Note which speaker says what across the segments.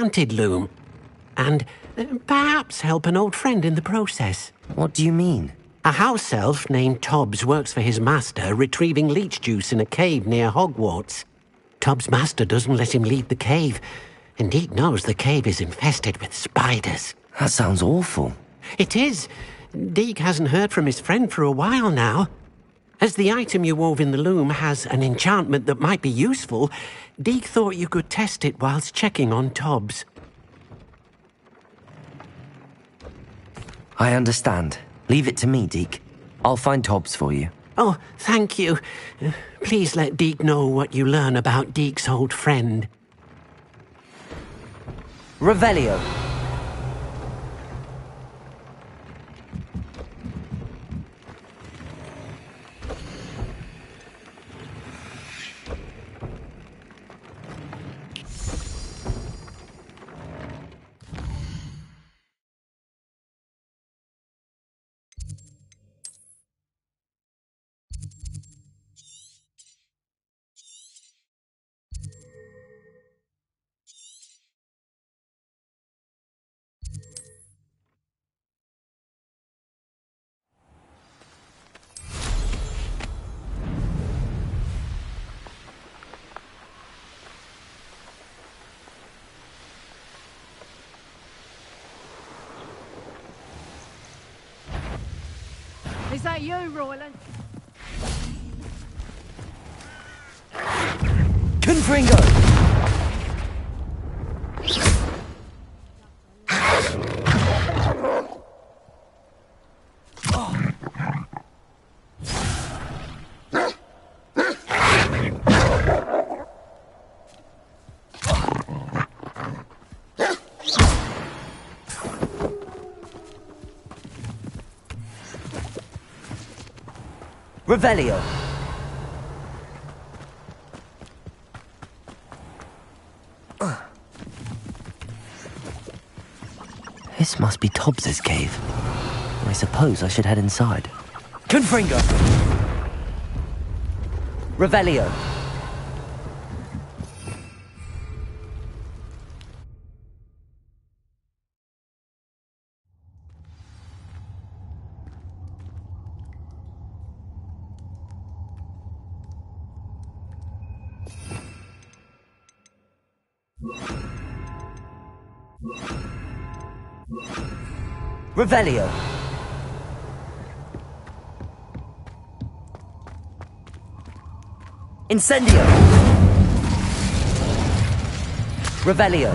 Speaker 1: enchanted loom. And perhaps help an old friend in the process.
Speaker 2: What do you mean?
Speaker 1: A house elf named Tobbs works for his master, retrieving leech juice in a cave near Hogwarts. Tobbs' master doesn't let him leave the cave, and Deke knows the cave is infested with spiders.
Speaker 2: That sounds awful.
Speaker 1: It is. Deke hasn't heard from his friend for a while now. As the item you wove in the loom has an enchantment that might be useful, Deke thought you could test it whilst checking on Tobbs.
Speaker 2: I understand. Leave it to me, Deke. I'll find Tobbs for you.
Speaker 1: Oh, thank you. Please let Deke know what you learn about Deke's old friend.
Speaker 2: Revelio.
Speaker 3: Is that you, Royland?
Speaker 2: Confringo! Revelio. This must be Tobbs's cave. I suppose I should head inside. Confringo! Revelio. Revelio. Incendio. Revelio.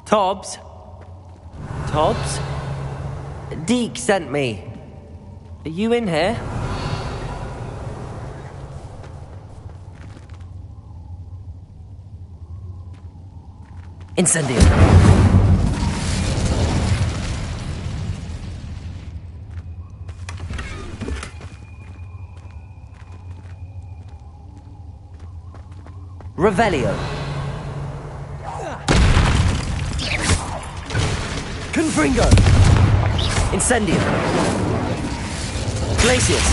Speaker 2: Tobbs? Tobbs? Deke sent me. Are you in here? Incendio. Revelio. Confringo. Incendio. Glacius.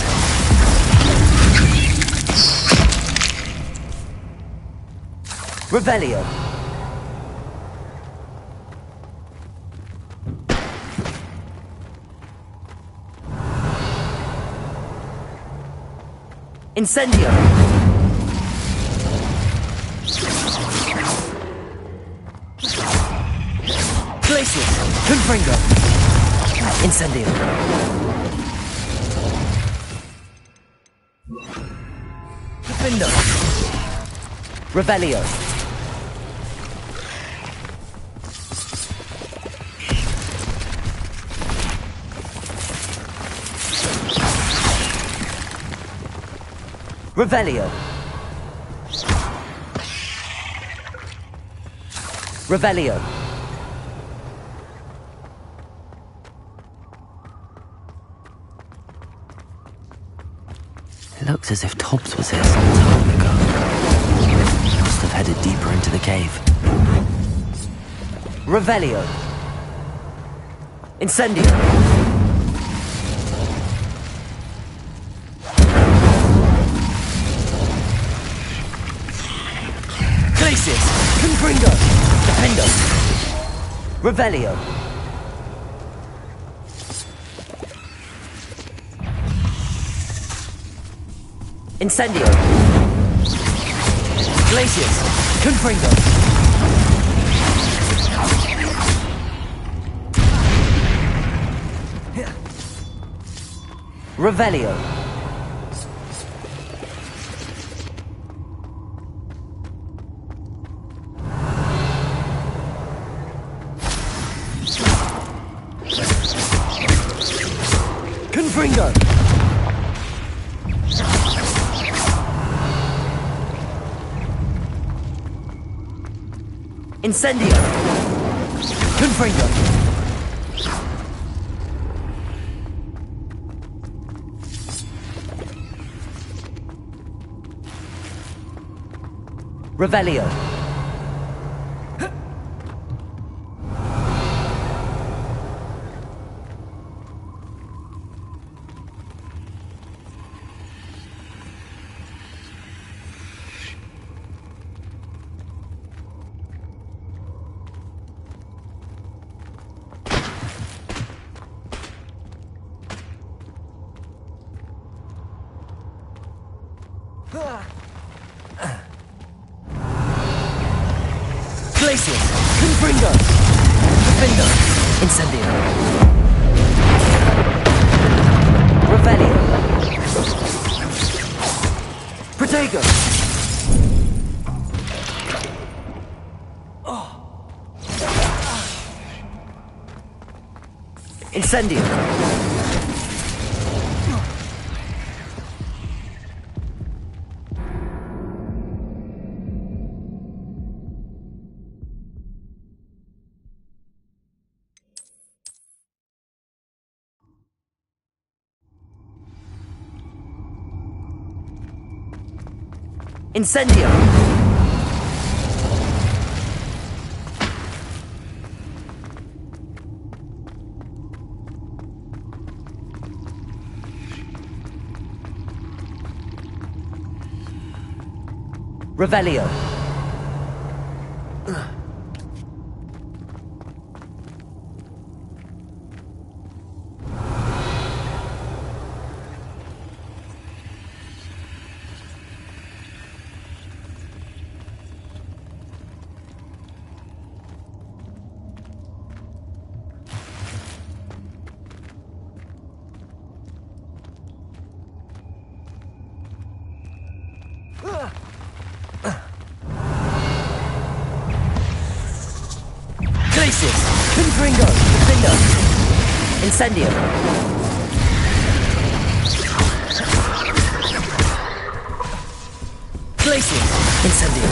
Speaker 2: Revelio. Incendio. Glacius. Confringo. Incendio. Defendo. Revelio. Revelio. Revelio. It looks as if Tobbs was here some time ago. He must have headed deeper into the cave. Revelio. Incendio! Glacius! Confringo! Defendo! Revelio! Incendio! Glacius! Confringo! Revelio. Confringo. Incendio. Confringo. Revelio. Glacius! Confringo! Defendo! Incendio! Revelio! Protego! Incendio! Incendio! Revelio! Glacius! Confringo! Defendo! Incendio! Glacius! Incendio!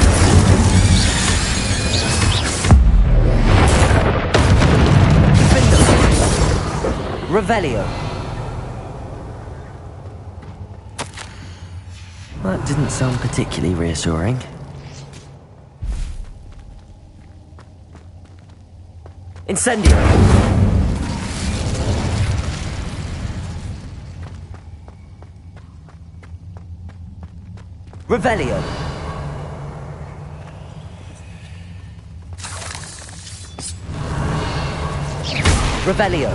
Speaker 2: Defendo! Revelio! That didn't sound particularly reassuring. Incendio! Revelio! Revelio!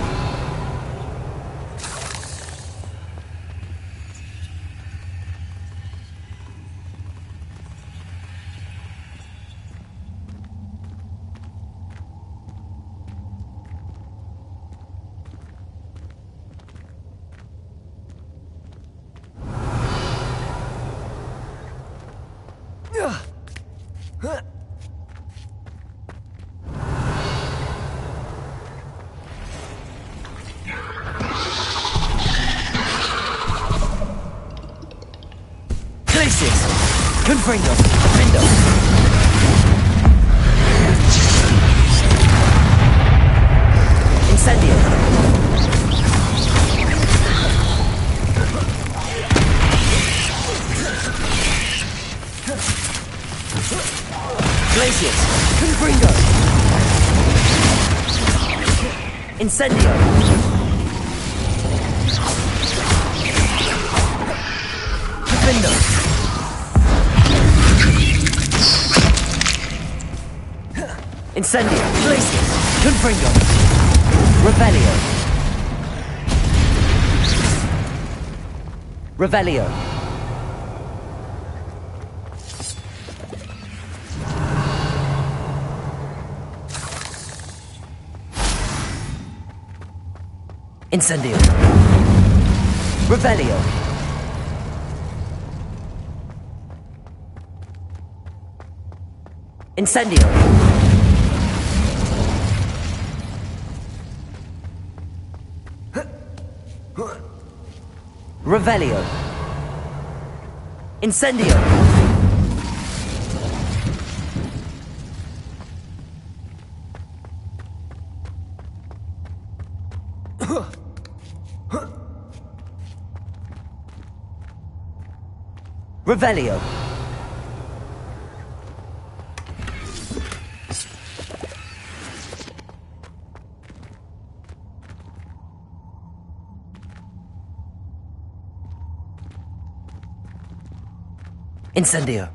Speaker 2: Glacius! Confringo! Defendo! Incendio! Glacius! Confringo! Incendio! Defendo! Incendio! Glacius! Confringo! Revelio! Revelio! Incendio! Revelio! Incendio! Revelio! Incendio! Revelio! Incendio!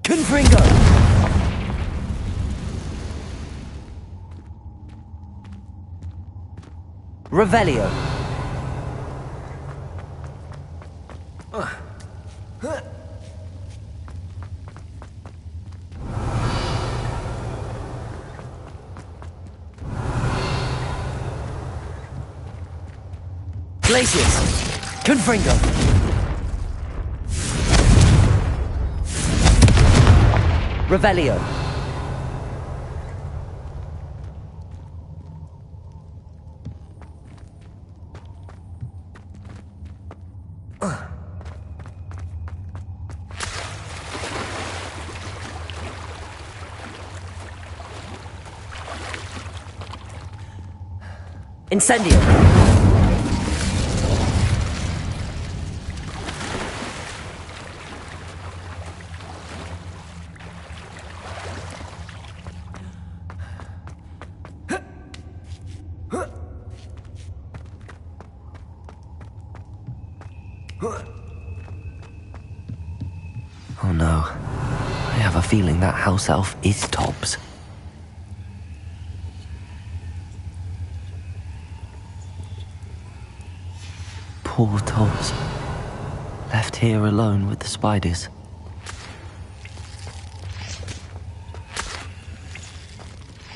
Speaker 2: Confringo! Revelio! Glacius! Confringo! Revelio! Incendio! Oh no. I have a feeling that house elf is Tobbs. Poor Tobbs. Left here alone with the spiders.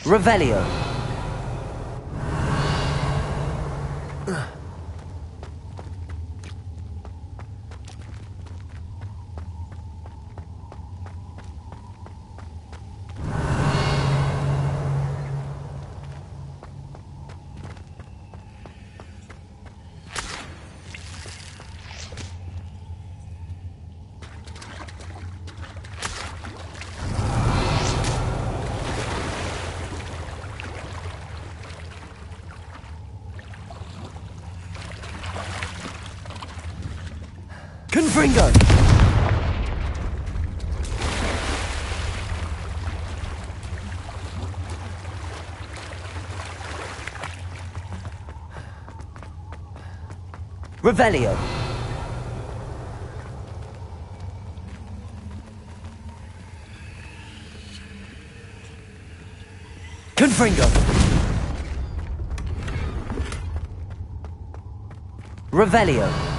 Speaker 2: Revelio! Confringo! Revelio! Confringo! Revelio!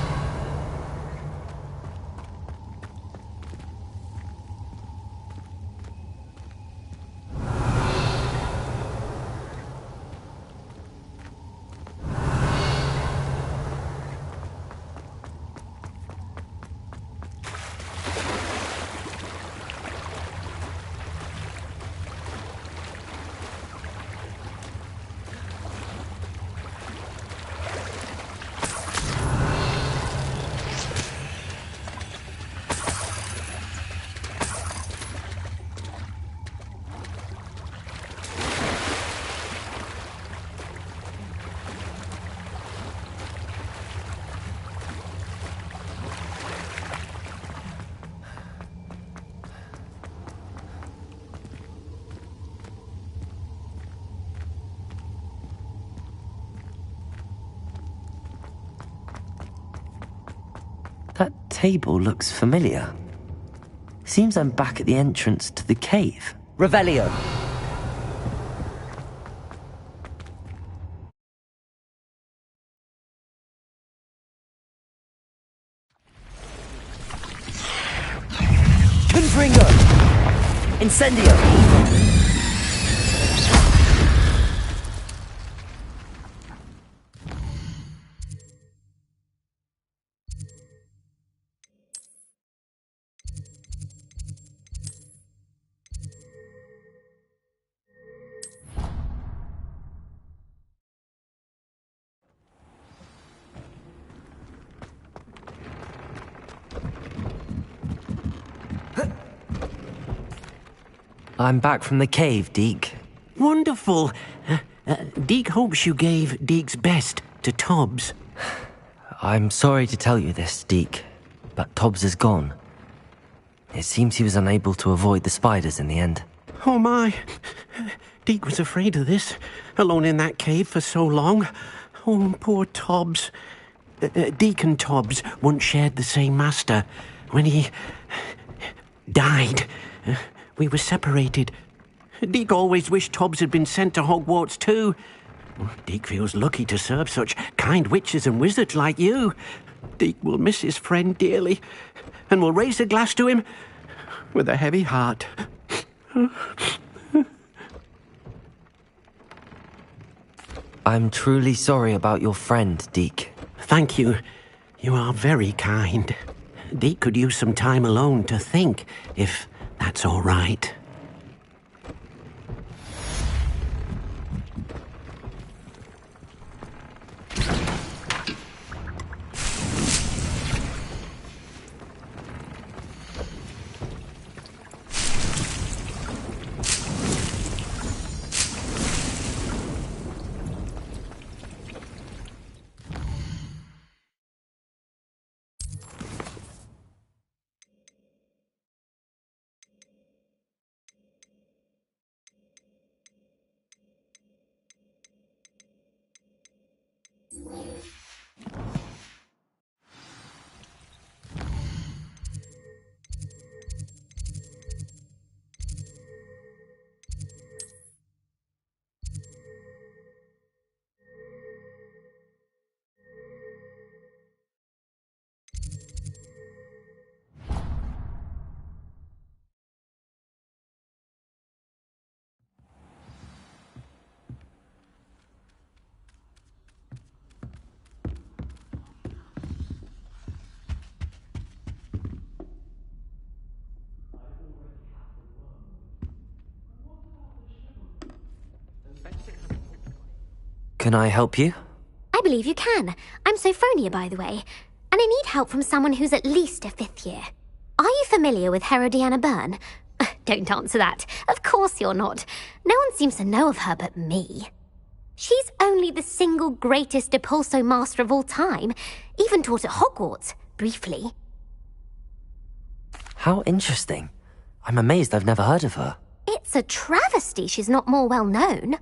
Speaker 2: That table looks familiar. Seems I'm back at the entrance to the cave. Revelio! Confringo! Incendio! I'm back from the cave, Deke.
Speaker 1: Wonderful. Deke hopes you gave Deke's best to Tobbs.
Speaker 2: I'm sorry to tell you this, Deke, but Tobbs is gone. It seems he was unable to avoid the spiders in the end.
Speaker 1: Oh my. Deke was afraid of this, alone in that cave for so long. Oh, poor Tobbs. Deke and Tobbs once shared the same master. When he died, we were separated. Deke always wished Tobbs had been sent to Hogwarts too. Deke feels lucky to serve such kind witches and wizards like you. Deke will miss his friend dearly, and will raise a glass to him with a heavy heart.
Speaker 2: I'm truly sorry about your friend, Deke.
Speaker 1: Thank you. You are very kind. Deke could use some time alone to think, if that's all right.
Speaker 2: Can I help you?
Speaker 3: I believe you can. I'm Sophronia, by the way, and I need help from someone who's at least a 5th year. Are you familiar with Herodiana Byrne? Don't answer that. Of course you're not. No one seems to know of her but me. She's only the single greatest Depulso master of all time, even taught at Hogwarts, briefly.
Speaker 2: How interesting. I'm amazed I've never heard of her.
Speaker 3: It's a travesty she's not more well known.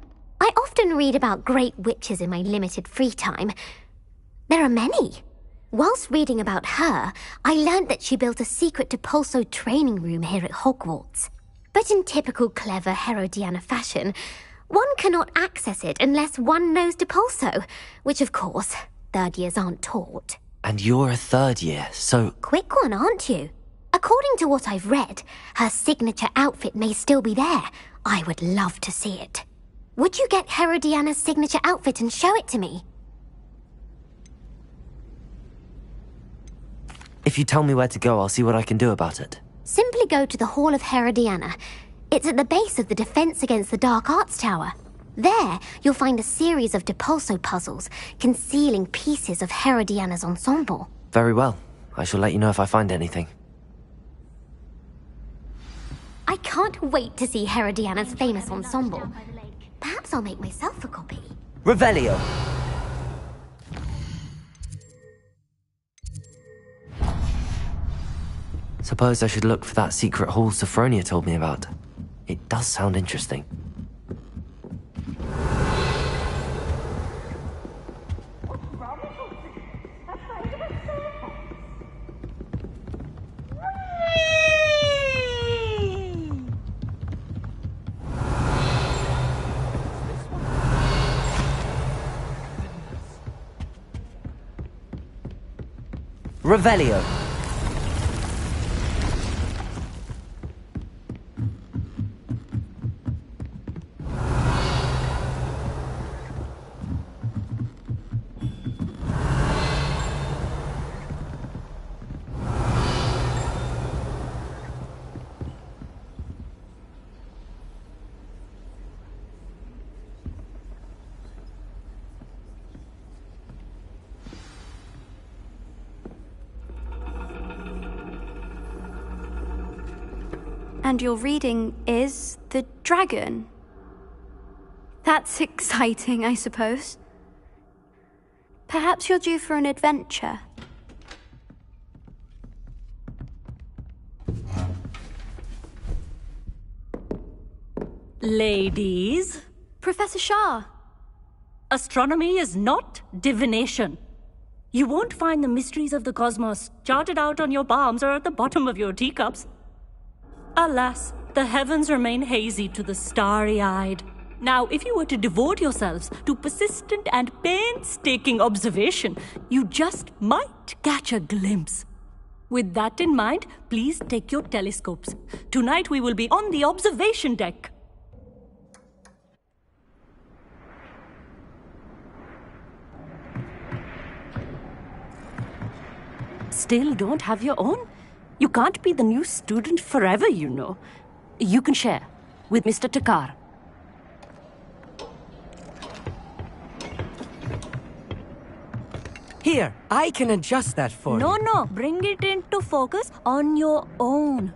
Speaker 3: I often read about great witches in my limited free time. There are many. Whilst reading about her, I learnt that she built a secret Depulso training room here at Hogwarts. But in typical clever Herodiana fashion, one cannot access it unless one knows Depulso, which of course, 3rd years aren't taught.
Speaker 2: And you're a 3rd year, so...
Speaker 3: Quick one, aren't you? According to what I've read, her signature outfit may still be there. I would love to see it. Would you get Herodiana's signature outfit and show it to me?
Speaker 2: If you tell me where to go, I'll see what I can do about it.
Speaker 3: Simply go to the Hall of Herodiana. It's at the base of the Defense Against the Dark Arts Tower. There, you'll find a series of Depulso puzzles concealing pieces of Herodiana's ensemble.
Speaker 2: Very well. I shall let you know if I find anything.
Speaker 3: I can't wait to see Herodiana's famous ensemble. Perhaps I'll make myself a copy.
Speaker 2: Revelio! Suppose I should look for that secret hall Sophronia told me about. It does sound interesting. Revelio.
Speaker 4: And your reading is The Dragon. That's exciting, I suppose. Perhaps you're due for an adventure.
Speaker 5: Ladies,
Speaker 4: Professor Shah.
Speaker 5: astronomy is not divination. You won't find the mysteries of the cosmos charted out on your palms or at the bottom of your teacups. Alas, the heavens remain hazy to the starry-eyed. Now, if you were to devote yourselves to persistent and painstaking observation, you just might catch a glimpse. With that in mind, please take your telescopes. Tonight we will be on the observation deck. Still don't have your own? You can't be the new student forever, you know. You can share with Mr. Takar.
Speaker 6: Here, I can adjust that for you.
Speaker 5: No, bring it into focus on your own.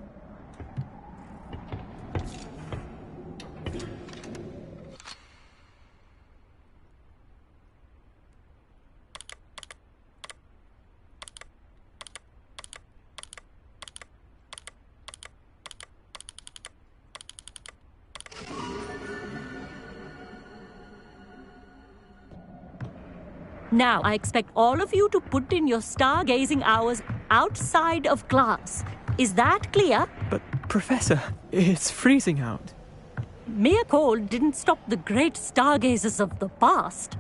Speaker 5: Now, I expect all of you to put in your stargazing hours outside of class. Is that clear?
Speaker 7: But, Professor, it's freezing out.
Speaker 5: Mere cold didn't stop the great stargazers of the past.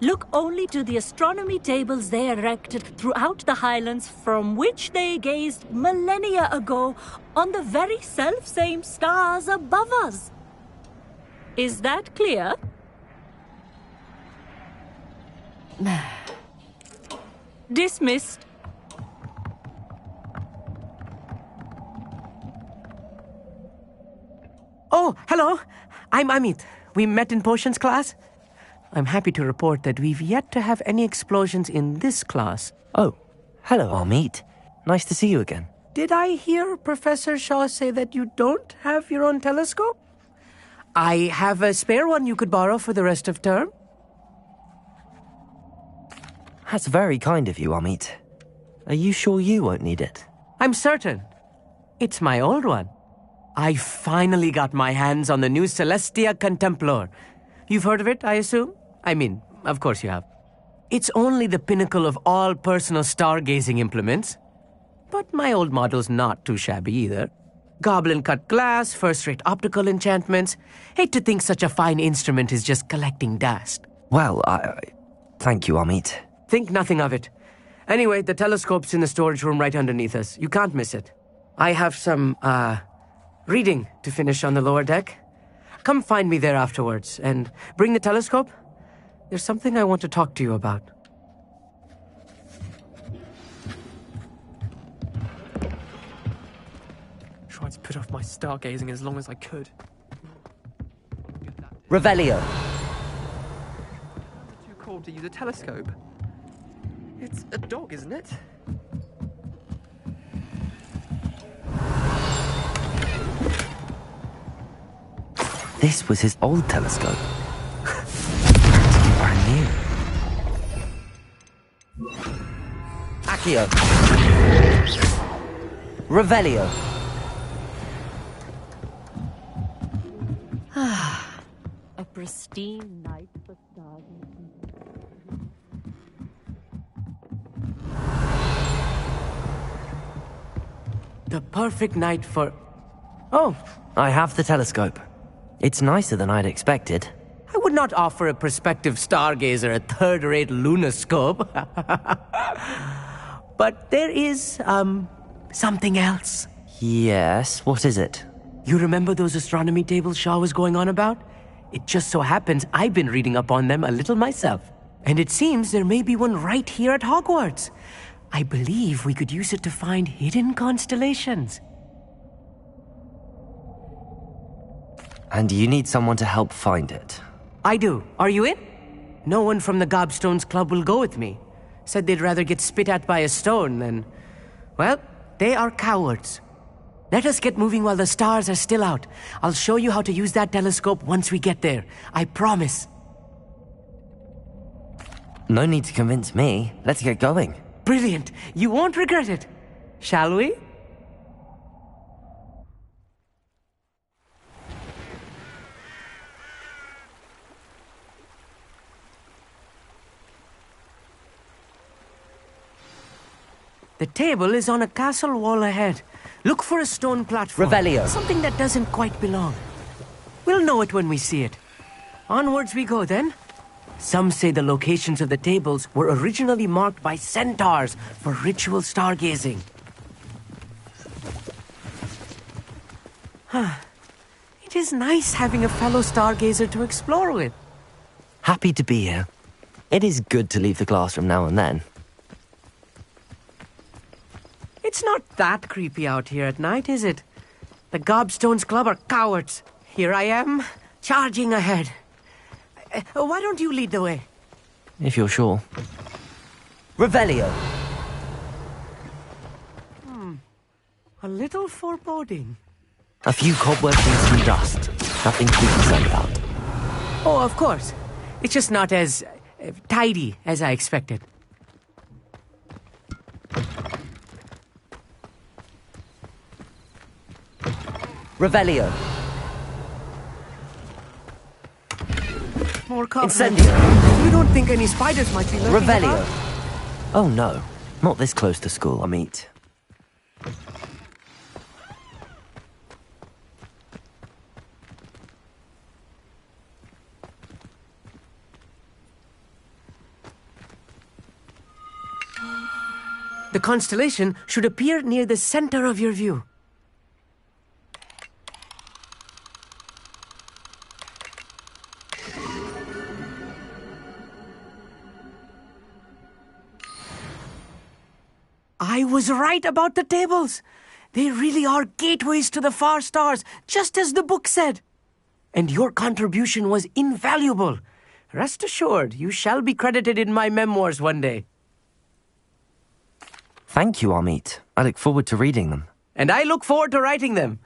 Speaker 5: Look only to the astronomy tables they erected throughout the highlands from which they gazed millennia ago on the very self-same stars above us. Is that clear? Dismissed.
Speaker 6: Oh, hello. I'm Amit. We met in potions class. I'm happy to report that we've yet to have any explosions in this class.
Speaker 2: Oh, hello, Amit. Nice to see you again.
Speaker 6: Did I hear Professor Shaw say that you don't have your own telescope? I have a spare one you could borrow for the rest of term.
Speaker 2: That's very kind of you, Amit. Are you sure you won't need it?
Speaker 6: I'm certain. It's my old one. I finally got my hands on the new Celestia Contemplar. You've heard of it, I assume? I mean, of course you have. It's only the pinnacle of all personal stargazing implements. But my old model's not too shabby either. Goblin-cut glass, first-rate optical enchantments. Hate to think such a fine instrument is just collecting dust.
Speaker 2: Well, thank you, Amit.
Speaker 6: Think nothing of it. Anyway, the telescope's in the storage room right underneath us. You can't miss it. I have some, reading to finish on the lower deck. Come find me there afterwards, and bring the telescope. There's something I want to talk to you about.
Speaker 7: Tried to put off my stargazing as long as I could.
Speaker 2: Revelio.
Speaker 7: Too cold to use a telescope. It's a dog, isn't it?
Speaker 2: This was his old telescope. Practically brand new. Accio. Revelio.
Speaker 5: A pristine night for stargazing.
Speaker 6: The perfect night for... Oh,
Speaker 2: I have the telescope. It's nicer than I'd expected.
Speaker 6: I would not offer a prospective stargazer a third-rate lunoscope. But there is, something else.
Speaker 2: Yes, what is it?
Speaker 6: You remember those astronomy tables Shaw was going on about? It just so happens I've been reading up on them a little myself. And it seems there may be one right here at Hogwarts. I believe we could use it to find hidden constellations.
Speaker 2: And you need someone to help find it.
Speaker 6: I do. Are you in? No one from the Gobstones Club will go with me. Said they'd rather get spit at by a stone than... Well, they are cowards. Let us get moving while the stars are still out. I'll show you how to use that telescope once we get there. I promise.
Speaker 2: No need to convince me. Let's get going.
Speaker 6: Brilliant. You won't regret it. Shall we? The table is on a castle wall ahead. Look for a stone platform.
Speaker 2: Revelio.
Speaker 6: Something that doesn't quite belong. We'll know it when we see it. Onwards we go then. Some say the locations of the tables were originally marked by centaurs for ritual stargazing. It is nice having a fellow stargazer to explore with.
Speaker 2: Happy to be here. It is good to leave the classroom now and then.
Speaker 6: It's not that creepy out here at night, is it? The Gobstones Club are cowards. Here I am, charging ahead. Why don't you lead the way?
Speaker 2: If you're sure. Revelio.
Speaker 6: A little foreboding.
Speaker 2: A few cobwebs and some dust. Nothing to be concerned about.
Speaker 6: Oh, of course. It's just not as tidy as I expected.
Speaker 2: Revelio.
Speaker 6: More cobwebs.
Speaker 2: Incendio.
Speaker 6: You don't think any spiders might be lurking
Speaker 2: Revelio.
Speaker 6: about?
Speaker 2: Oh no. Not this close to school, I meet.
Speaker 6: The constellation should appear near the center of your view. I was right about the tables. They really are gateways to the far stars, just as the book said. And your contribution was invaluable. Rest assured, you shall be credited in my memoirs one day.
Speaker 2: Thank you, Amit. I look forward to reading them.
Speaker 6: And I look forward to writing them.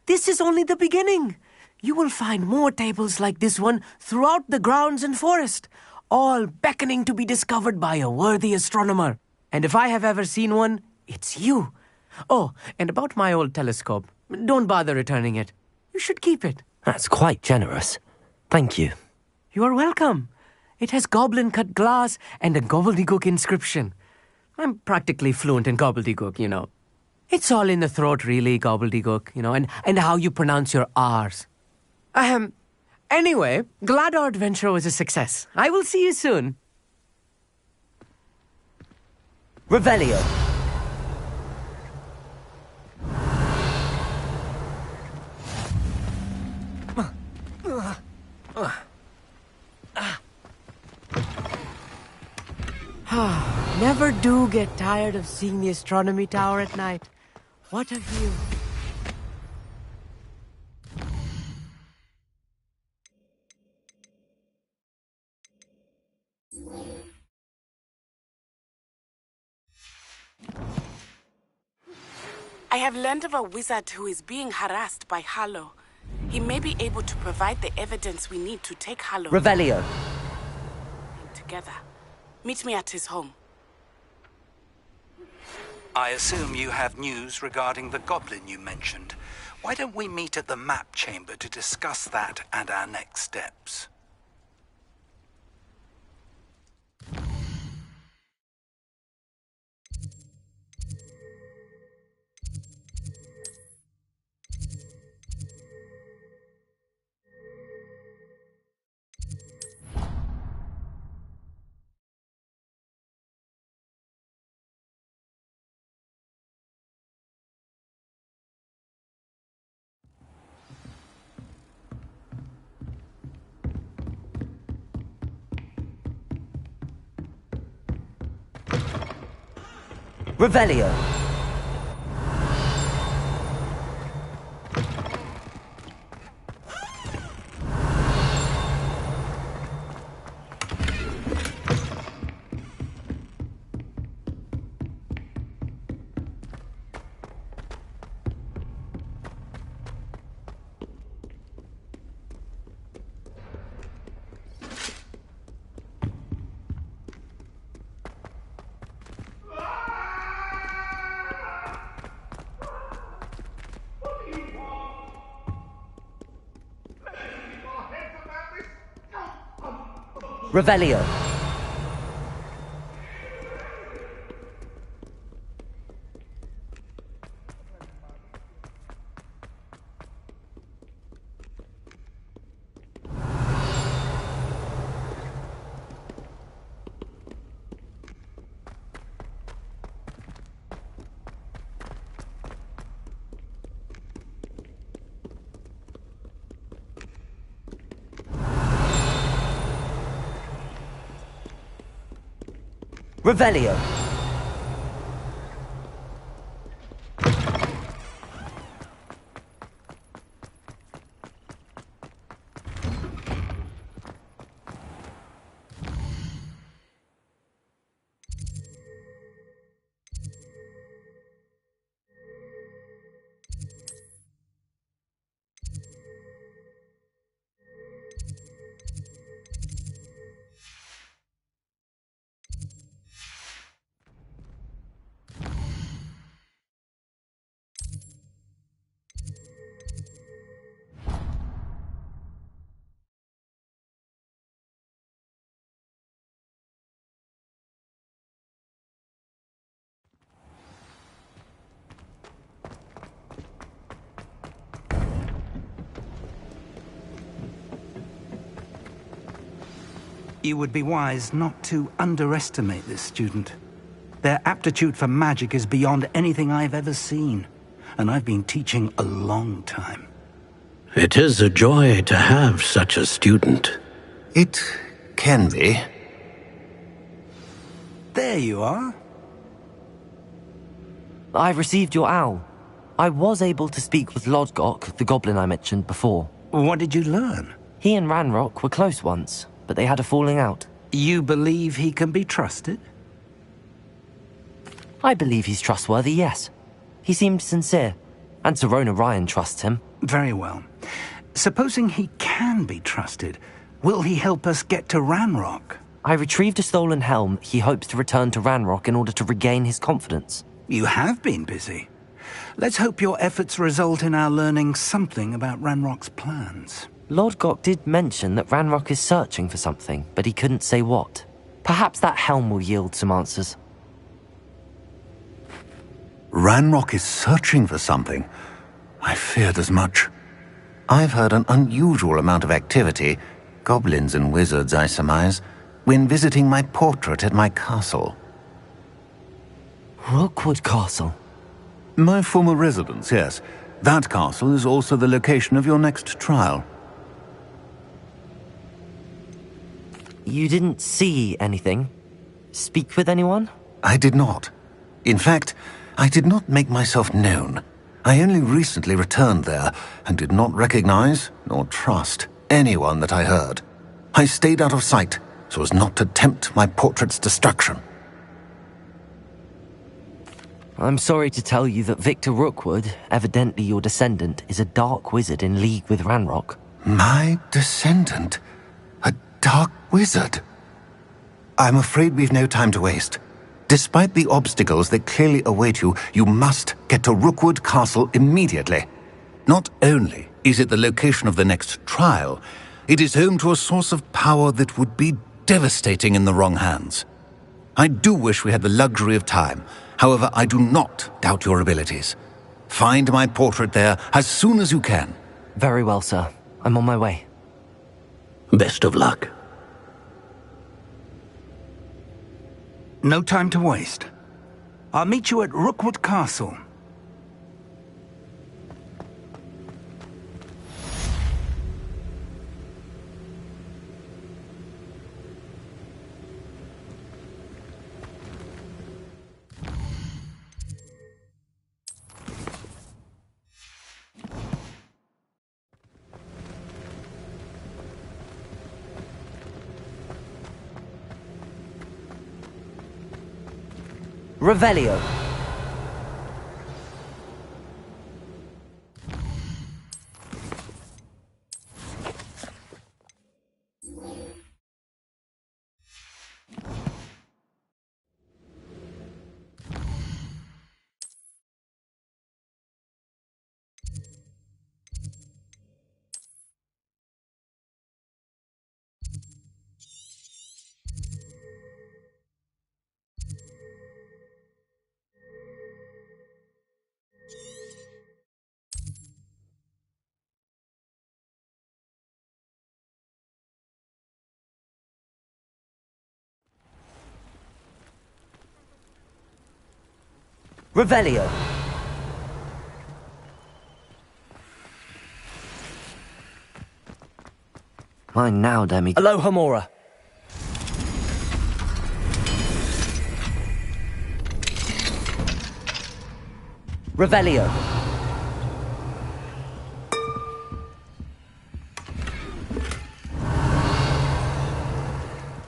Speaker 6: This is only the beginning. You will find more tables like this one throughout the grounds and forest, all beckoning to be discovered by a worthy astronomer. And if I have ever seen one, it's you. Oh, and about my old telescope. Don't bother returning it. You should keep it.
Speaker 2: That's quite generous. Thank you.
Speaker 6: You are welcome. It has goblin-cut glass and a gobbledygook inscription. I'm practically fluent in gobbledygook, you know. It's all in the throat, really, gobbledygook, you know, and how you pronounce your R's. Anyway, glad our adventure was a success. I will see you soon.
Speaker 2: Revelio.
Speaker 6: Never do get tired of seeing the astronomy tower at night. What a view.
Speaker 8: I have learned of a wizard who is being harassed by Harlow. He may be able to provide the evidence we need to take Harlow
Speaker 2: Revelio.
Speaker 8: together. Meet me at his home.
Speaker 9: I assume you have news regarding the goblin you mentioned. Why don't we meet at the map chamber to discuss that and our next steps?
Speaker 2: Revelio. Revelio. Revelio.
Speaker 9: You would be wise not to underestimate this student. Their aptitude for magic is beyond anything I've ever seen, and I've been teaching a long time.
Speaker 1: It is a joy to have such a student.
Speaker 10: It can be.
Speaker 9: There you are.
Speaker 2: I received your owl. I was able to speak with Lodgok, the goblin I mentioned before.
Speaker 9: What did you learn?
Speaker 2: He and Ranrock were close once, but they had a falling out.
Speaker 9: You believe he can be trusted?
Speaker 2: I believe he's trustworthy, yes. He seemed sincere, and Serona Ryan trusts him.
Speaker 9: Very well. Supposing he can be trusted, will he help us get to Ranrock?
Speaker 2: I retrieved a stolen helm he hopes to return to Ranrock in order to regain his confidence.
Speaker 9: You have been busy. Let's hope your efforts result in our learning something about Ranrock's plans.
Speaker 2: Lodgok did mention that Ranrock is searching for something, but he couldn't say what. Perhaps that helm will yield some answers.
Speaker 10: Ranrock is searching for something. I feared as much. I've heard an unusual amount of activity, goblins and wizards, I surmise, when visiting my portrait at my castle.
Speaker 2: Rookwood Castle?
Speaker 10: My former residence, yes. That castle is also the location of your next trial.
Speaker 2: You didn't see anything? Speak with anyone?
Speaker 10: I did not. In fact, I did not make myself known. I only recently returned there and did not recognize nor trust anyone that I heard. I stayed out of sight so as not to tempt my portrait's destruction.
Speaker 2: I'm sorry to tell you that Victor Rookwood, evidently your descendant, is a dark wizard in league with Ranrock.
Speaker 10: My descendant? A dark wizard? I'm afraid we've no time to waste. Despite the obstacles that clearly await you, you must get to Rookwood Castle immediately. Not only is it the location of the next trial, it is home to a source of power that would be devastating in the wrong hands. I do wish we had the luxury of time. However, I do not doubt your abilities. Find my portrait there as soon as you can.
Speaker 2: Very well, sir. I'm on my way.
Speaker 1: Best of luck.
Speaker 9: No time to waste. I'll meet you at Rookwood Castle.
Speaker 2: Revelio. Revelio. Mine now, Demi. Aloha Mora. Revelio.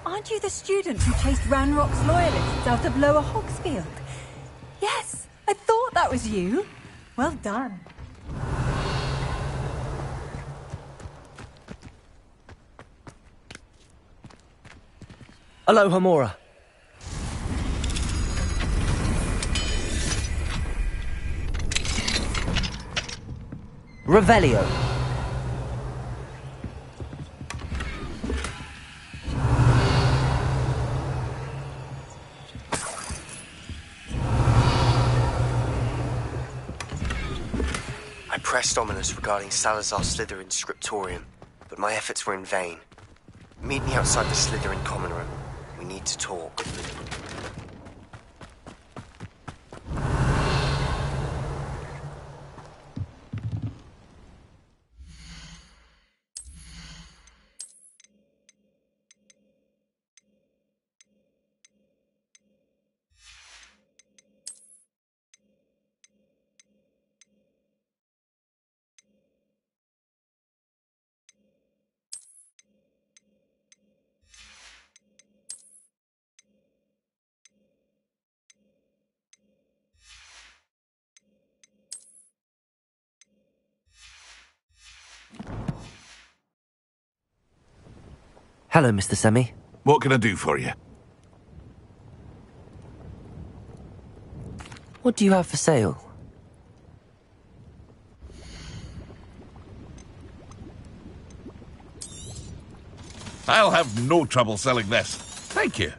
Speaker 11: Aren't you the student who chased Ranrock's loyalists out of Lower Hogsfield? Yes, I thought that was you. Well done.
Speaker 2: Aloha Mora. Revelio.
Speaker 12: I pressed Ominous regarding Salazar Slytherin's scriptorium, but my efforts were in vain. Meet me outside the Slytherin common room. We need to talk.
Speaker 2: Hello, Mr. Semi.
Speaker 13: What can I do for you?
Speaker 2: What do you have for sale?
Speaker 13: I'll have no trouble selling this. Thank you.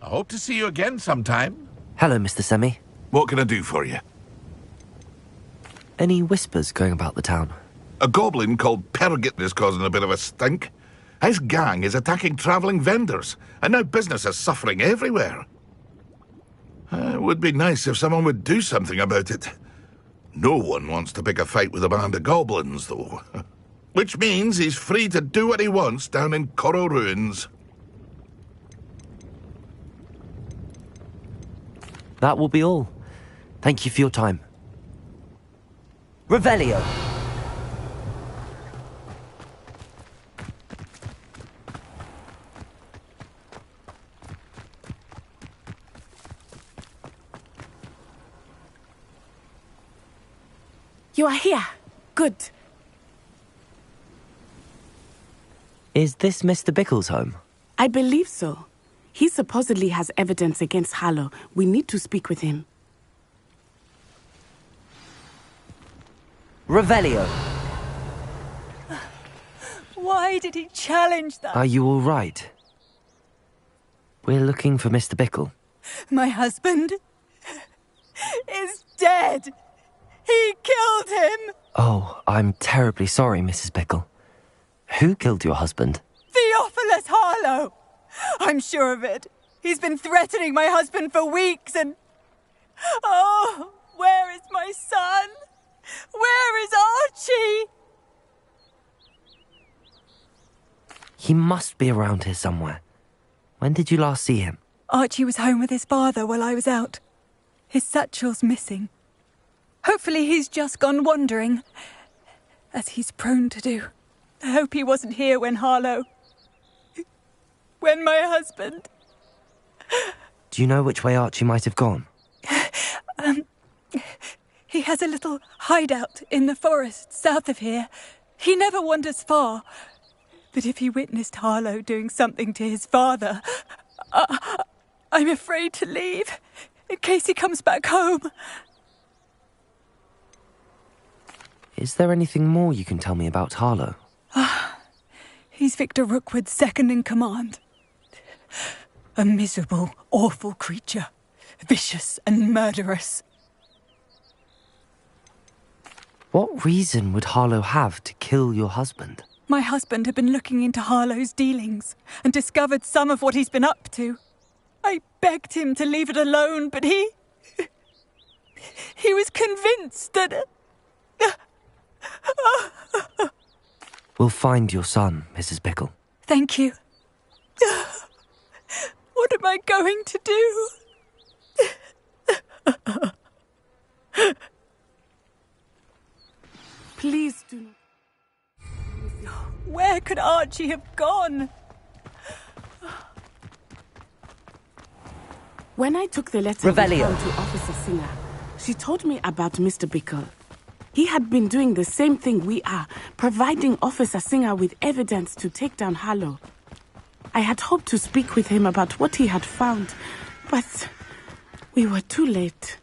Speaker 13: I hope to see you again sometime.
Speaker 2: Hello, Mr. Semi.
Speaker 13: What can I do for you?
Speaker 2: Any whispers going about the town?
Speaker 13: A goblin called Pergit is causing a bit of a stink. His gang is attacking travelling vendors, and now business is suffering everywhere. It would be nice if someone would do something about it. No one wants to pick a fight with a band of goblins, though. Which means he's free to do what he wants down in Coral Ruins.
Speaker 2: That will be all. Thank you for your time. Revelio.
Speaker 8: You are here. Good.
Speaker 2: Is this Mr. Bickle's home?
Speaker 14: I believe so. He supposedly has evidence against Harlow. We need to speak with him.
Speaker 2: Revelio.
Speaker 11: Why did he challenge that?
Speaker 2: Are you all right? We're looking for Mr. Bickle.
Speaker 11: My husband is dead. He killed him.
Speaker 2: Oh, I'm terribly sorry, Mrs. Bickle. Who killed your husband?
Speaker 11: Theophilus Harlow. I'm sure of it. He's been threatening my husband for weeks and... Oh, where is my son? Where is Archie?
Speaker 2: He must be around here somewhere. When did you last see him?
Speaker 11: Archie was home with his father while I was out. His satchel's missing. Hopefully he's just gone wandering, as he's prone to do. I hope he wasn't here when when my husband...
Speaker 2: Do you know which way Archie might have gone?
Speaker 11: He has a little hideout in the forest south of here. He never wanders far. But if he witnessed Harlow doing something to his father, I'm afraid to leave, in case he comes back home.
Speaker 2: Is there anything more you can tell me about Harlow?
Speaker 11: He's Victor Rookwood's second in command. A miserable, awful creature. Vicious and murderous.
Speaker 2: What reason would Harlow have to kill your husband?
Speaker 11: My husband had been looking into Harlow's dealings and discovered some of what he's been up to. I begged him to leave it alone, but he was convinced that...
Speaker 2: We'll find your son, Mrs. Bickle.
Speaker 11: Thank you. What am I going to do?
Speaker 14: Please do not.
Speaker 11: Where could Archie have gone?
Speaker 14: When I took the letter
Speaker 2: Revelio
Speaker 14: to Officer Singer, she told me about Mr. Bickle. He had been doing the same thing we are, providing Officer Singer with evidence to take down Harlow. I had hoped to speak with him about what he had found, but we were too late.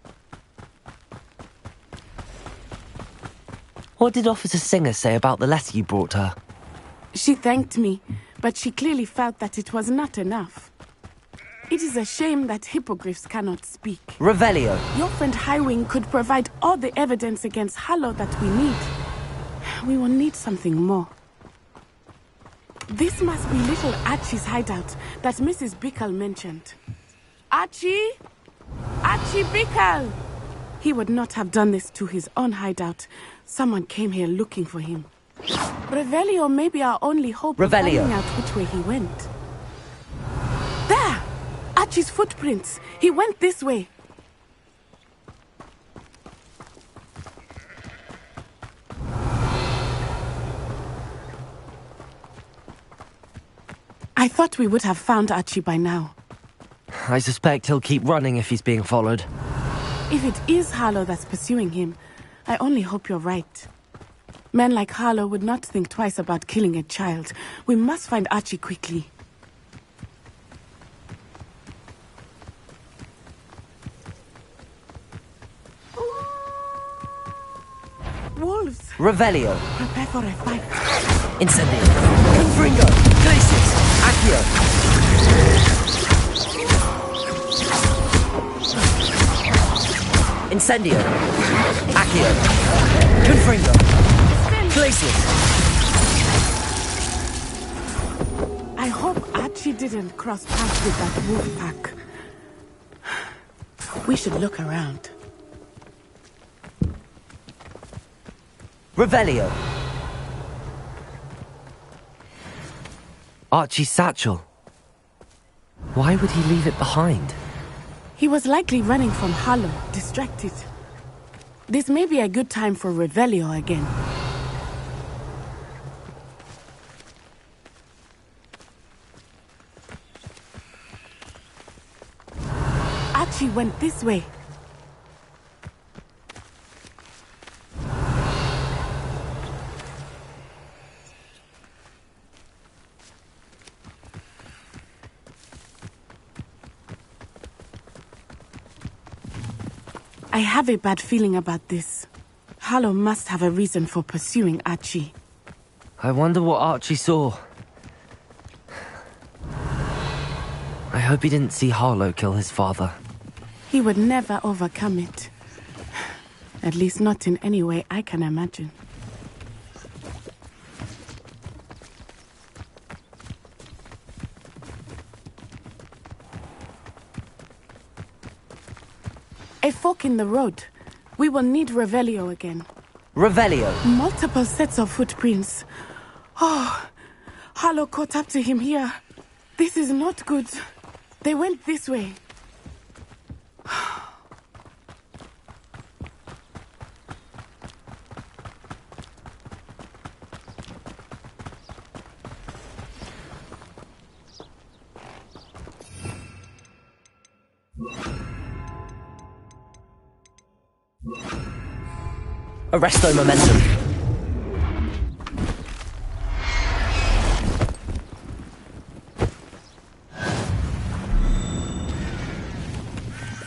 Speaker 2: What did Officer Singer say about the letter you brought her?
Speaker 14: She thanked me, but she clearly felt that it was not enough. It is a shame that hippogriffs cannot speak.
Speaker 2: Revelio.
Speaker 14: Your friend Highwing could provide all the evidence against Harlow that we need. We will need something more. This must be little Archie's hideout that Mrs. Bickle mentioned. Archie? Archie Bickle! He would not have done this to his own hideout. Someone came here looking for him. Revelio may be our only hope of finding out which way he went. There! Archie's footprints. He went this way. I thought we would have found Archie by now.
Speaker 2: I suspect he'll keep running if he's being followed.
Speaker 14: If it is Harlow that's pursuing him, I only hope you're right. Men like Harlow would not think twice about killing a child. We must find Archie quickly. Wolves!
Speaker 2: Revelio.
Speaker 14: Prepare for a fight.
Speaker 2: Incendio. Confringo. Glacius. Accio. Incendio. Accio. Confringo. Glacius.
Speaker 14: I hope Archie didn't cross paths with that wolf pack. We should look around.
Speaker 2: Revelio. Archie's satchel. Why would he leave it behind?
Speaker 14: He was likely running from Harlow, distracted. This may be a good time for Revelio again. Archie went this way. I have a bad feeling about this. Harlow must have a reason for pursuing Archie.
Speaker 2: I wonder what Archie saw. I hope he didn't see Harlow kill his father.
Speaker 14: He would never overcome it. At least not in any way I can imagine. A fork in the road. We will need Revelio again.
Speaker 2: Revelio.
Speaker 14: Multiple sets of footprints. Oh, Harlow caught up to him here. This is not good. They went this way.
Speaker 2: Arresto momentum.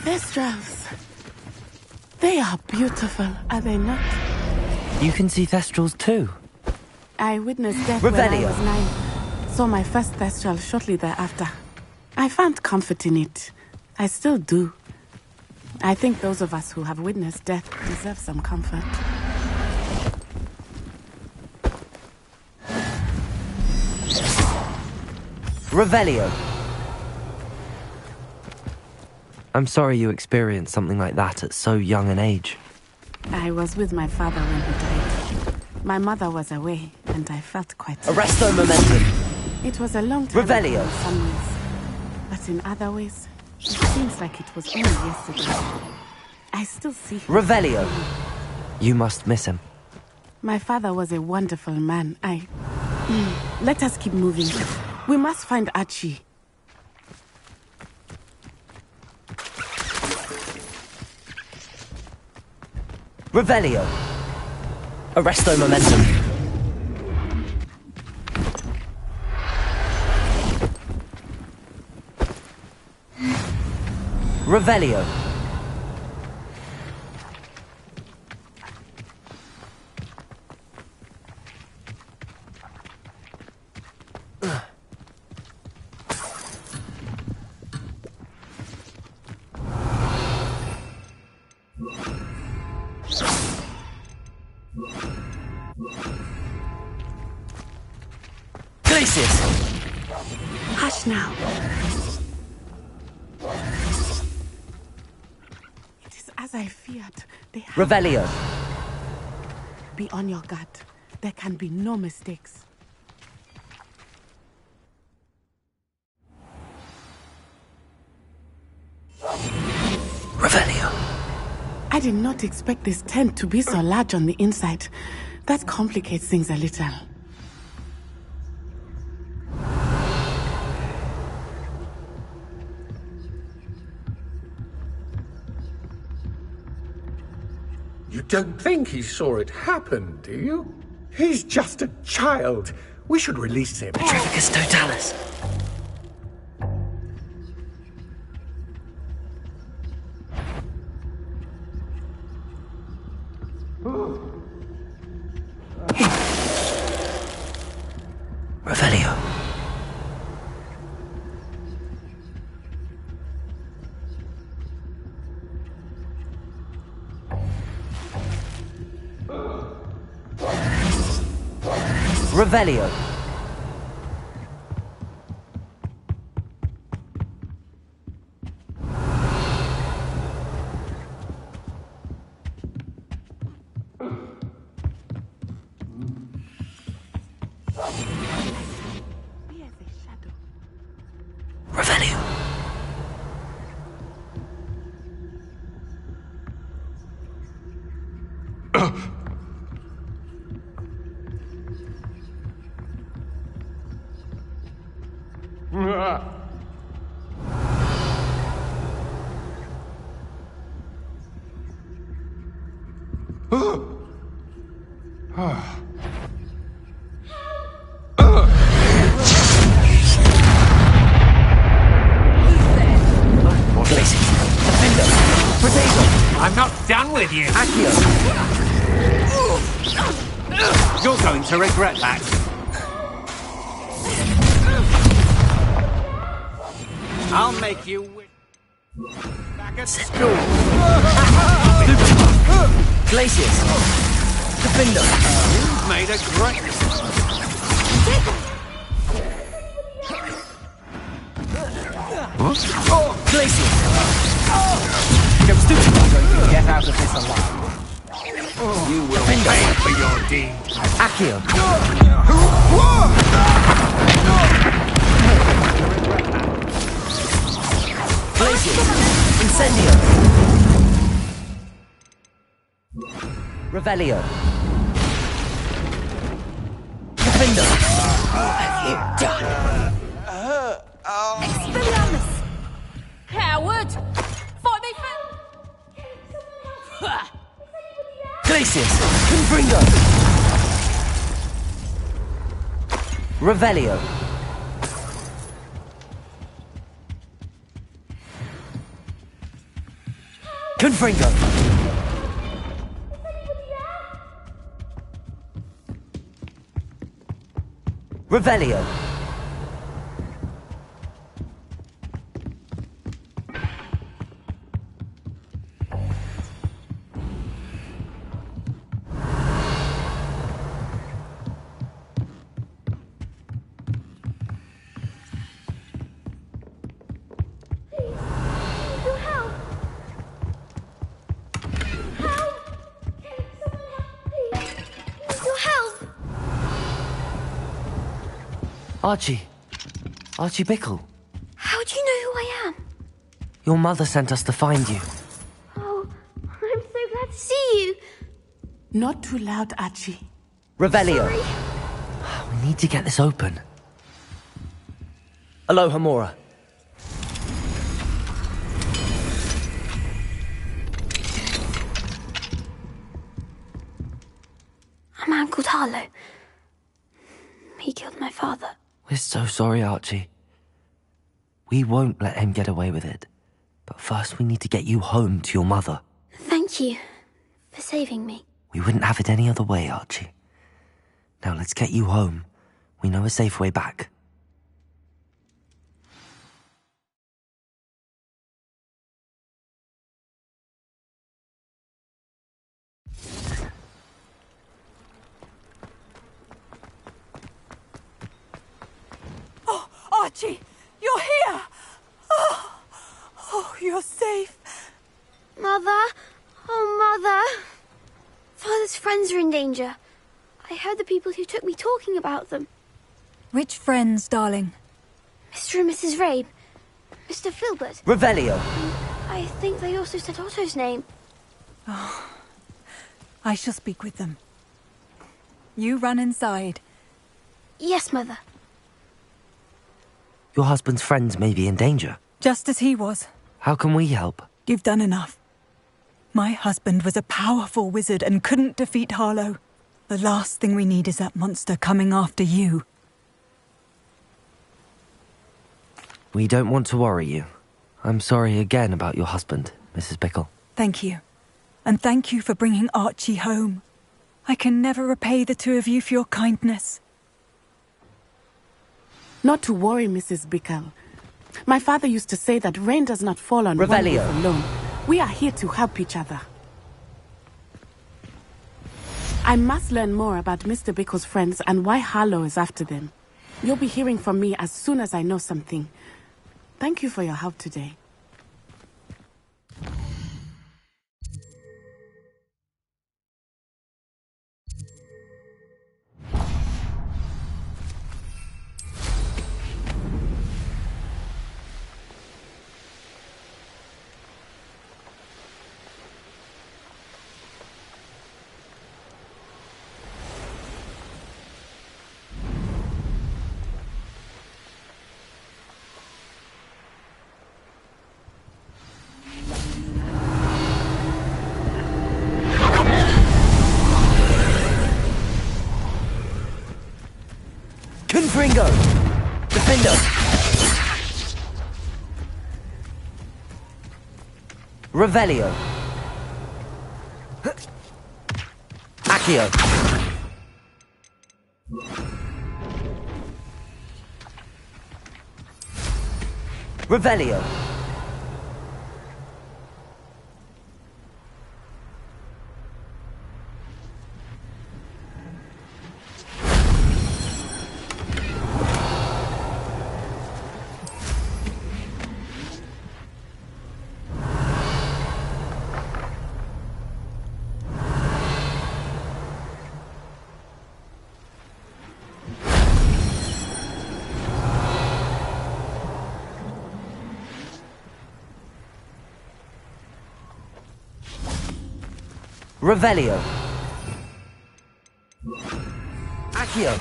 Speaker 14: Thestrals. They are beautiful, are they not?
Speaker 2: You can see Thestrals too.
Speaker 14: I witnessed death
Speaker 2: Revelio.
Speaker 14: when I was 9. Saw my first Thestral shortly thereafter. I found comfort in it. I still do. I think those of us who have witnessed death deserve some comfort.
Speaker 2: Revelio. I'm sorry you experienced something like that at so young an age.
Speaker 14: I was with my father when he died. My mother was away, and I felt quite...
Speaker 2: Arresto momentum.
Speaker 14: It was a long time
Speaker 2: Revelio.
Speaker 14: ago in some ways. But in other ways, it seems like it was only yesterday. I still see him.
Speaker 2: Revelio. You must miss him.
Speaker 14: My father was a wonderful man. Let us keep moving. We must find Archie.
Speaker 2: Revelio. Arresto momentum. Revelio.
Speaker 14: Hush now. It is as I feared. They have...
Speaker 2: Revelio.
Speaker 14: Be on your guard. There can be no mistakes.
Speaker 2: Revelio.
Speaker 14: I did not expect this tent to be so large on the inside. That complicates things a little.
Speaker 15: You don't think he saw it happen, do you? He's just a child. We should release him.
Speaker 2: Petrificus totalis. Revelio. Revelio. Revelio.
Speaker 16: I'm not done with you.
Speaker 2: Accio.
Speaker 16: You're going to regret that. I'll make you back at school.
Speaker 2: Glacius. Defender.
Speaker 16: You've made a great
Speaker 2: Glacius.
Speaker 16: You're stupid not going to get out of this alive. You will pay for your deed.
Speaker 2: Accio. Glacius! Incendio! Revelio! Defender!
Speaker 11: What have you done? Expelliarmus! Coward! Fight me for...
Speaker 2: Glacius! Confringo! Revelio! Confringo! Revelio! Archie. Archie Bickle.
Speaker 4: How do you know who I am?
Speaker 2: Your mother sent us to find you.
Speaker 4: Oh, I'm so glad to see you.
Speaker 14: Not too loud, Archie.
Speaker 2: Revelio. We need to get this open. Aloha, Mora.
Speaker 4: A man called Harlow. He killed my father.
Speaker 2: We're so sorry, Archie. We won't let him get away with it. But first we need to get you home to your mother.
Speaker 4: Thank you for saving me.
Speaker 2: We wouldn't have it any other way, Archie. Now let's get you home. We know a safe way back.
Speaker 11: Oh, Archie, you're here! Oh, you're safe.
Speaker 4: Mother! Oh, Mother! Father's friends are in danger. I heard the people who took me talking about them.
Speaker 17: Which friends, darling?
Speaker 4: Mr. and Mrs. Rabe. Mr. Filbert.
Speaker 2: Revelio.
Speaker 4: I think they also said Otto's name.
Speaker 17: Oh, I shall speak with them. You run inside.
Speaker 4: Yes, Mother.
Speaker 2: Your husband's friends may be in danger.
Speaker 17: Just as he was.
Speaker 2: How can we help?
Speaker 17: You've done enough. My husband was a powerful wizard and couldn't defeat Harlow. The last thing we need is that monster coming after you.
Speaker 2: We don't want to worry you. I'm sorry again about your husband, Mrs. Bickle.
Speaker 17: Thank you. And thank you for bringing Archie home. I can never repay the two of you for your kindness.
Speaker 14: Not to worry, Mrs. Bickle. My father used to say that rain does not fall on one
Speaker 2: Revelio.
Speaker 14: roof alone. We are here to help each other. I must learn more about Mr. Bickle's friends and why Harlow is after them. You'll be hearing from me as soon as I know something. Thank you for your help today.
Speaker 2: Confringo! Defendo! Revelio! Accio! Revelio! Revelio. Accio.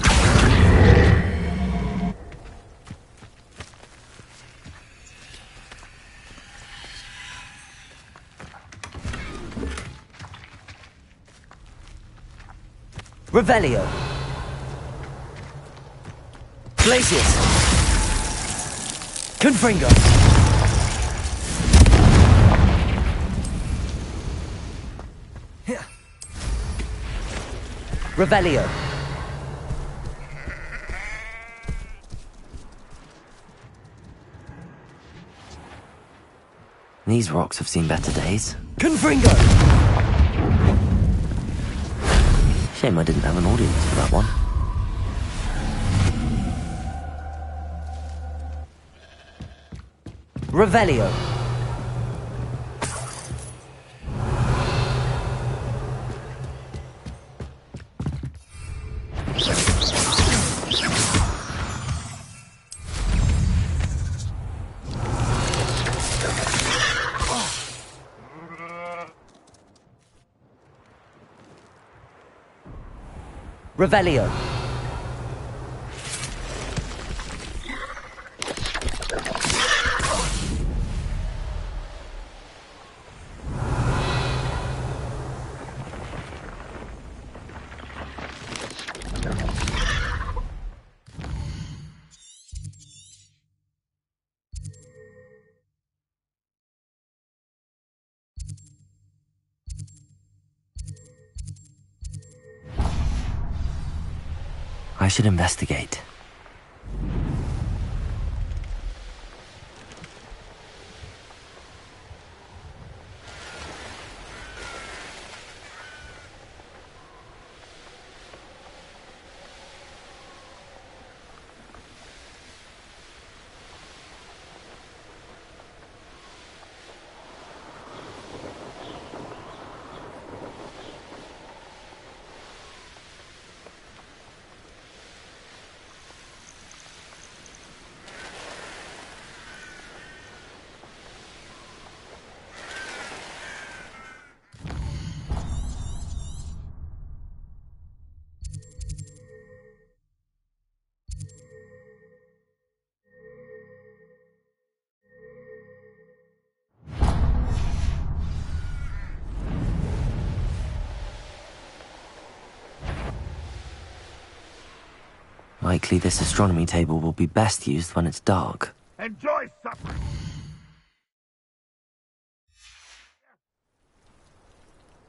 Speaker 2: Revelio. Glacius. Confringo. Revelio. These rocks have seen better days. Confringo! Shame I didn't have an audience for that one. Revelio. Revelio. I should investigate. Likely this astronomy table will be best used when it's dark.
Speaker 13: Enjoy supper!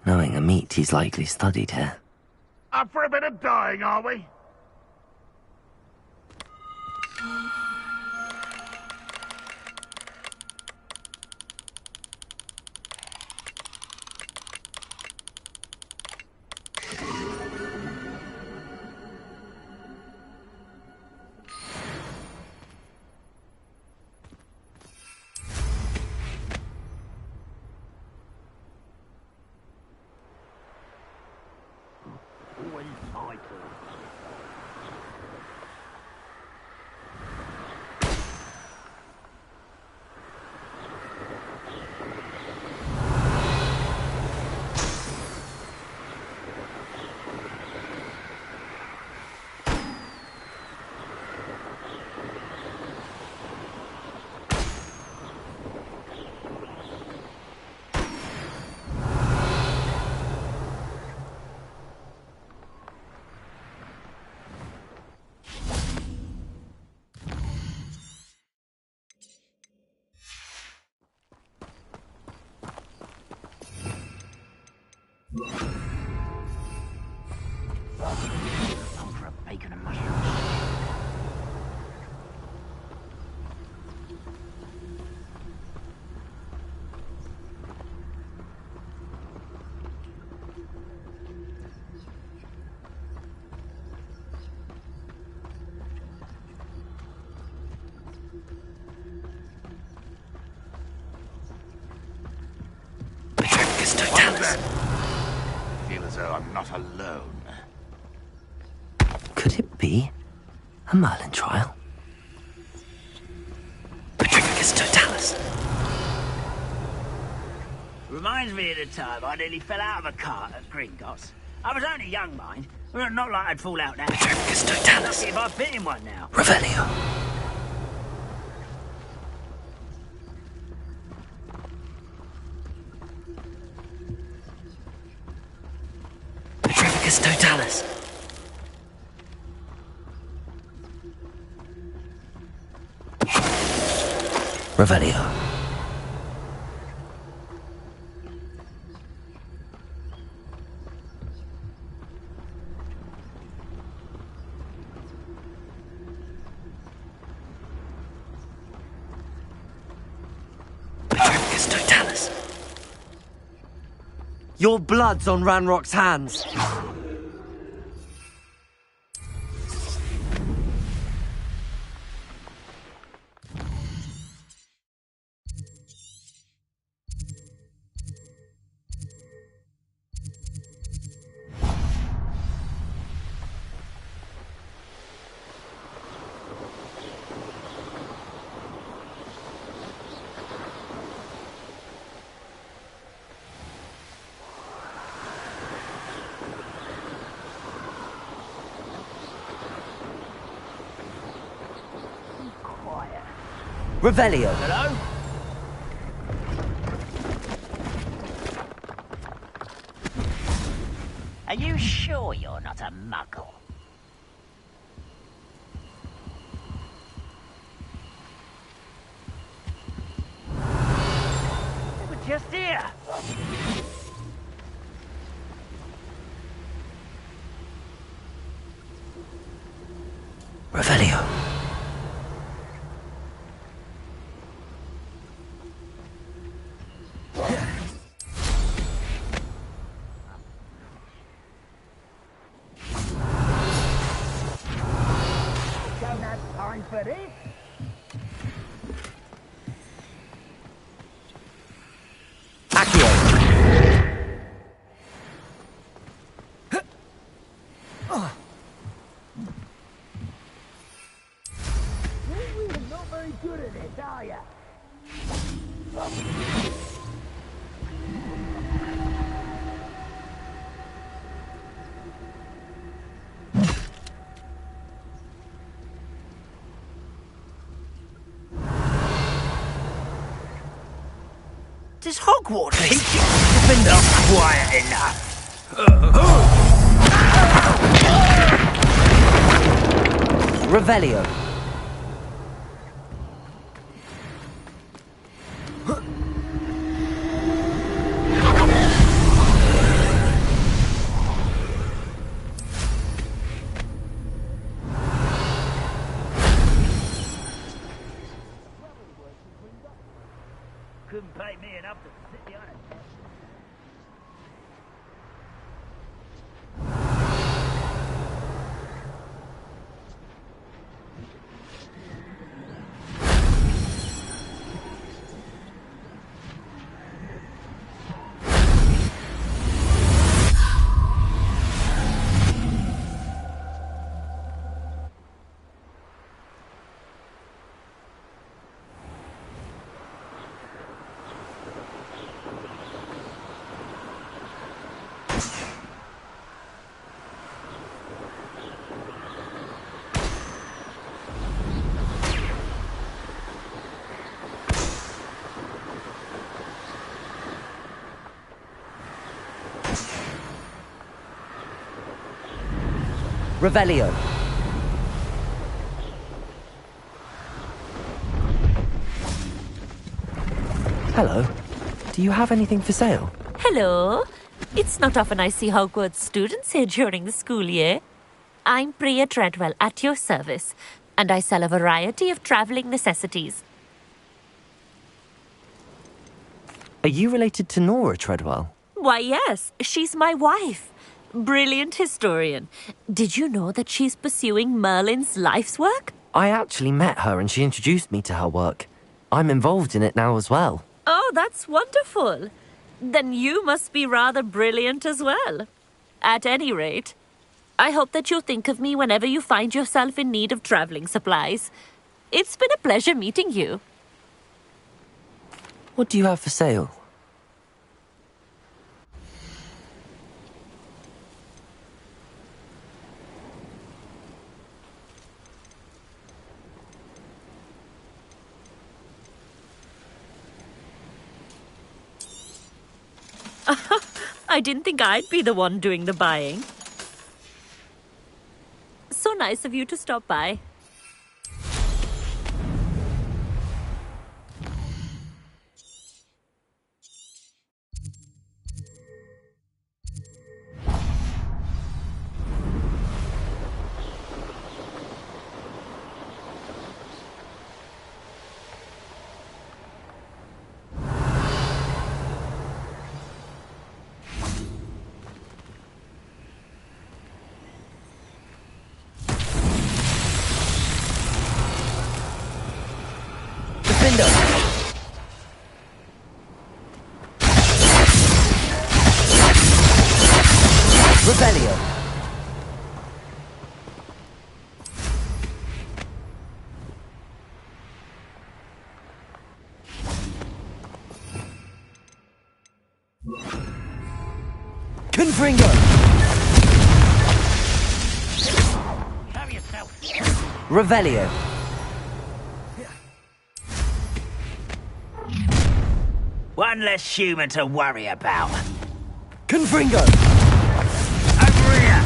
Speaker 2: Knowing a meat, he's likely studied here.
Speaker 13: Up for a bit of dying, are we? I feel as though I'm not alone.
Speaker 2: Could it be a Merlin trial? Petrificus totalis.
Speaker 18: Reminds me of the time I nearly fell out of a cart at Gringotts. I was only young, mind. Well, not like I'd fall out now. Lucky if I fit in one now.
Speaker 2: Revelio. Petrificus totalis. Revelio. Petrificus totalis. Your blood's on Ranrock's hands. Revelio.
Speaker 18: Hello? Are you sure you're not a muggle? They were just here.
Speaker 2: Revelio.
Speaker 18: Don't have time for this. You're not very good at this, are you? Does Hogwarts think you're not quiet enough?
Speaker 2: Revelio.
Speaker 18: Couldn't pay me enough to sit behind a desk.
Speaker 2: Revelio. Hello. Do you have anything for sale?
Speaker 19: Hello. It's not often I see Hogwarts students here during the school year. I'm Priya Treadwell, at your service, and I sell a variety of travelling necessities.
Speaker 2: Are you related to Nora Treadwell?
Speaker 19: Why, yes. She's my wife. Brilliant historian. Did you know that she's pursuing Merlin's life's work?
Speaker 2: I actually met her and she introduced me to her work. I'm involved in it now as well.
Speaker 19: Oh, that's wonderful. Then you must be rather brilliant as well. At any rate, I hope that you'll think of me whenever you find yourself in need of travelling supplies. It's been a pleasure meeting you.
Speaker 2: What do you have for sale?
Speaker 19: I didn't think I'd be the one doing the buying. So nice of you to stop by.
Speaker 2: Revelio. Confringo.
Speaker 18: Show yourself.
Speaker 2: Revelio.
Speaker 18: One less human to worry about.
Speaker 2: Confringo.
Speaker 18: Over here.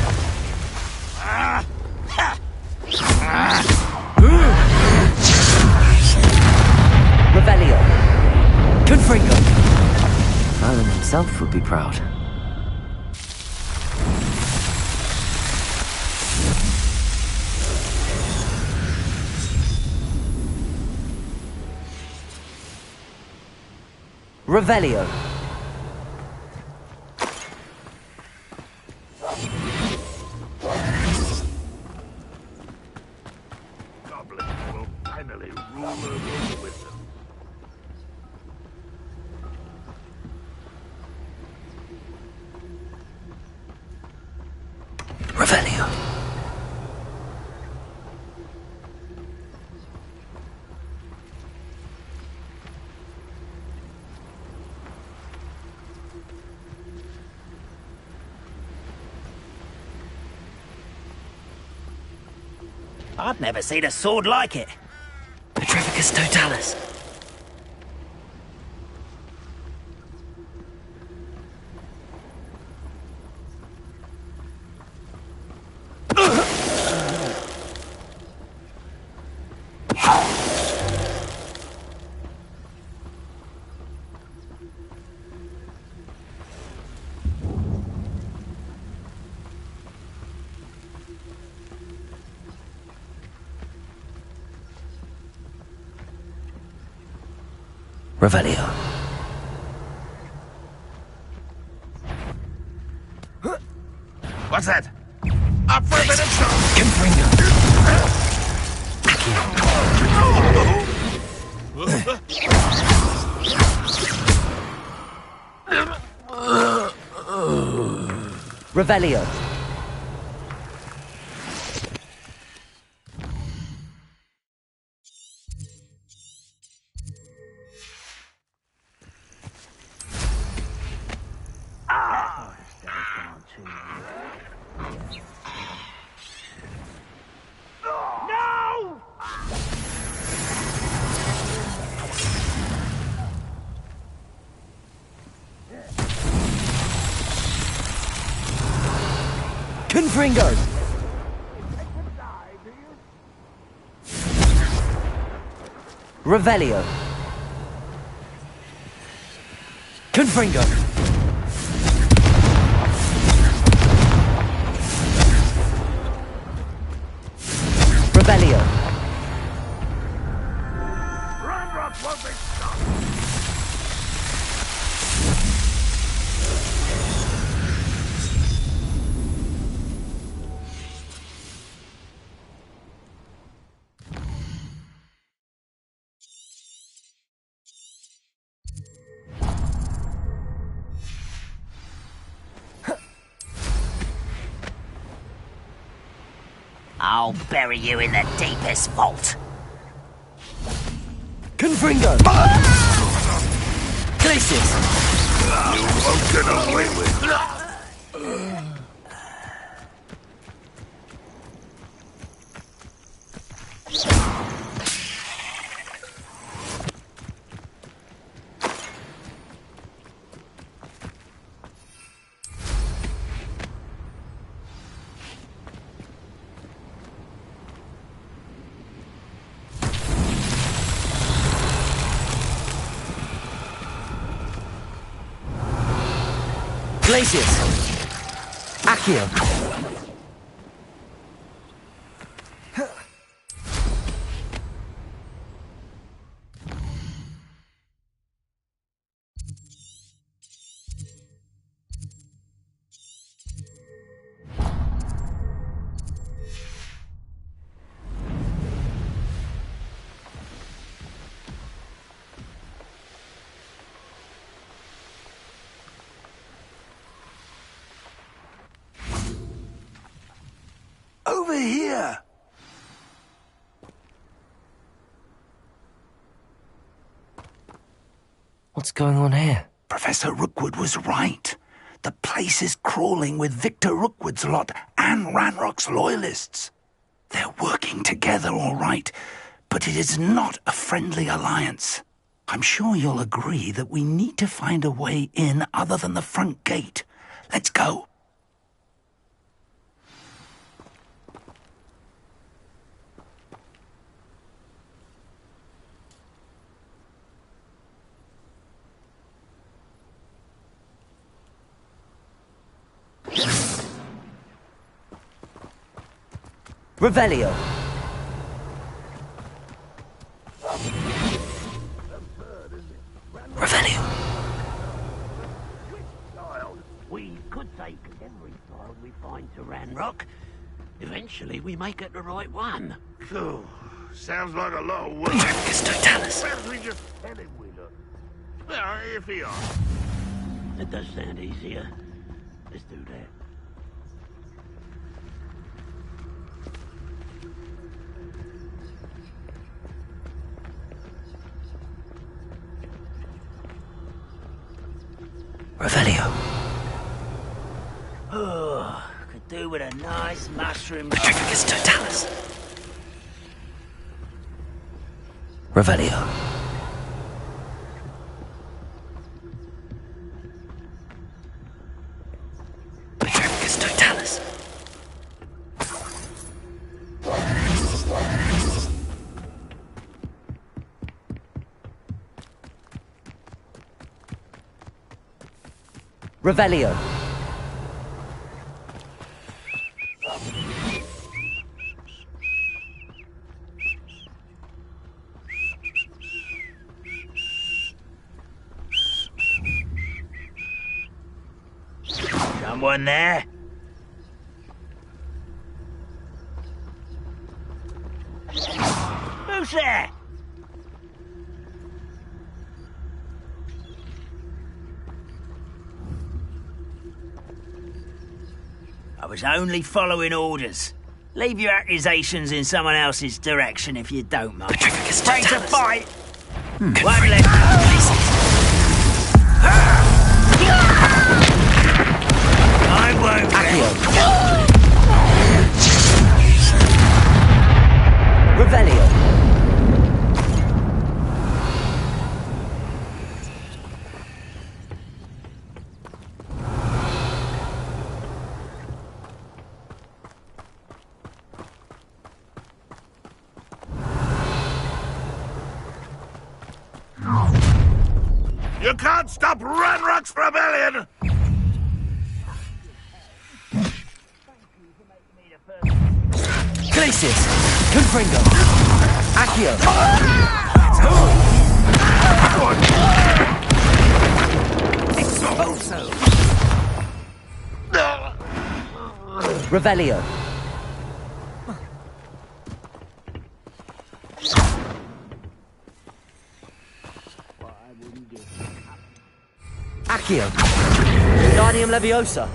Speaker 2: Revelio. Confringo. Merlin himself would be proud. Revelio.
Speaker 13: Goblins will finally rule over wisdom.
Speaker 2: Revelio.
Speaker 18: I've never seen a sword like it.
Speaker 2: Petrificus totalis. Revelio.
Speaker 13: What's that? Up for a bit of show.
Speaker 2: Confringo. Revelio.
Speaker 18: No!
Speaker 2: Confringo. Revelio. Confringo. Revelio.
Speaker 13: Ramrock won't be stopped.
Speaker 18: I'll bury you in the deepest vault.
Speaker 2: Confringo. Glacius.
Speaker 13: You won't get away with it.
Speaker 2: Glacius! Accio!
Speaker 9: Over here!
Speaker 2: What's going on here?
Speaker 9: Professor Rookwood was right. The place is crawling with Victor Rookwood's lot and Ranrock's loyalists. They're working together, all right, but it is not a friendly alliance. I'm sure you'll agree that we need to find a way in other than the front gate. Let's go.
Speaker 2: Revelio! Revelio!
Speaker 20: We could take every child we find to Ranrock. Eventually we may get the right one.
Speaker 13: Phew. Sounds like a lot of work.
Speaker 2: Totalis.
Speaker 20: We just tell him we look. Well, if he are. It does sound easier. Let's do that.
Speaker 2: Revelio.
Speaker 18: Oh, could do with a nice mushroom.
Speaker 2: Petrificus totalis. Revelio. Petrificus totalis. Revelio.
Speaker 18: Someone there? Who's there? I was only following orders. Leave your accusations in someone else's direction if you don't mind. Afraid to fight? One left. I won't.
Speaker 2: Revelio.
Speaker 13: You can't stop Ranrock's rebellion!
Speaker 2: Glacius! Confringo! Accio!
Speaker 20: Expulso!
Speaker 2: Revelio! Accio! Guardium Leviosa!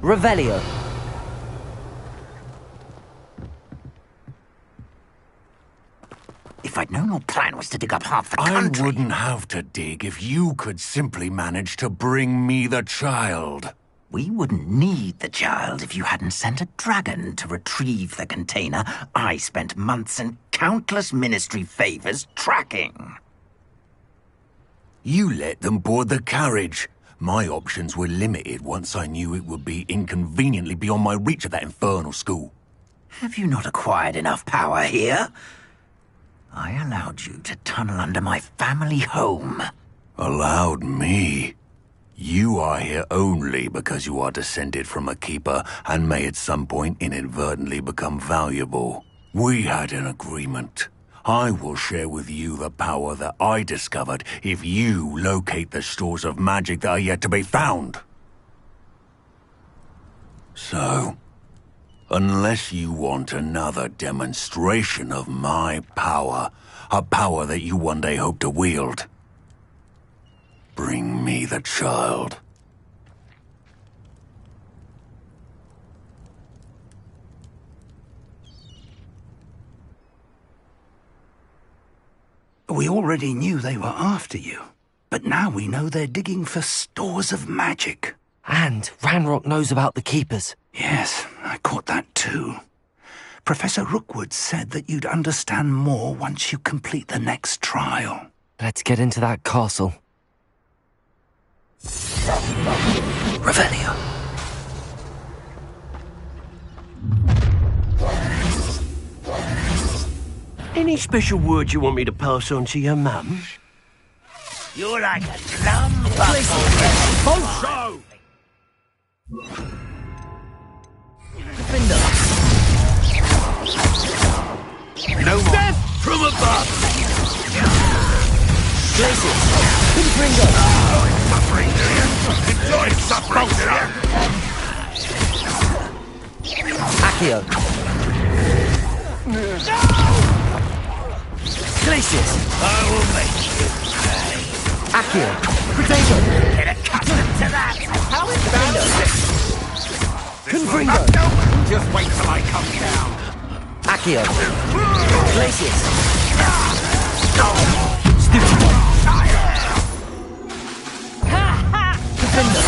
Speaker 2: Revelio!
Speaker 9: If I'd known your plan was to dig up half the country...
Speaker 10: I wouldn't have to dig if you could simply manage to bring me the child.
Speaker 9: We wouldn't need the child if you hadn't sent a dragon to retrieve the container I spent months and countless ministry favors tracking.
Speaker 10: You let them board the carriage. My options were limited once I knew it would be inconveniently beyond my reach at that infernal school.
Speaker 9: Have you not acquired enough power here? I allowed you to tunnel under my family home.
Speaker 10: Allowed me? You are here only because you are descended from a keeper and may at some point inadvertently become valuable. We had an agreement. I will share with you the power that I discovered if you locate the stores of magic that are yet to be found. So, unless you want another demonstration of my power, a power that you one day hope to wield, bring me the child.
Speaker 9: We already knew they were after you, but now we know they're digging for stores of magic.
Speaker 2: And Ranrock knows about the Keepers.
Speaker 9: Yes, I caught that too. Professor Rookwood said that you'd understand more once you complete the next trial.
Speaker 2: Let's get into that castle.
Speaker 9: Revelio.
Speaker 1: Any special words you want me to pass on to your mum?
Speaker 18: You're like a plum
Speaker 1: Bonzo!
Speaker 13: No more.
Speaker 1: Death from above!
Speaker 2: Places! Confringo!
Speaker 13: Suffering, do you? Enjoy suffering, do you?
Speaker 2: Accio! Glacius!
Speaker 18: I will make you pay.
Speaker 2: Accio! Potato!
Speaker 18: Get accustomed to that!
Speaker 2: How is Confringo!
Speaker 16: Just wait till I come down.
Speaker 2: Accio! Glacius! Defender!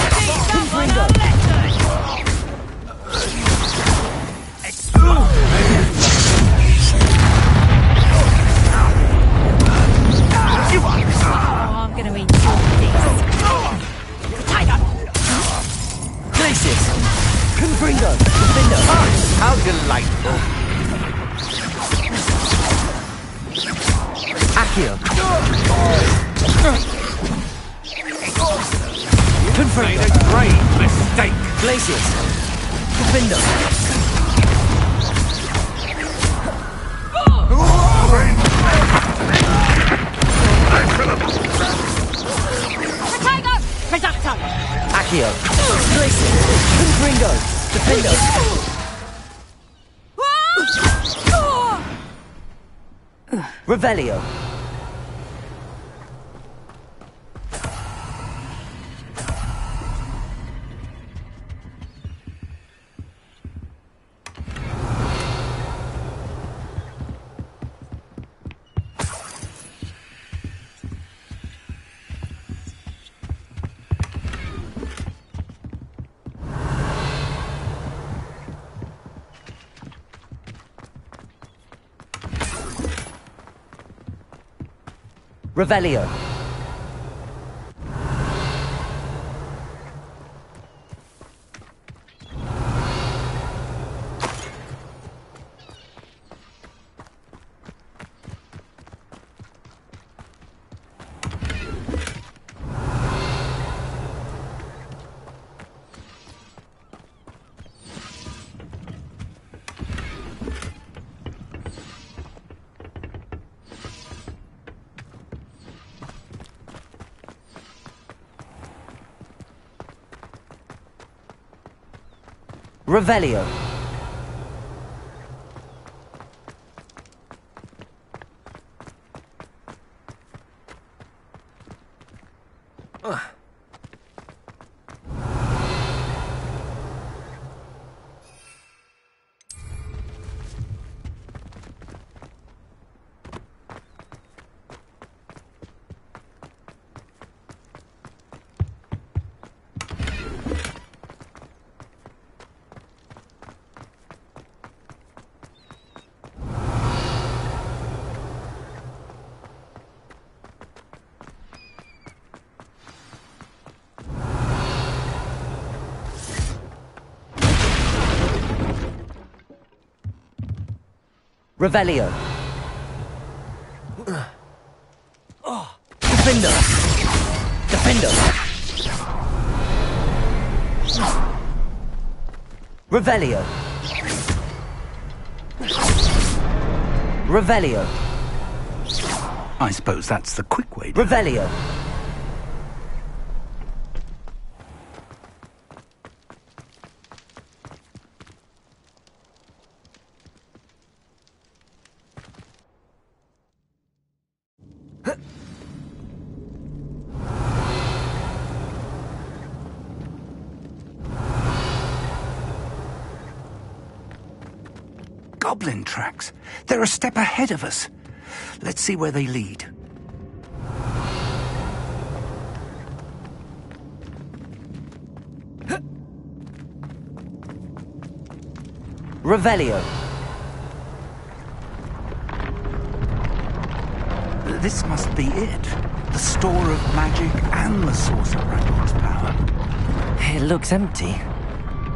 Speaker 2: Confringo!
Speaker 3: I'm gonna enjoy this.
Speaker 2: Glacius! Confringo! Defender!
Speaker 1: How delightful.
Speaker 2: Accio! Confringo!
Speaker 1: Made a grave mistake.
Speaker 2: Glacius! Defender!
Speaker 5: Potato! Reducto!
Speaker 2: Accio! Glacius! Confringo! Defender! Revelio! Revelio! Revelio! Revelio! Defender! Defender! Revelio! Revelio!
Speaker 9: I suppose that's the quick way.
Speaker 2: Revelio!
Speaker 9: Goblin tracks. They're a step ahead of us. Let's see where they lead.
Speaker 2: Revelio.
Speaker 9: This must be it. The store of magic and the source of Ranrock's power.
Speaker 2: It looks empty.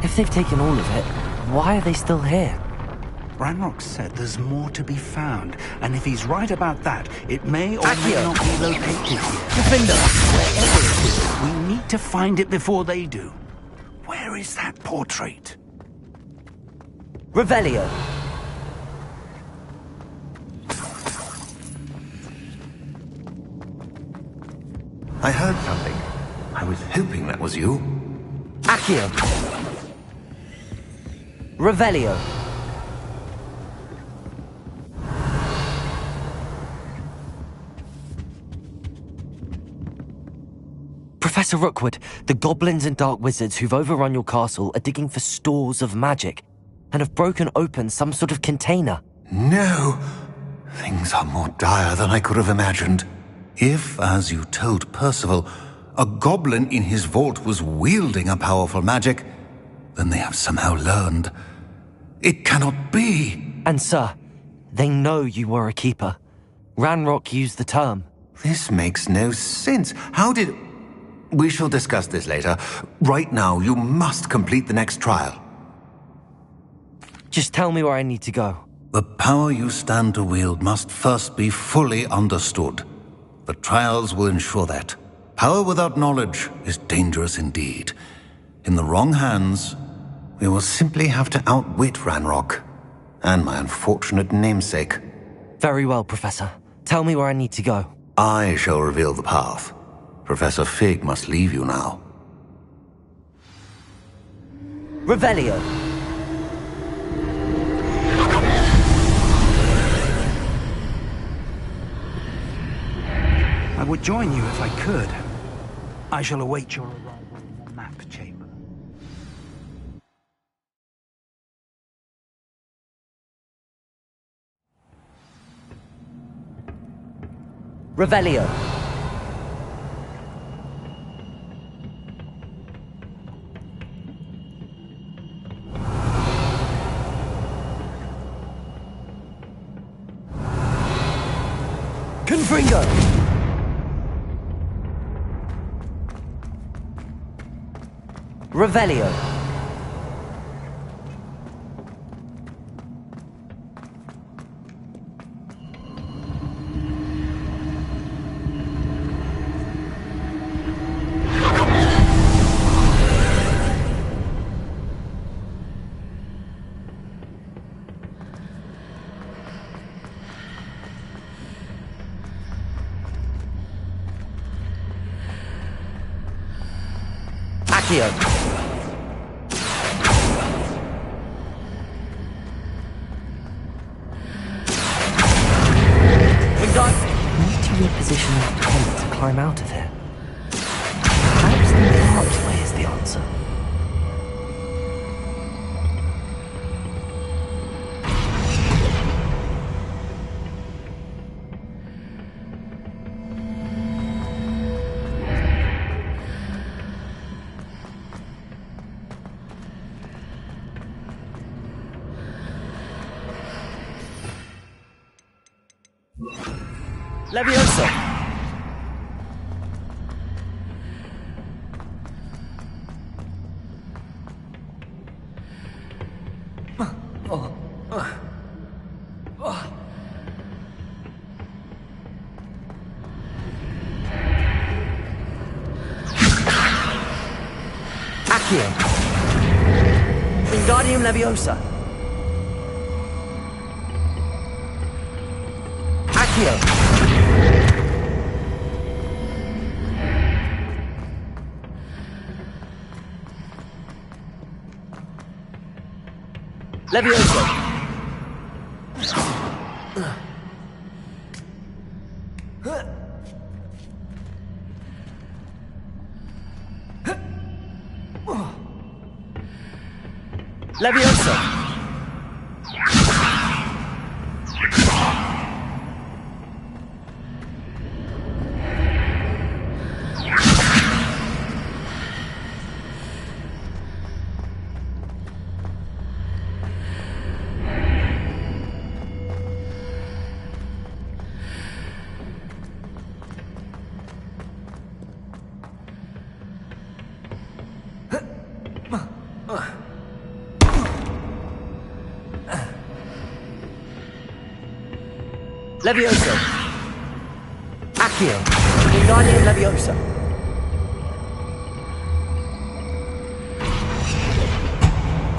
Speaker 2: If they've taken all of it, why are they still here?
Speaker 9: Ranrock said there's more to be found, and if he's right about that, it may or may not be located here.
Speaker 2: Defender!
Speaker 9: Wherever it is, we need to find it before they do. Where is that portrait?
Speaker 2: Revelio.
Speaker 10: I heard something. I was hoping that was you.
Speaker 2: Accio. Revelio. Professor Rookwood, the goblins and dark wizards who've overrun your castle are digging for stores of magic and have broken open some sort of container.
Speaker 10: No! Things are more dire than I could have imagined. If, as you told Percival, a goblin in his vault was wielding a powerful magic, then they have somehow learned. It cannot be!
Speaker 2: And sir, they know you were a keeper. Ranrock used the term.
Speaker 10: This makes no sense. How did... We shall discuss this later. Right now, you must complete the next trial.
Speaker 2: Just tell me where I need to go.
Speaker 10: The power you stand to wield must first be fully understood. The trials will ensure that. Power without knowledge is dangerous indeed. In the wrong hands, we will simply have to outwit Ranrock and my unfortunate namesake.
Speaker 2: Very well, Professor. Tell me where I need to go.
Speaker 10: I shall reveal the path. Professor Fig must leave you now.
Speaker 2: Revelio.
Speaker 9: I would join you if I could. I shall await your arrival in the map chamber.
Speaker 2: Revelio. Confringo! Revelio. Accio. Need to reposition the tent to climb out of here. Perhaps the archway is the answer. Levioso!
Speaker 6: Wingardium Leviosa. Accio. Leviosa. Leviosa. Leviosa. Accio. Wingardium Leviosa.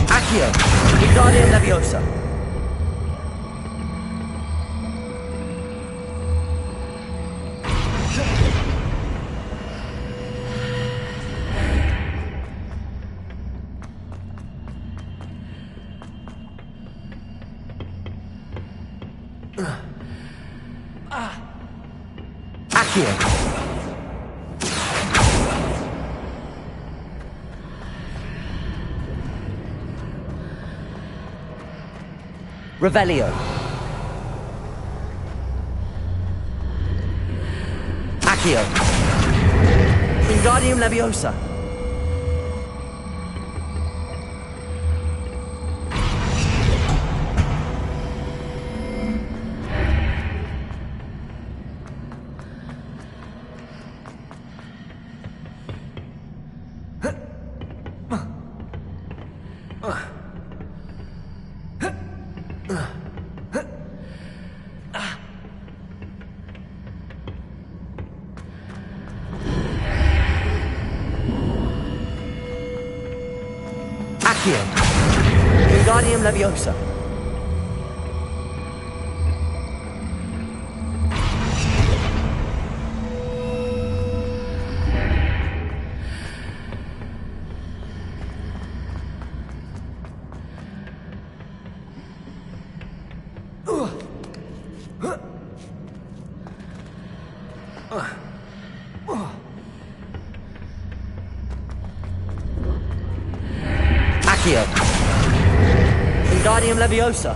Speaker 6: Accio. Wingardium Leviosa. Accio. Revelio. Accio. Wingardium Leviosa. Accio. Wingardium Leviosa. Accio. Wingardium Leviosa.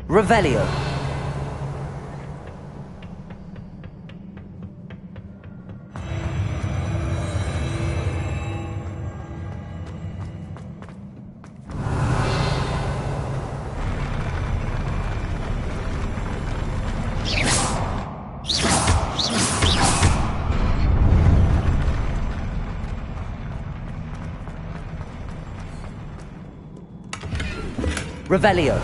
Speaker 6: Revelio. Revelio.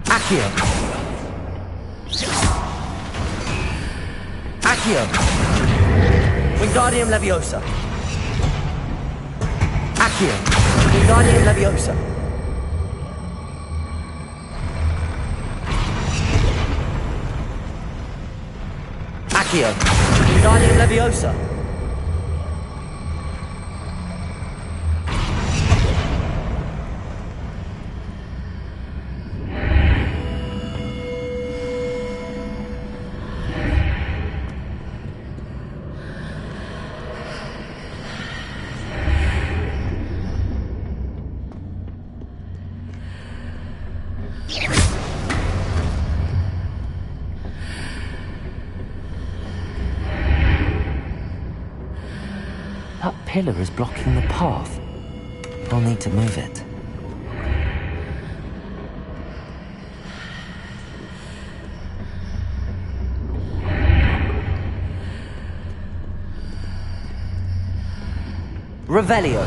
Speaker 6: Accio. Accio. Wingardium Leviosa. Accio. Wingardium Leviosa. Accio. Wingardium Leviosa.
Speaker 2: That pillar is blocking the path. I'll need to move it. Revelio.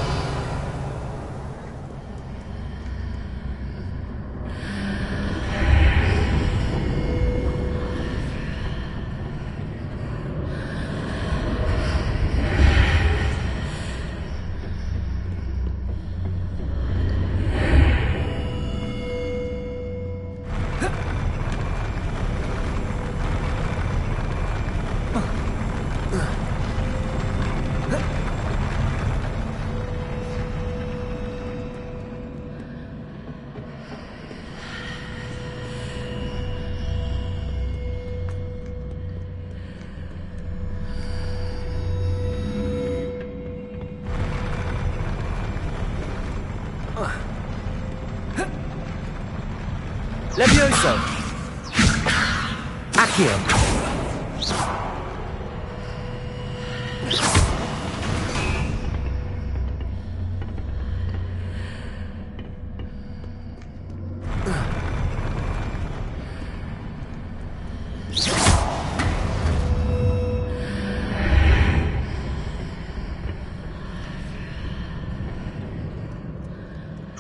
Speaker 2: Levioso. Accio.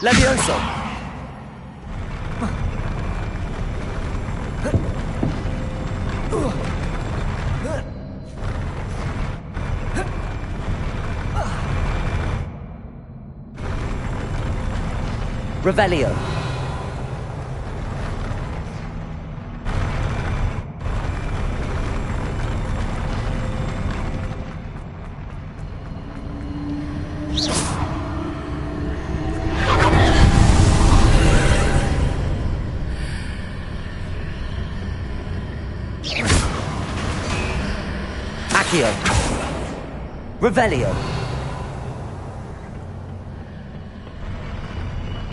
Speaker 2: Levioso. Revelio. Accio. Revelio.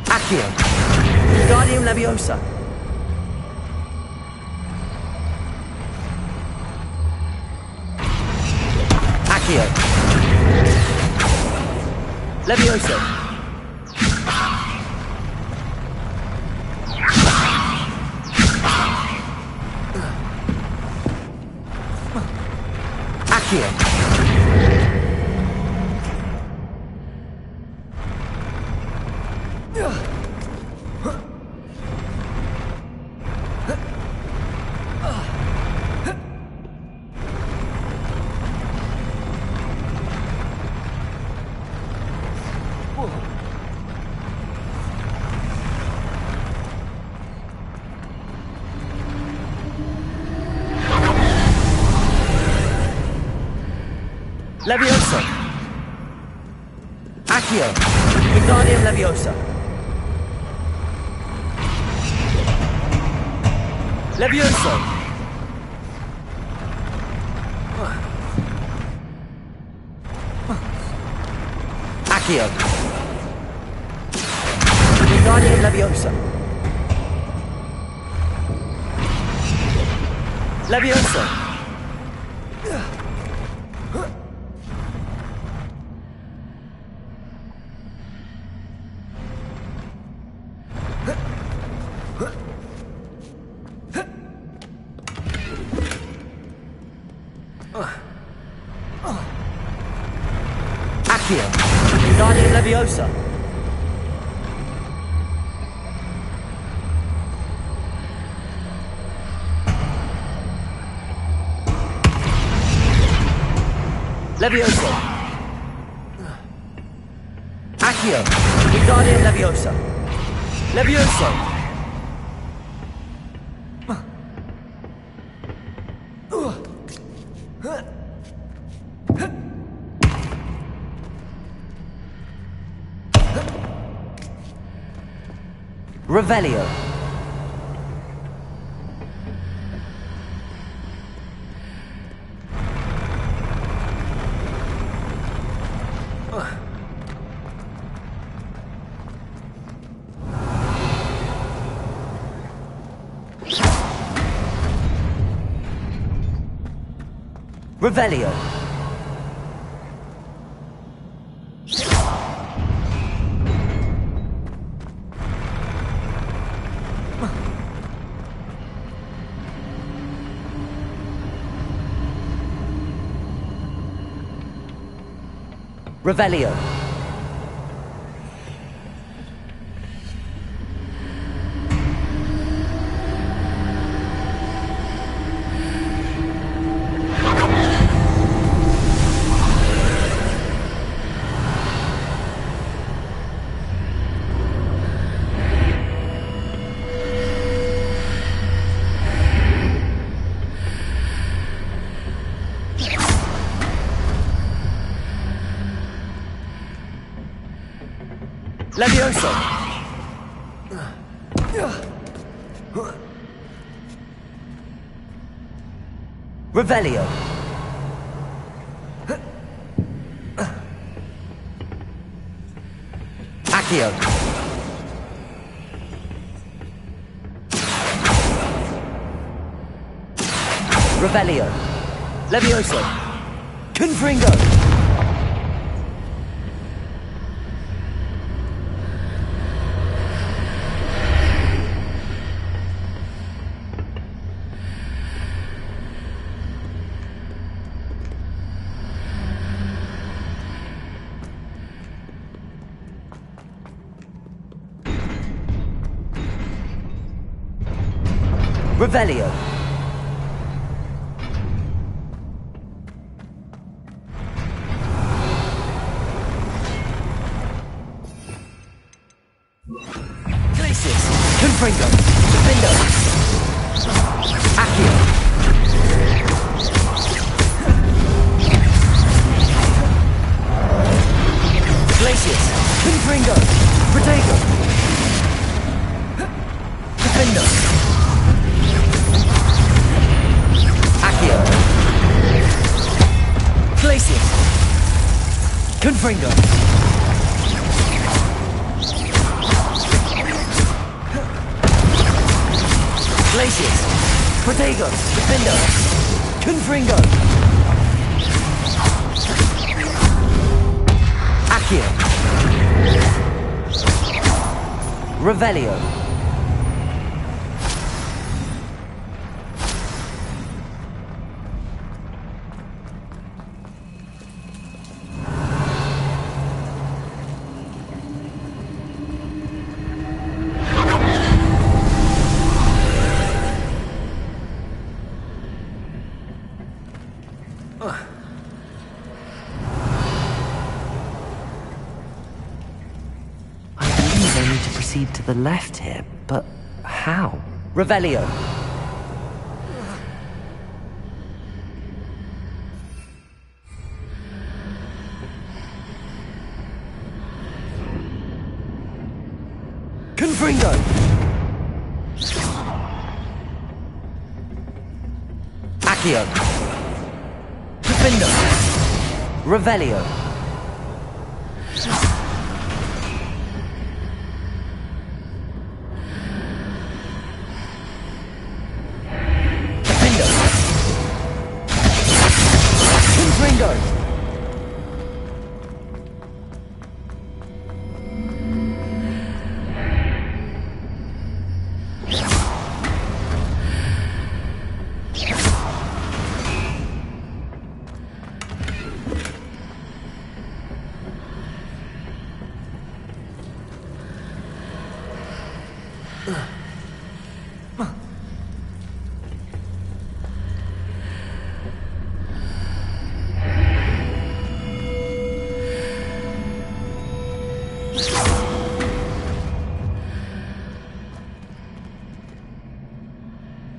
Speaker 2: Accio. Guardium Leviosa. Accio. Levioso. Accio. Levioso. Accio. Guardium Leviosa. Levioso. Accio. Guardium Leviosa. Levioso. Accio. Guardium Leviosa. Levioso. Accio. Guardium Leviosa. Levioso. Revelio. Revelio. Revelio. Levioso! Revelio! Accio! Revelio! Levioso! Confringo! Revelio. Glacius. Confringo. Defendo. Accio. Glacius. Confringo. Protego. Defendo. Glacius! Confringo! Glacius! Protego! Defendo! Confringo! Accio! Revelio! To the left here, but how? Revelio. Confringo. Accio. Defendo. Revelio.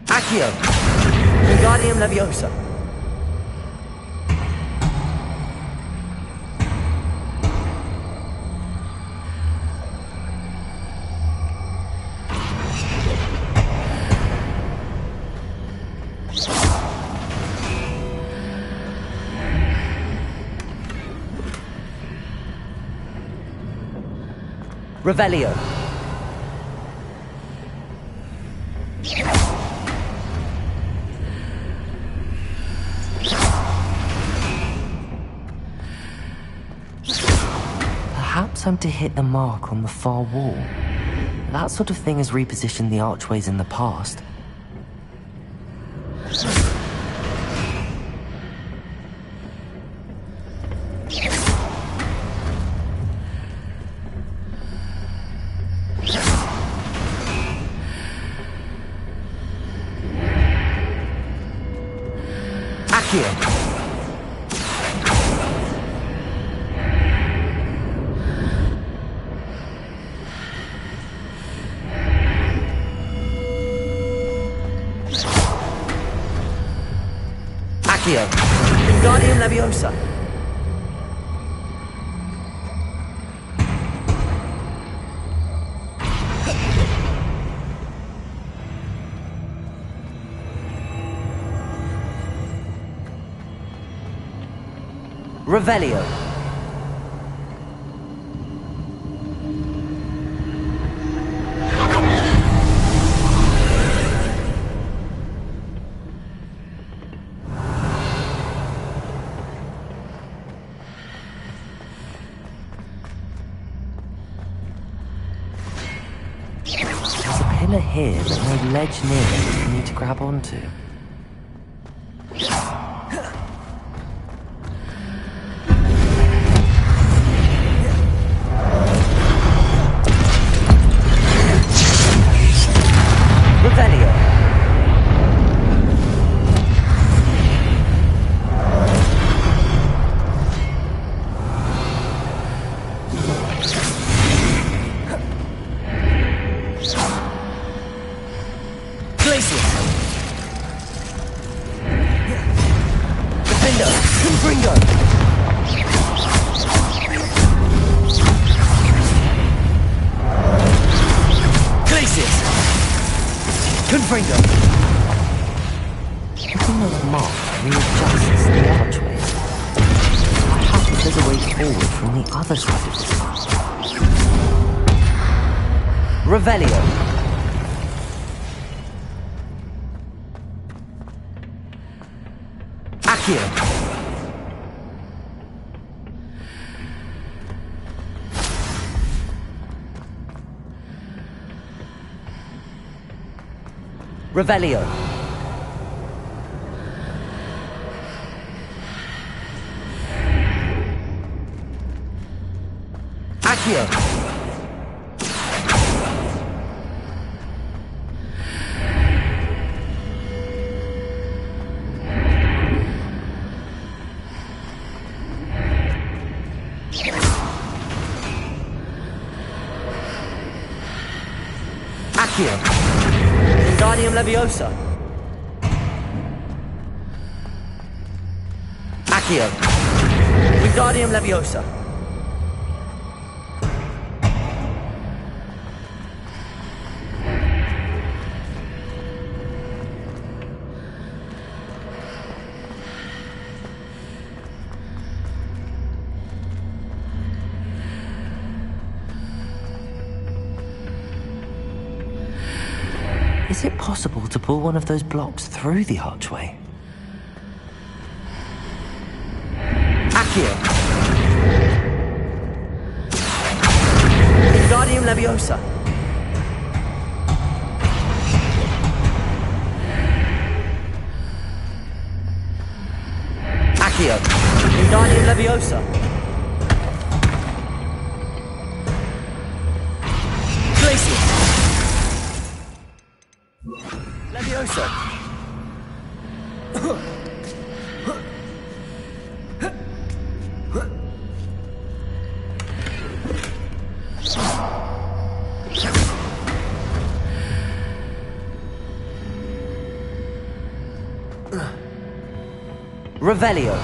Speaker 2: Accio. Wingardium Leviosa. Revelio. Perhaps I'm to hit the mark on the far wall. That sort of thing has repositioned the archways in the past. Accio. Accio. Wingardium Leviosa. Revelio. There's a pillar here, but no ledge near it that you need to grab onto. Looking those marks readjusts the archways. Perhaps there's a way forward from the other side of this path. Revelio. Accio. Revelio. Accio. Accio. Wingardium Leviosa. Accio. Wingardium Leviosa. Is it possible to pull one of those blocks through the archway? Accio. Wingardium Leviosa. Accio. Wingardium Leviosa. Glacius. Leviosa. Revelio.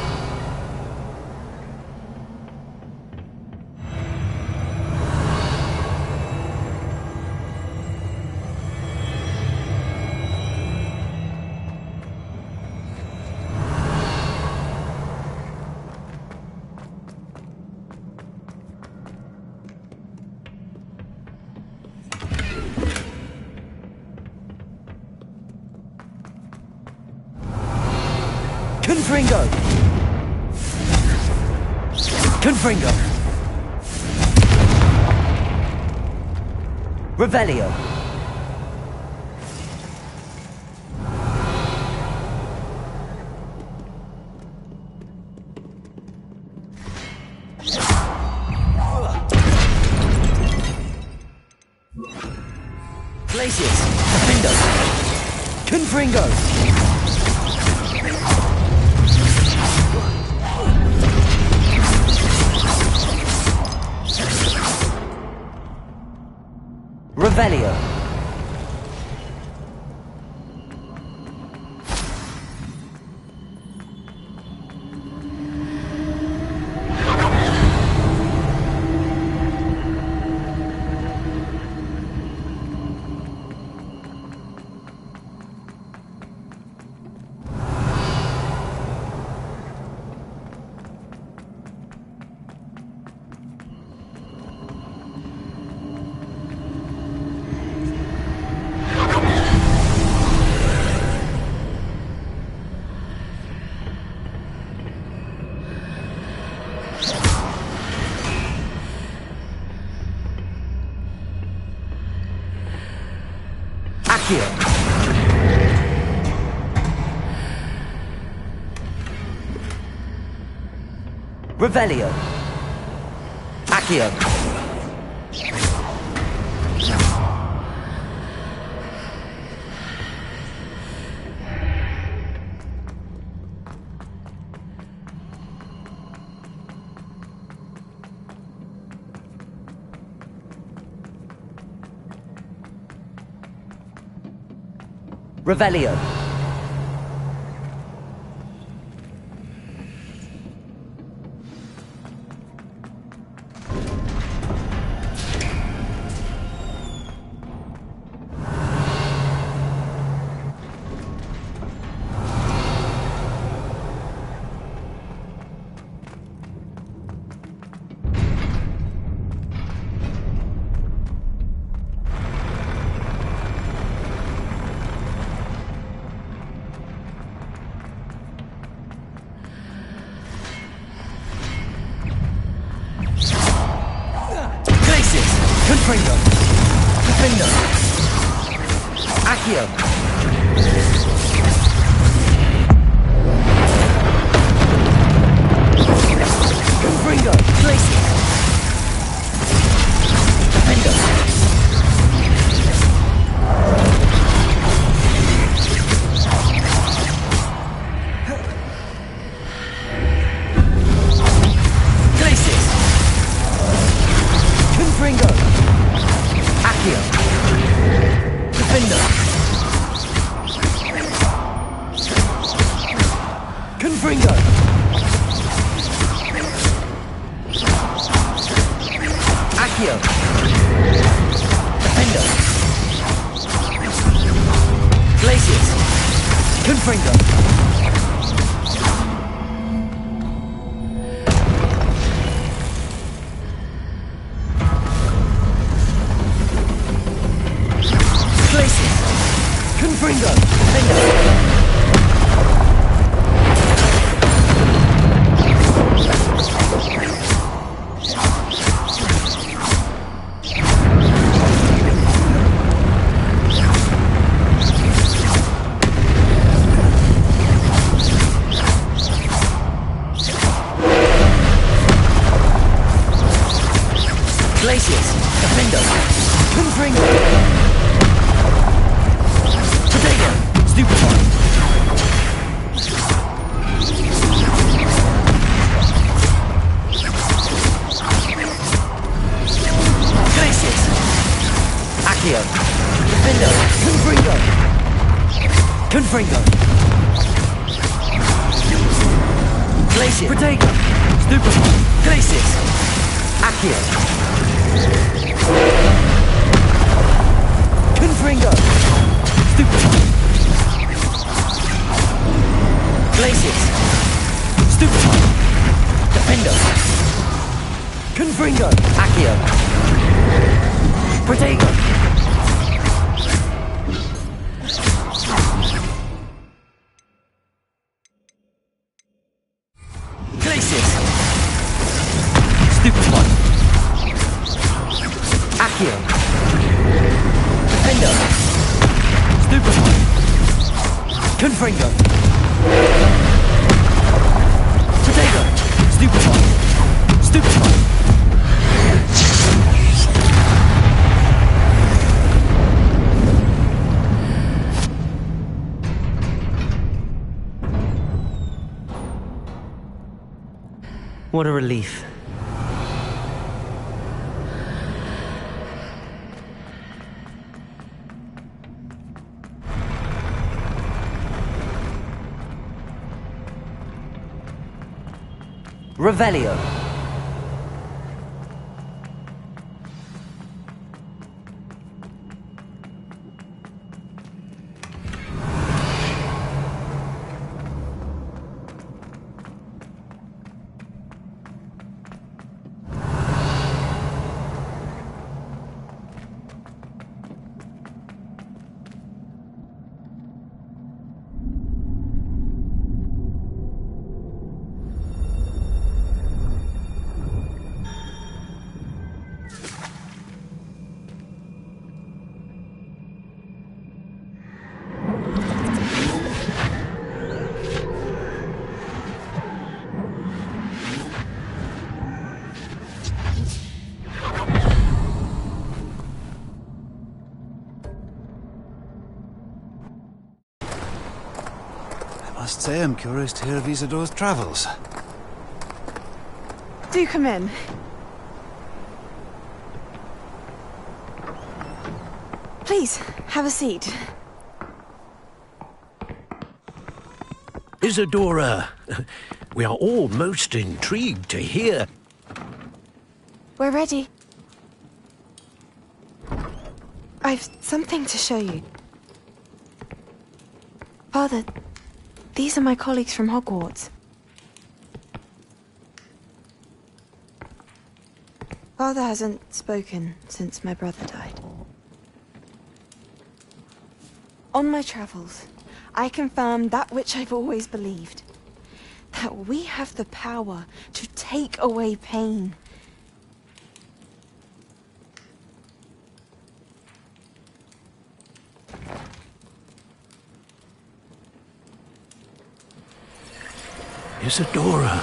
Speaker 2: Confringo! Confringo! Revelio! Glacius! Confringo! Confringo! Revelio. Accio. Revelio. Accio. Revelio. Confringo. Defendo. Accio. Confringo. Glacier. Defendo. Glacier. Confringo. Accio. Defender. Confringo. Accio. Defender. Glaciers. Confringo. Confringo! Glaciers! Defendo! Confringo! Potato! Stupefy! Glaciers! Accio! Defendo! Confringo! Confringo! Glacier! Potato! Stupefy! Glaciers! Accio! Confringo! Stupefy! Glaciers! Stupefy! Defendo! Confringo! Accio! Protego! Glaciers! Stupefy! Accio! Defendo! Stupefy! Confringo! Potato! Stupefy! Stupefy! What a relief. Revelio.
Speaker 10: I must say I'm curious to hear of Isadore's travels.
Speaker 11: Do come in. Please, have a seat.
Speaker 1: Isadora, we are all most intrigued to hear.
Speaker 11: We're ready. I've something to show you. Father, these are my colleagues from Hogwarts. Father hasn't spoken since my brother died. On my travels, I confirmed that which I've always believed. That we have the power to take away pain.
Speaker 1: Isadora.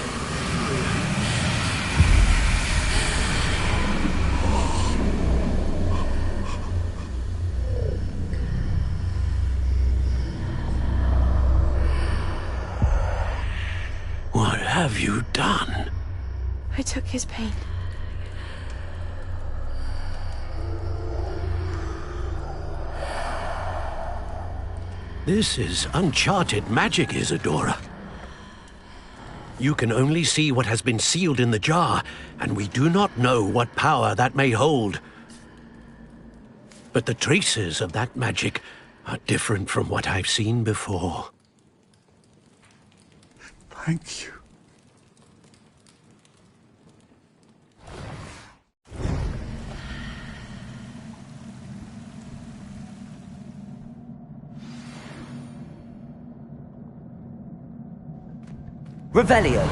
Speaker 1: What have you done?
Speaker 11: I took his pain.
Speaker 1: This is uncharted magic, Isadora. You can only see what has been sealed in the jar, and we do not know what power that may hold. But the traces of that magic are different from what I've seen before.
Speaker 15: Thank you.
Speaker 2: Revelio.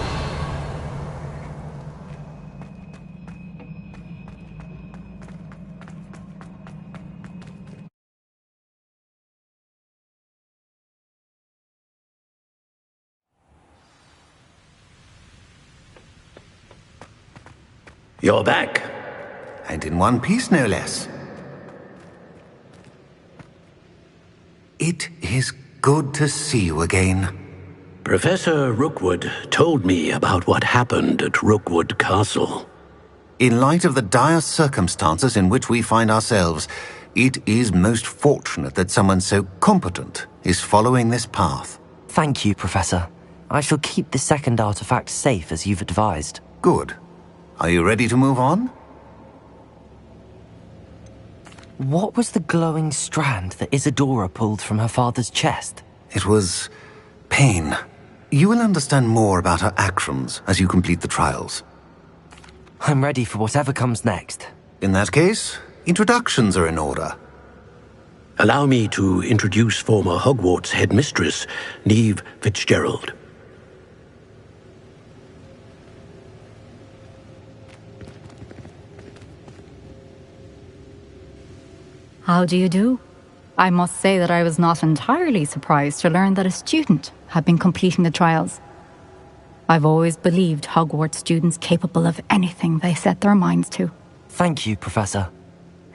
Speaker 1: You're back.
Speaker 10: And in one piece, no less. It is good to see you again.
Speaker 1: Professor Rookwood told me about what happened at Rookwood Castle.
Speaker 10: In light of the dire circumstances in which we find ourselves, it is most fortunate that someone so competent is following this path.
Speaker 2: Thank you, Professor. I shall keep the second artifact safe as you've advised.
Speaker 10: Good. Are you ready to move on?
Speaker 2: What was the glowing strand that Isadora pulled from her father's chest?
Speaker 10: It was pain. You will understand more about her actions as you complete the trials.
Speaker 2: I'm ready for whatever comes next.
Speaker 10: In that case, introductions are in order.
Speaker 1: Allow me to introduce former Hogwarts headmistress, Neve Fitzgerald.
Speaker 21: How do you do? I must say that I was not entirely surprised to learn that a student had been completing the trials. I've always believed Hogwarts students capable of anything they set their minds to.
Speaker 2: Thank you, Professor.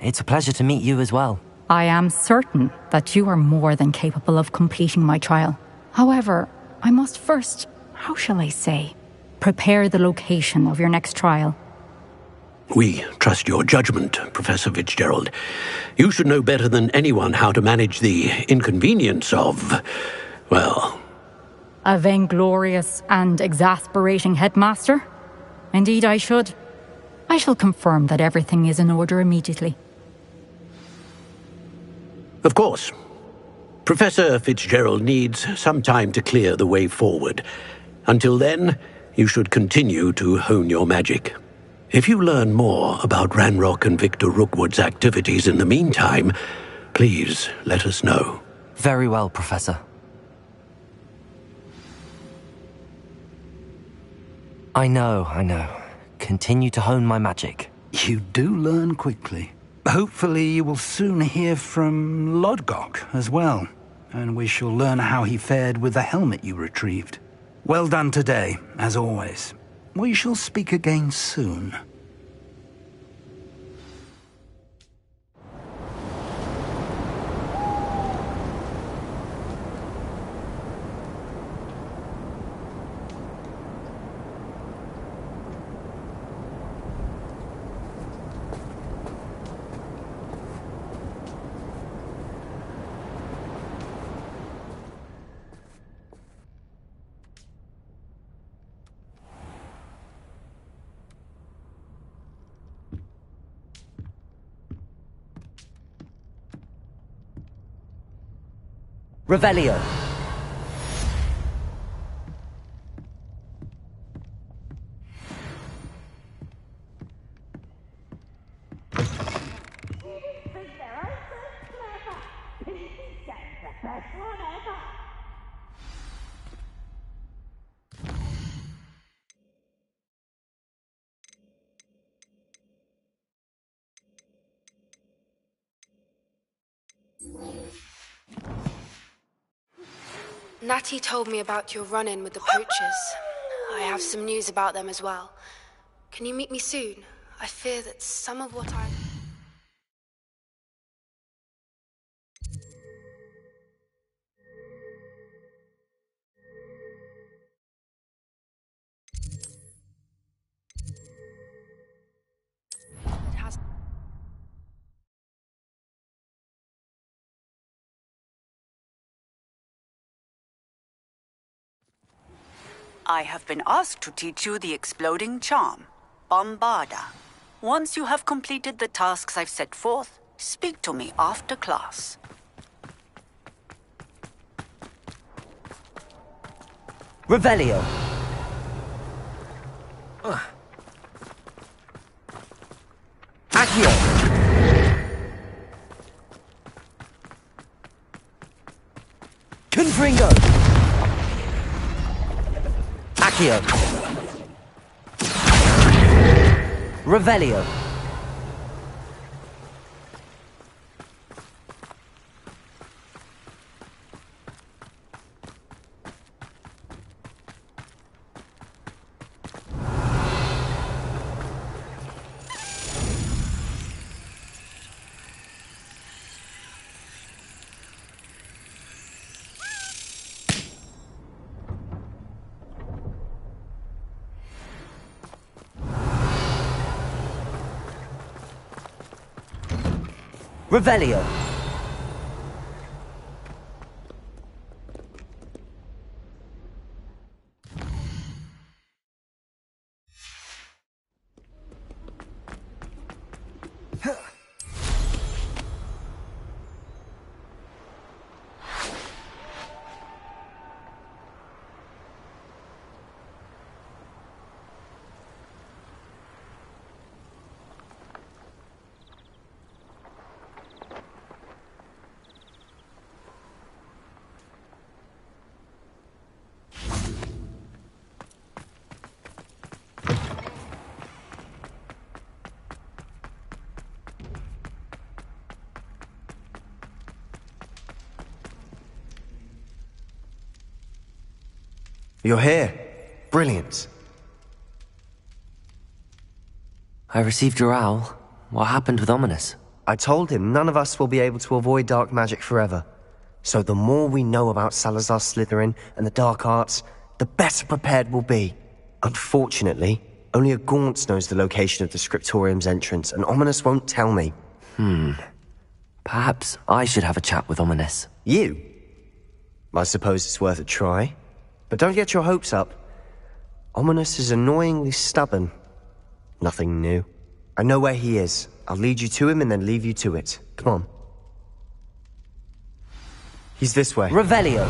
Speaker 2: It's a pleasure to meet you as well.
Speaker 21: I am certain that you are more than capable of completing my trial. However, I must first, how shall I say, prepare the location of your next trial.
Speaker 1: We trust your judgment, Professor Fitzgerald. You should know better than anyone how to manage the inconvenience of, well...
Speaker 21: A vainglorious and exasperating headmaster? Indeed, I should. I shall confirm that everything is in order immediately.
Speaker 1: Of course. Professor Fitzgerald needs some time to clear the way forward. Until then, you should continue to hone your magic. If you learn more about Ranrock and Victor Rookwood's activities in the meantime, please let us know.
Speaker 2: Very well, Professor. I know. Continue to hone my magic.
Speaker 9: You do learn quickly. Hopefully you will soon hear from Lodgok as well, and we shall learn how he fared with the helmet you retrieved. Well done today, as always. We shall speak again soon.
Speaker 2: Revelio.
Speaker 7: Natty told me about your run-in with the poachers. I have some news about them as well. Can you meet me soon? I fear that some of what I...
Speaker 22: I have been asked to teach you the exploding charm, Bombarda. Once you have completed the tasks I've set forth, speak to me after class.
Speaker 2: Revelio. Accio. Confringo. Accio. Revelio. Revelio.
Speaker 12: You're here. Brilliant.
Speaker 2: I received your owl. What happened with Ominous?
Speaker 12: I told him none of us will be able to avoid dark magic forever. So the more we know about Salazar Slytherin and the dark arts, the better prepared we'll be. Unfortunately, only a Gaunt knows the location of the Scriptorium's entrance, and Ominous won't tell me.
Speaker 2: Perhaps I should have a chat with Ominous.
Speaker 12: You? I suppose it's worth a try. But don't get your hopes up. Ominous is annoyingly stubborn, Nothing new. I know where he is. I'll lead you to him and then leave you to it. Come on. He's this way.
Speaker 6: Revelio!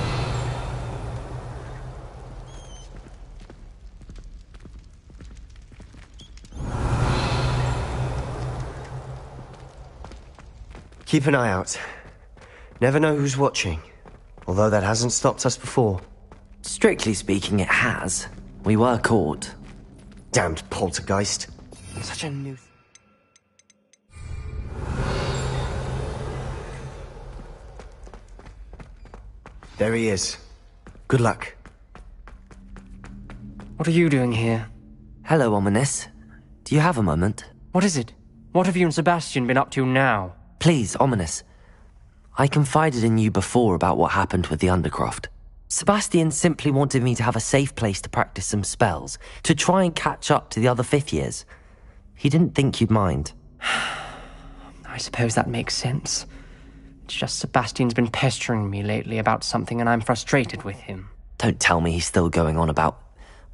Speaker 12: Keep an eye out. Never know who's watching. Although that hasn't stopped us before.
Speaker 2: Strictly speaking, it has. We were caught.
Speaker 12: Damned poltergeist. Such a new... There he is. Good luck.
Speaker 6: What are you doing here?
Speaker 2: Hello, Ominous. Do you have a moment?
Speaker 6: What is it? What have you and Sebastian been up to now?
Speaker 2: Please, Ominous. I confided in you before about what happened with the Undercroft. Sebastian simply wanted me to have a safe place to practice some spells, to try and catch up to the other fifth years. He didn't think you'd mind.
Speaker 6: I suppose that makes sense. It's just Sebastian's been pestering me lately about something and I'm frustrated with him.
Speaker 2: Don't tell me he's still going on about,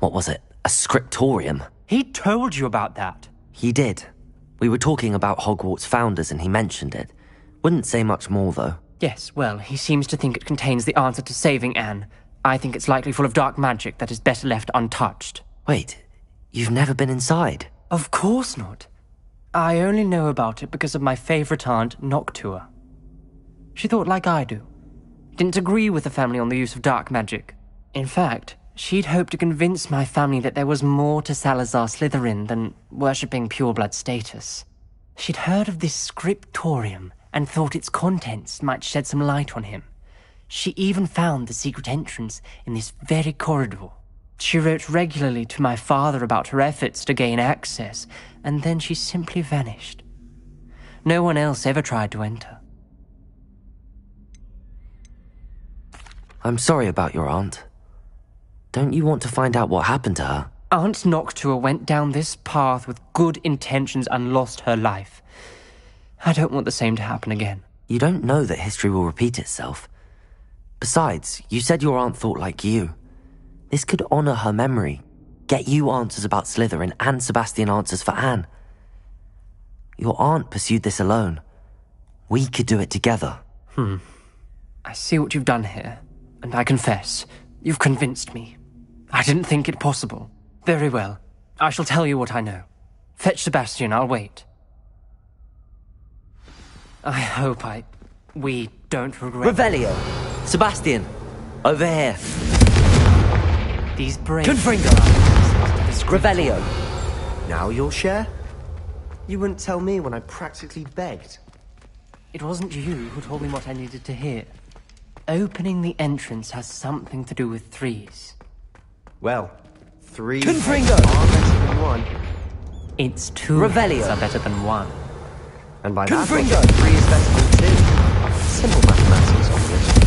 Speaker 2: what was it, a scriptorium?
Speaker 6: He told you about that.
Speaker 2: He did. We were talking about Hogwarts founders and he mentioned it. Wouldn't say much more, though.
Speaker 6: Yes, well, he seems to think it contains the answer to saving Anne. I think it's likely full of dark magic that is better left untouched.
Speaker 2: Wait, you've never been inside?
Speaker 6: Of course not. I only know about it because of my favourite aunt, Noctua. She thought like I do. Didn't agree with the family on the use of dark magic. In fact, she'd hoped to convince my family that there was more to Salazar Slytherin than worshipping pureblood status. She'd heard of this scriptorium and thought its contents might shed some light on him. She even found the secret entrance in this very corridor. She wrote regularly to my father about her efforts to gain access, and then she simply vanished. No one else ever tried to enter.
Speaker 2: I'm sorry about your aunt. Don't you want to find out what happened to her?
Speaker 6: Aunt Noctua went down this path with good intentions and lost her life. I don't want the same to happen again.
Speaker 2: You don't know that history will repeat itself. Besides, you said your aunt thought like you. This could honor her memory, get you answers about Slytherin and Sebastian answers for Anne. Your aunt pursued this alone. We could do it together.
Speaker 6: I see what you've done here, and I confess, you've convinced me. I didn't think it possible. Very well. I shall tell you what I know. Fetch Sebastian, I'll wait. I hope we don't regret...
Speaker 2: Revelio! Sebastian! Over here!
Speaker 6: These brave...
Speaker 2: Confringo! Revelio!
Speaker 12: Now you'll share? You wouldn't tell me when I practically begged.
Speaker 6: It wasn't you who told me what I needed to hear. Opening the entrance has something to do with threes.
Speaker 12: Well, 3
Speaker 2: Confringo!
Speaker 12: are better than 1.
Speaker 6: It's 2
Speaker 2: Revelio
Speaker 6: are better than 1.
Speaker 12: And by that
Speaker 2: Confringo!
Speaker 12: logic, 3 is better than 2. Simple mathematics, obviously.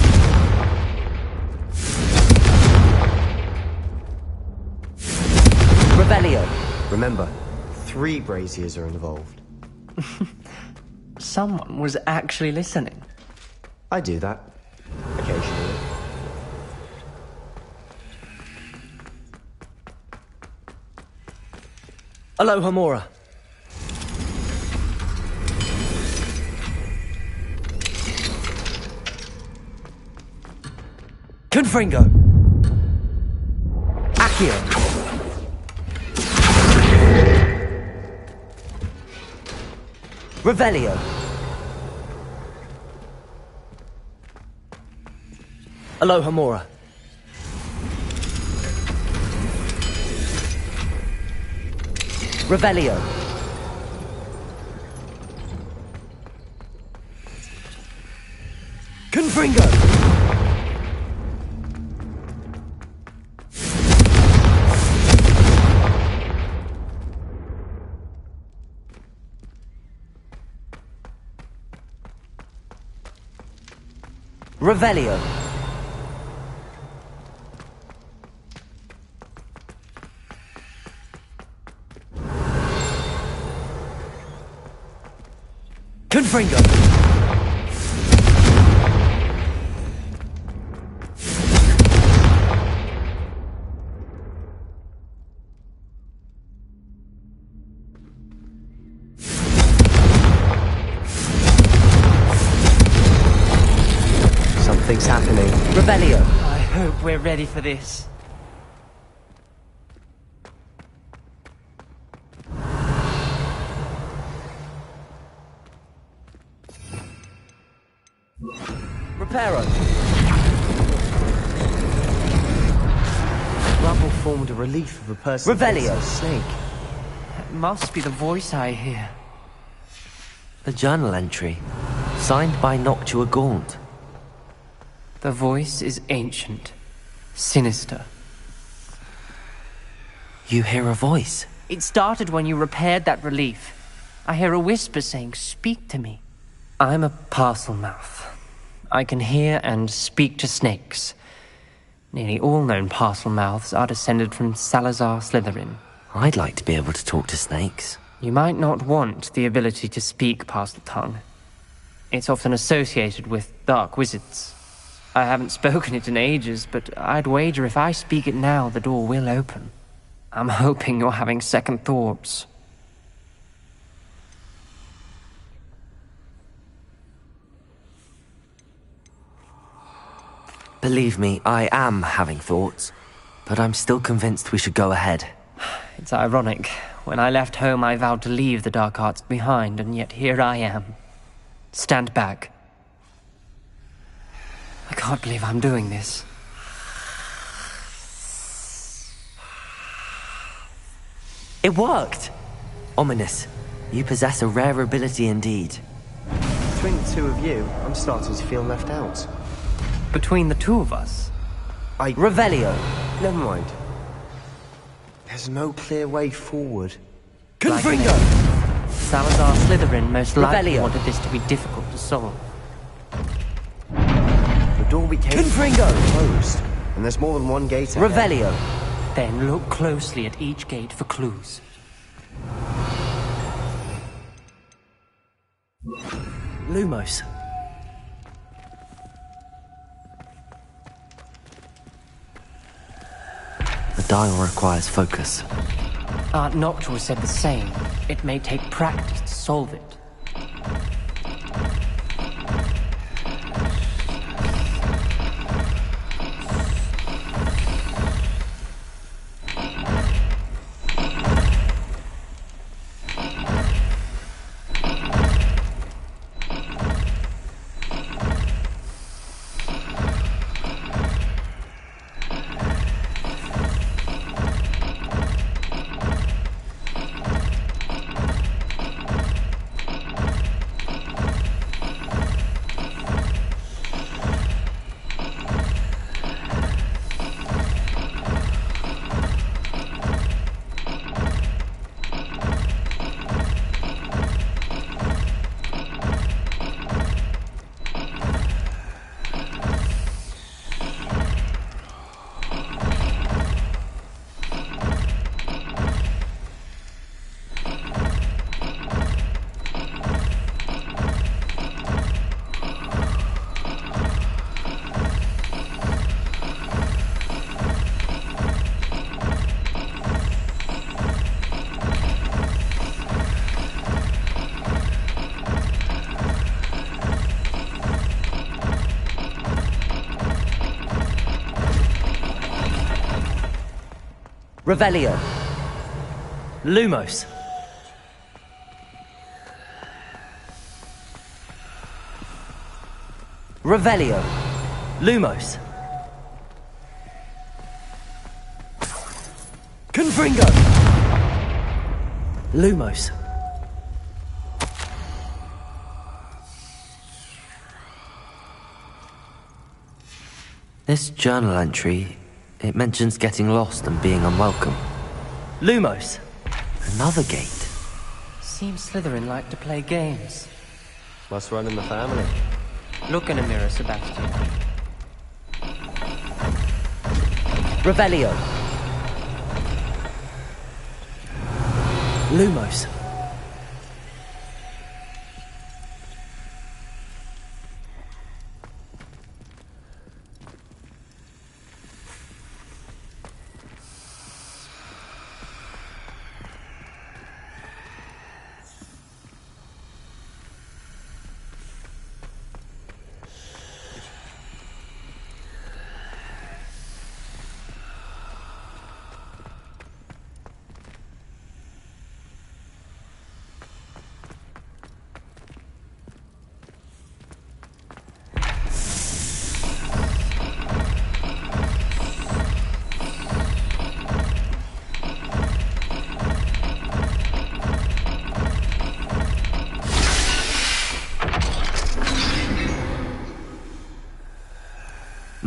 Speaker 2: Revelio!
Speaker 12: Remember, 3 braziers are involved.
Speaker 6: Someone was actually listening.
Speaker 12: I do that. Occasionally.
Speaker 2: Aloha Mora. Confringo. Accio. Revelio. Aloha Mora. Revelio. Confringo. Revelio. Confringo.
Speaker 12: Something's happening.
Speaker 2: Revelio!
Speaker 6: I hope we're ready for this.
Speaker 2: Reparo!
Speaker 12: Rubble formed a relief of a person.
Speaker 2: Revelio!
Speaker 12: A snake.
Speaker 6: That must be the voice I hear.
Speaker 2: A journal entry, signed by Noctua Gaunt.
Speaker 6: The voice is ancient, sinister.
Speaker 2: You hear a voice?
Speaker 6: It started when you repaired that relief. I hear a whisper saying, "Speak to me." I'm a parcel mouth. I can hear and speak to snakes. Nearly all known parcel mouths are descended from Salazar Slytherin.
Speaker 2: I'd like to be able to talk to snakes.
Speaker 6: You might not want the ability to speak parcel tongue. It's often associated with dark wizards. I haven't spoken it in ages, but I'd wager if I speak it now, the door will open. I'm hoping you're having second thoughts.
Speaker 2: Believe me, I am having thoughts, but I'm still convinced we should go ahead.
Speaker 6: It's ironic. When I left home, I vowed to leave the dark arts behind, and yet here I am. Stand back. I can't believe I'm doing this.
Speaker 2: It worked! Ominous. You possess a rare ability indeed.
Speaker 12: Between the two of you, I'm starting to feel left out.
Speaker 6: Between the two of us?
Speaker 2: Revelio!
Speaker 12: Never mind. There's no clear way forward.
Speaker 2: Confringo!
Speaker 6: Salazar Slytherin most likely
Speaker 2: Revelio.
Speaker 6: wanted this to be difficult to solve.
Speaker 12: The door we came
Speaker 2: Confringo!
Speaker 12: from closed, and there's more than one gate ahead.
Speaker 2: Revelio!
Speaker 6: Then look closely at each gate for clues.
Speaker 2: Lumos. The dial requires focus.
Speaker 6: Aunt Noctua said the same. It may take practice to solve it.
Speaker 2: Revelio. Lumos. Revelio. Lumos. Confringo. Lumos. This journal entry, it mentions getting lost and being unwelcome. Lumos. Another gate.
Speaker 6: Seems Slytherin like to play games.
Speaker 12: Must run in the family.
Speaker 6: Look in a mirror, Sebastian.
Speaker 2: Revelio. Lumos.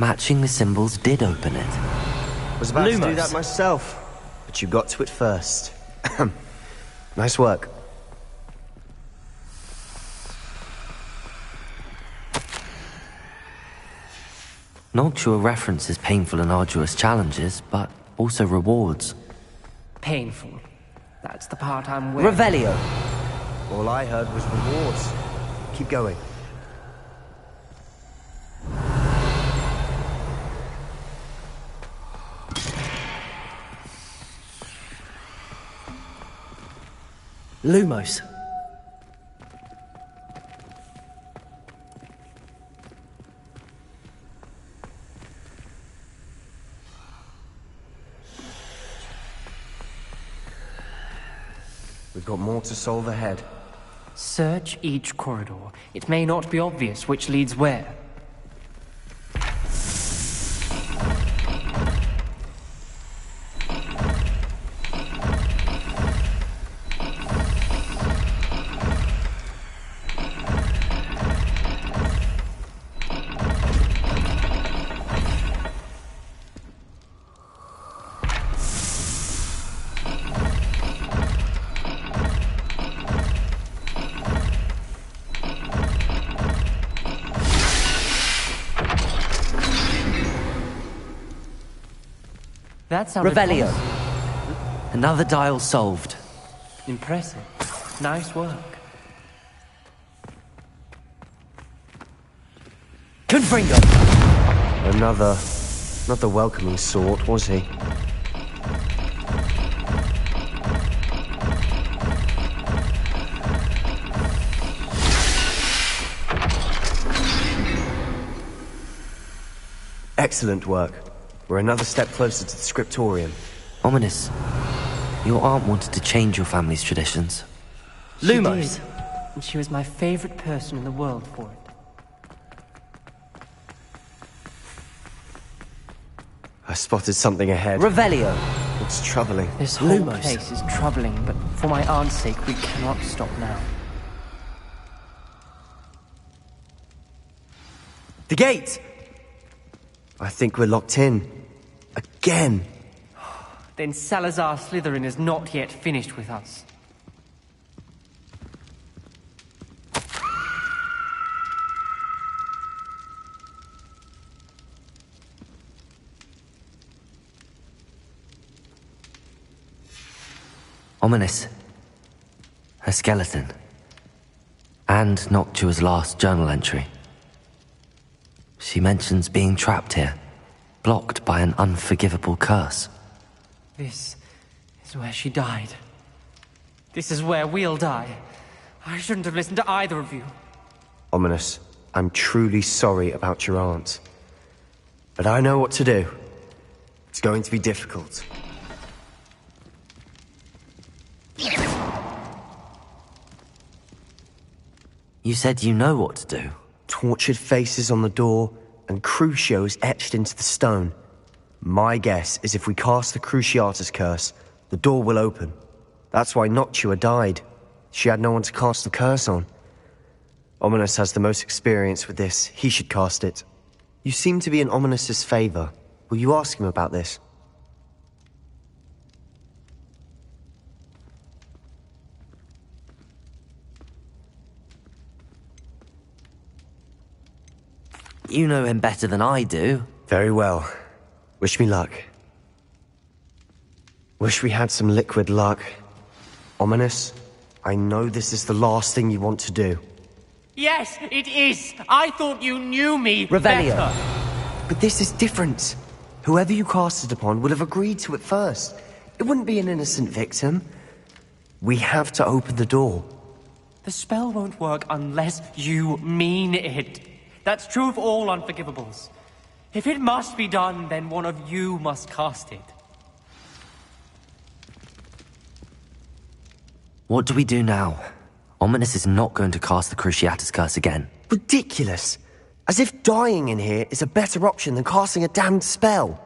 Speaker 2: Matching the symbols did open it.
Speaker 12: Was about to do
Speaker 2: Lumos.
Speaker 12: that myself, but you got to it first. Nice work.
Speaker 2: Noctua references painful and arduous challenges, but also rewards.
Speaker 6: Painful. That's the part I'm with.
Speaker 12: Revelio. All I heard was rewards. Keep going.
Speaker 4: Lumos.
Speaker 12: We've got more to solve ahead.
Speaker 6: Search each corridor. It may not be obvious which leads where. That sounded
Speaker 2: Revelio.
Speaker 6: promising.
Speaker 2: Another dial solved.
Speaker 6: Impressive. Nice work.
Speaker 12: Confringo! Another... not the welcoming sort, was he? Excellent work. We're another step closer to the scriptorium.
Speaker 2: Ominous. Your aunt wanted to change your family's traditions.
Speaker 6: Lumos. And she was my favorite person in the world for it.
Speaker 12: I spotted something ahead.
Speaker 2: Revelio.
Speaker 12: It's troubling.
Speaker 6: This whole place is troubling, but for my aunt's sake, we cannot stop now.
Speaker 12: The gate! I think we're locked in. Again.
Speaker 6: Then Salazar Slytherin is not yet finished with us.
Speaker 2: Ominous. Her skeleton. And Noctua's last journal entry. She mentions being trapped here, blocked by an unforgivable curse.
Speaker 6: This is where she died. This is where we'll die. I shouldn't have listened to either of you.
Speaker 12: Ominous, I'm truly sorry about your aunt. But I know what to do. It's going to be difficult.
Speaker 2: You said you know what to do.
Speaker 12: Tortured faces on the door and Crucios etched into the stone. My guess is if we cast the Cruciatus curse, the door will open. That's why Noctua died. She had no one to cast the curse on. Ominous has the most experience with this. He should cast it. You seem to be in Ominous's favor. Will you ask him about this?
Speaker 2: You know him better than I do.
Speaker 12: Very well. Wish me luck. Wish we had some liquid luck. Ominous, I know this is the last thing you want to do.
Speaker 6: Yes, it is. I thought you knew me
Speaker 12: Revelio.
Speaker 6: better.
Speaker 12: But this is different. Whoever you cast it upon would have agreed to it first. It wouldn't be an innocent victim. We have to open the door.
Speaker 6: The spell won't work unless you mean it. That's true of all unforgivables. If it must be done, then one of you must cast it.
Speaker 2: What do we do now? Ominous is not going to cast the Cruciatus curse again.
Speaker 12: Ridiculous. As if dying in here is a better option than casting a damned spell.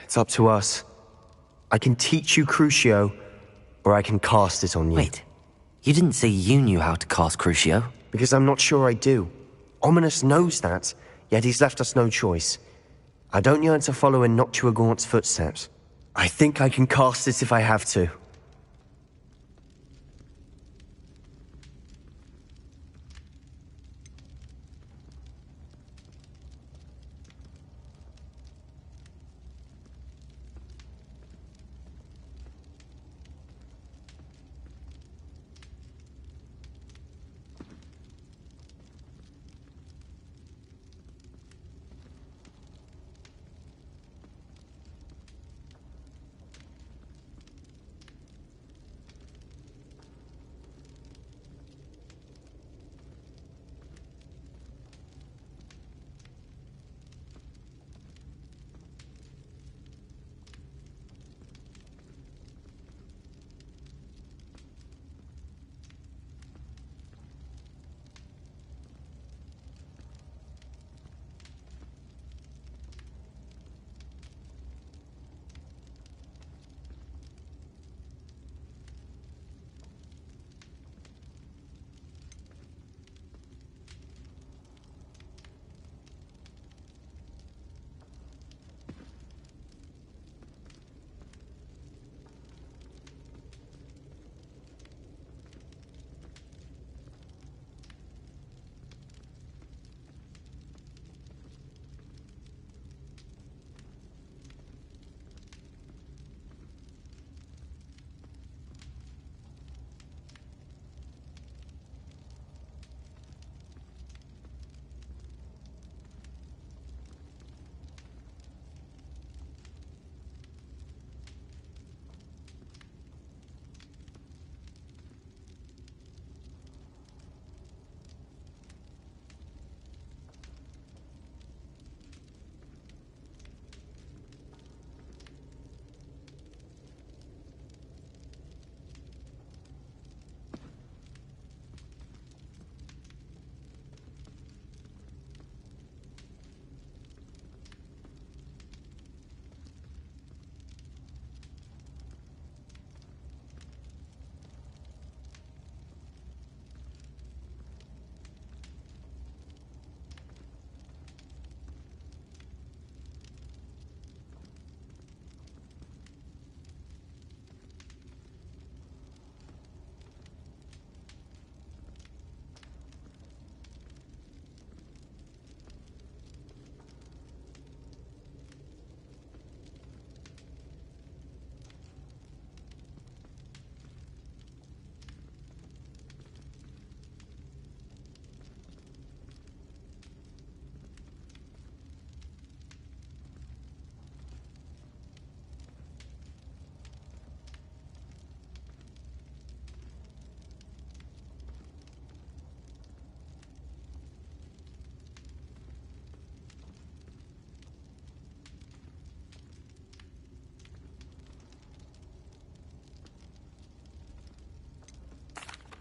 Speaker 12: It's up to us. I can teach you Crucio, or I can cast it on you.
Speaker 2: Wait, you didn't say you knew how to cast Crucio?
Speaker 12: Because I'm not sure I do. Ominous knows that. yet he's left us no choice. I don't yearn to follow in Noctuagaunt's footsteps. I think I can cast it if I have to.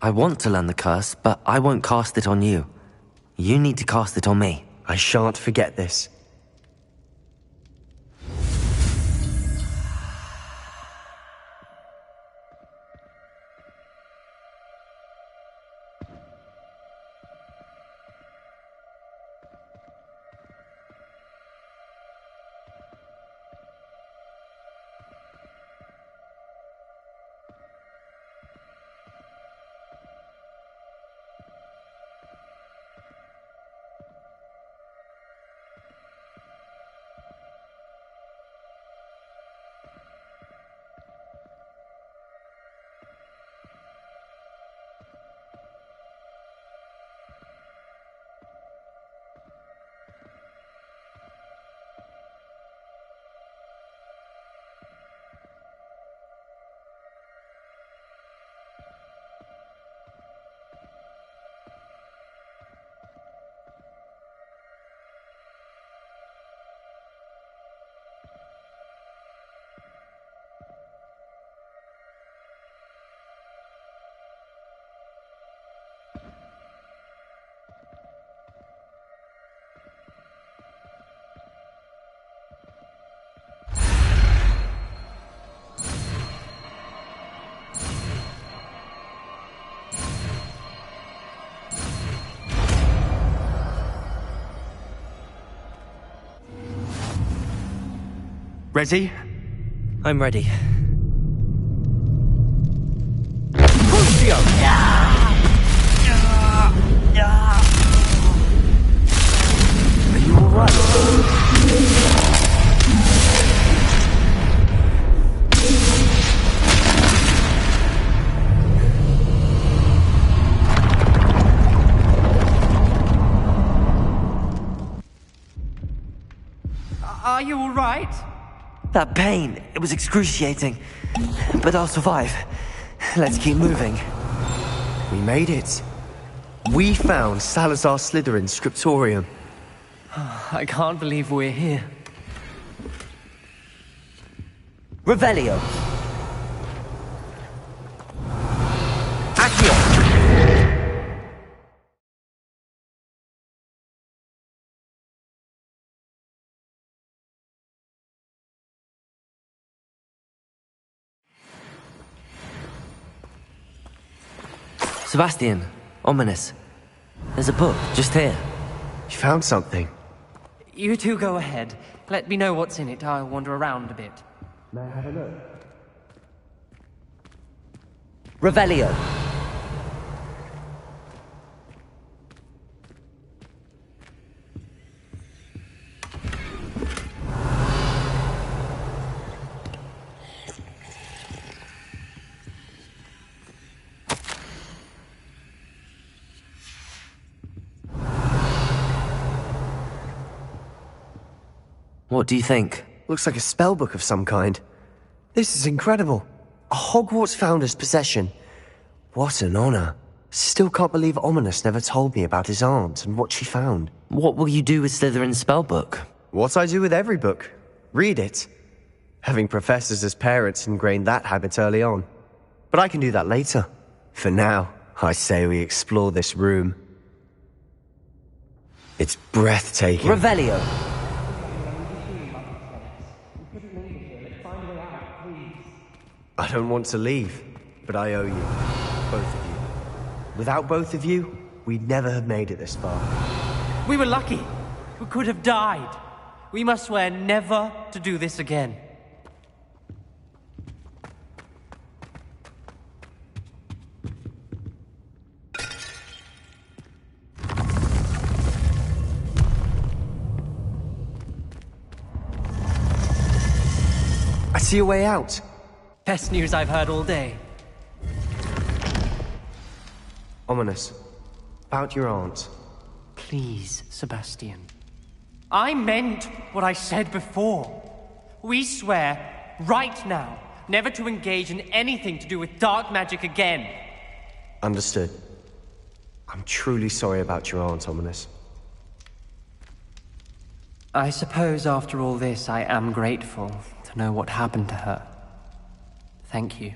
Speaker 2: I want to learn the curse, but I won't cast it on you. You need to cast it on me.
Speaker 12: I shan't forget this.
Speaker 6: Ready?
Speaker 12: I'm ready.
Speaker 6: Are you alright? Are you alright?
Speaker 2: That pain, it was excruciating. But I'll survive. Let's keep moving.
Speaker 12: We made it. We found Salazar Slytherin's scriptorium.
Speaker 6: I can't believe we're here.
Speaker 2: Revelio. Sebastian, ominous. There's a book just here.
Speaker 12: You found something?
Speaker 6: You two go ahead. Let me know what's in it. I'll wander around a bit.
Speaker 12: May I have a look?
Speaker 2: Revelio. What do you think?
Speaker 12: Looks like a spellbook of some kind. This is incredible. A Hogwarts founder's possession. What an honor. Still can't believe Ominous never told me about his aunt and what she found.
Speaker 2: What will you do with Slytherin's spellbook?
Speaker 12: What I do with every book. Read it. Having professors as parents ingrained that habit early on. But I can do that later. For now, I say we explore this room. It's breathtaking.
Speaker 2: Revelio.
Speaker 12: I don't want to leave, but I owe you. Both of you. Without both of you, we'd never have made it this far.
Speaker 6: We were lucky. We could have died. We must swear never to do this again.
Speaker 12: I see a way out.
Speaker 6: Best news I've heard all day.
Speaker 12: Ominous. About your aunt.
Speaker 6: Please, Sebastian. I meant what I said before. We swear, right now, never to engage in anything to do with dark magic again.
Speaker 12: Understood. I'm truly sorry about your aunt, Ominous.
Speaker 6: I suppose after all this, I am grateful to know what happened to her. Thank you.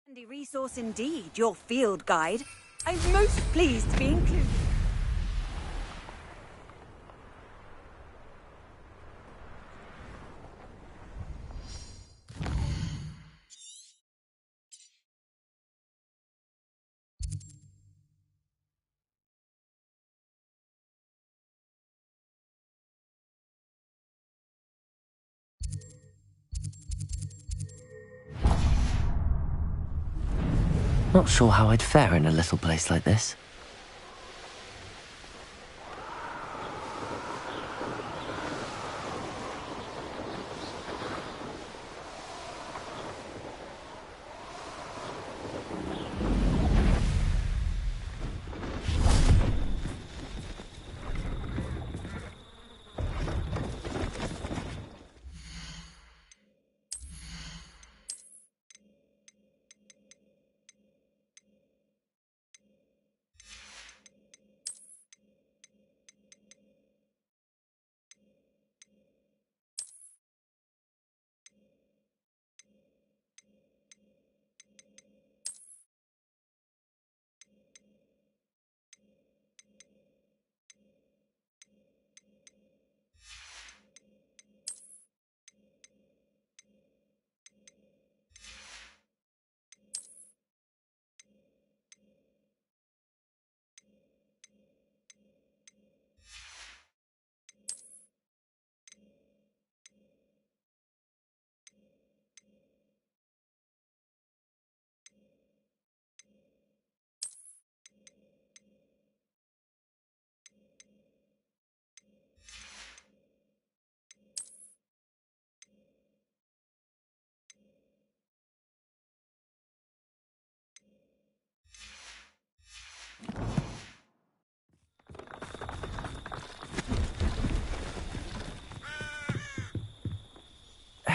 Speaker 8: Handy resource indeed, your field guide. I'm most pleased to be included.
Speaker 2: Not sure how I'd fare in a little place like this.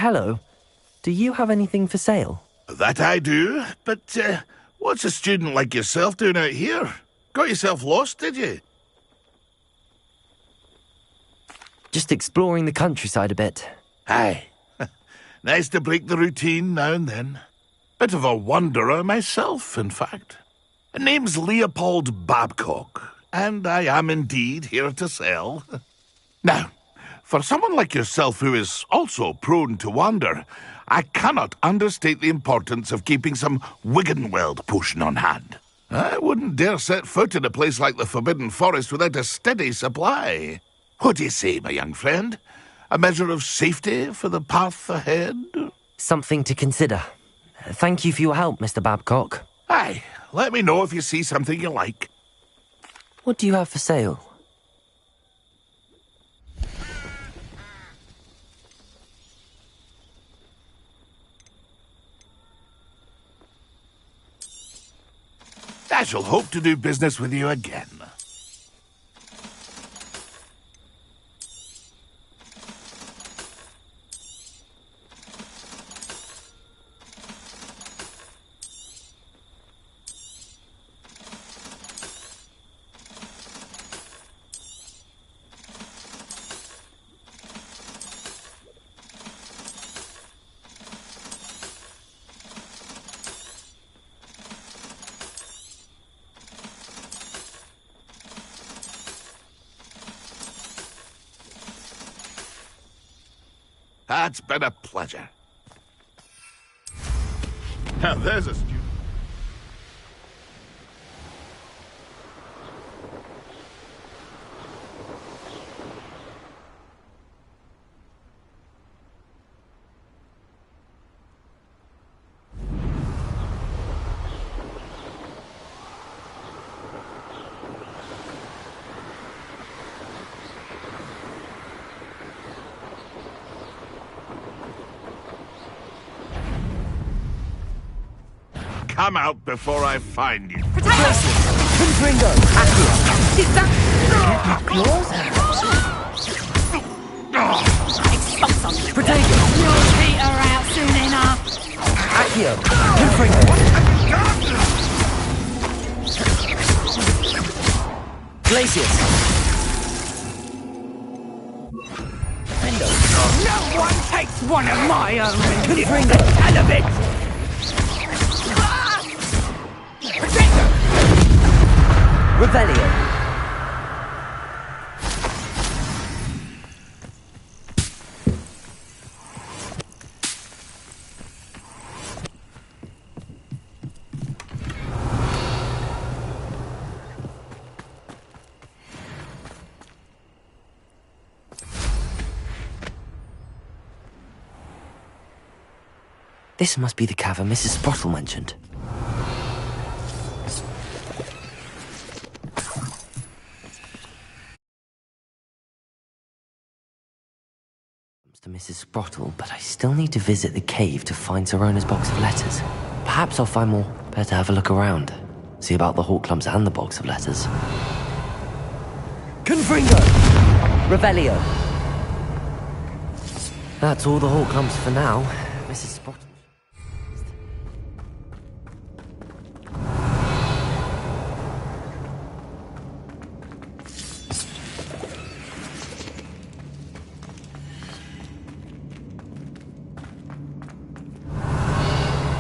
Speaker 2: hello. Do you have anything for sale?
Speaker 13: That I do, but what's a student like yourself doing out here? Got yourself lost, did you?
Speaker 2: Just exploring the countryside a bit.
Speaker 13: Aye. Nice to break the routine now and then. Bit of a wanderer myself, in fact. Name's Leopold Babcock, and I am indeed here to sell. Now, for someone like yourself who is also prone to wander, I cannot understate the importance of keeping some Wiggenweld potion on hand. I wouldn't dare set foot in a place like the Forbidden Forest without a steady supply. What do you say, my young friend? A measure of safety for the path ahead?
Speaker 2: Something to consider. Thank you for your help, Mr. Babcock.
Speaker 13: Aye, let me know if you see something you like.
Speaker 2: What do you have for sale?
Speaker 13: I shall hope to do business with you again. That's been a pleasure. Now there's a student. Come out before I find you.
Speaker 6: Confringo! Is that yours? Protego!
Speaker 11: You'll peter out soon enough.
Speaker 6: Accio! Confringo! Glacius! Endo!
Speaker 11: No one takes one of my own.
Speaker 6: Confringo!
Speaker 11: And a bit.
Speaker 6: Revelio!
Speaker 2: This must be the cavern Mrs. Sprottle mentioned. To Mrs. Sprottle, but I still need to visit the cave to find Zerona's box of letters. Perhaps I'll find more. Better have a look around. See about the hawk clumps and the box of letters.
Speaker 6: Confringo!
Speaker 2: Revelio! That's all the hawk clumps for now. Mrs. Sprottle.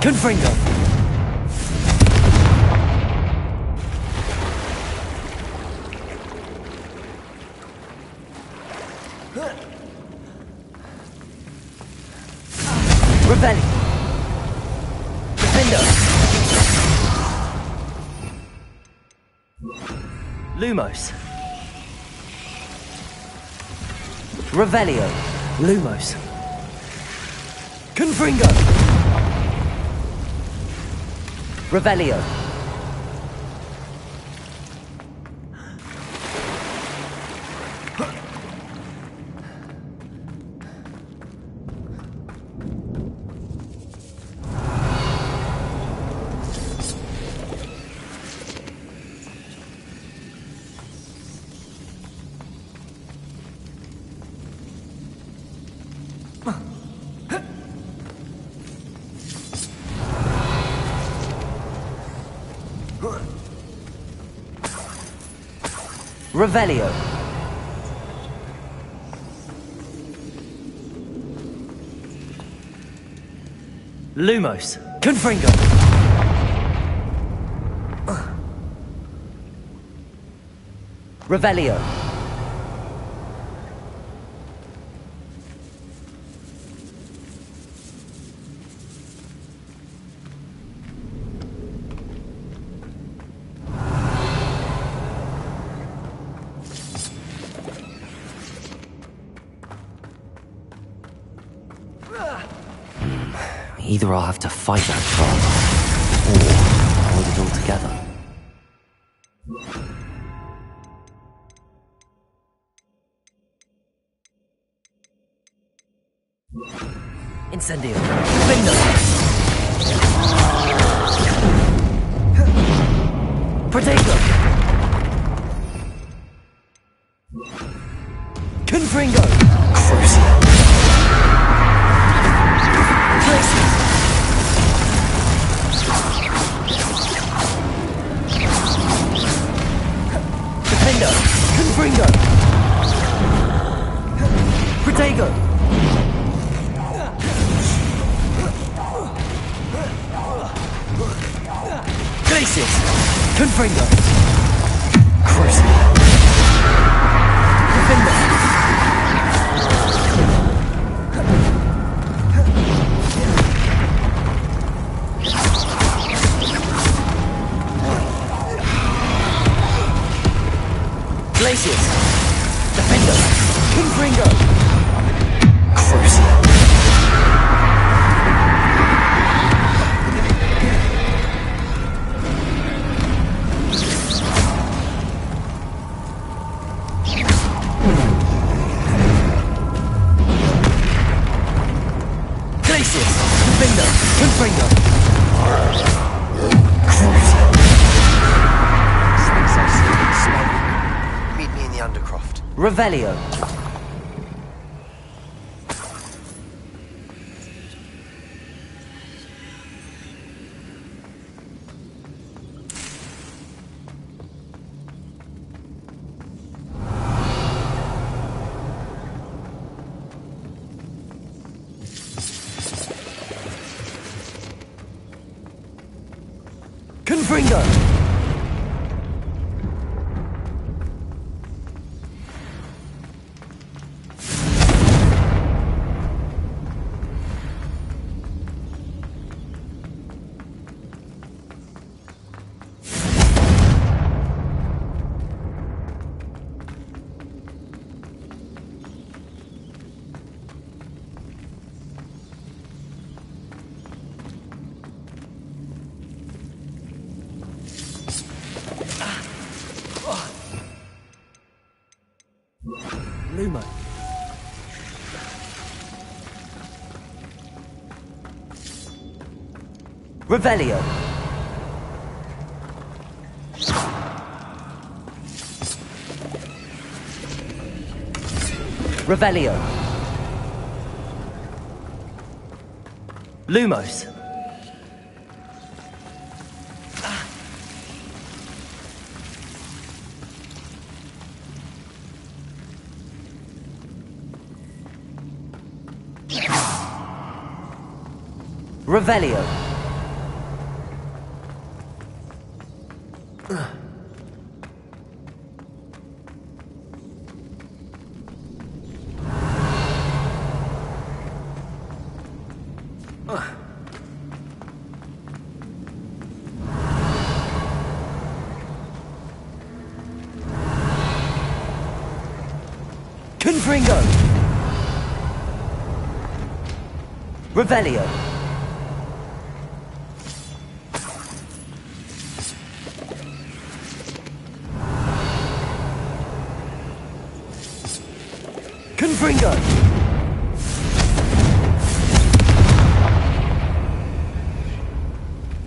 Speaker 6: Confringo! Revelli! Defendo! Lumos! Revelio! Lumos! Confringo! Revelio!
Speaker 2: Revelio.
Speaker 12: Lumos. Confringo.
Speaker 2: Revelio. Either I'll have to fight that troll, or avoid it altogether.
Speaker 12: Incendio. Bingo. Protego. Confringo. Crucial. Defender. Confringo. Protego. Glacius. Confringo. Crucial. Defender. Glacius. Defender. Confringo. Crucial. Glacius. Defender. Confringo. Meet me in the Undercroft.
Speaker 2: Revelio.
Speaker 12: Confringo. Lumo.
Speaker 2: Revelio. Revelio.
Speaker 12: Lumos.
Speaker 2: Revelio.
Speaker 12: Confringo.
Speaker 2: Revelio.
Speaker 12: Confringo.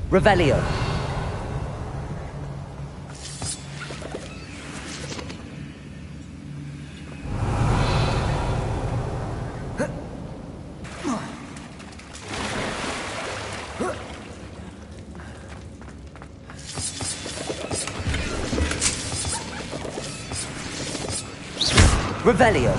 Speaker 2: Revelio. Revelio.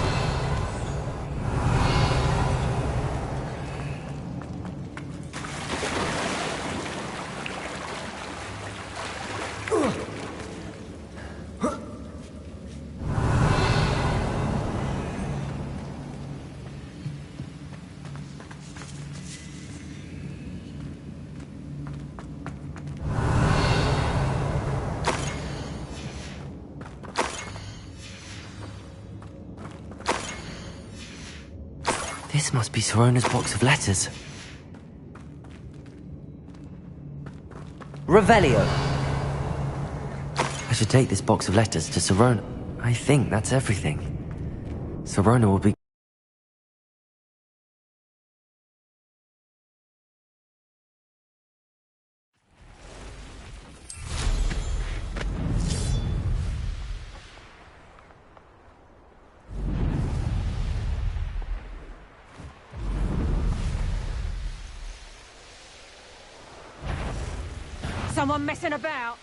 Speaker 2: This must be Sorona's box of letters. Revelio. I should take this box of letters to Sorona. I think that's everything. Sorona will be...
Speaker 11: Someone messing about?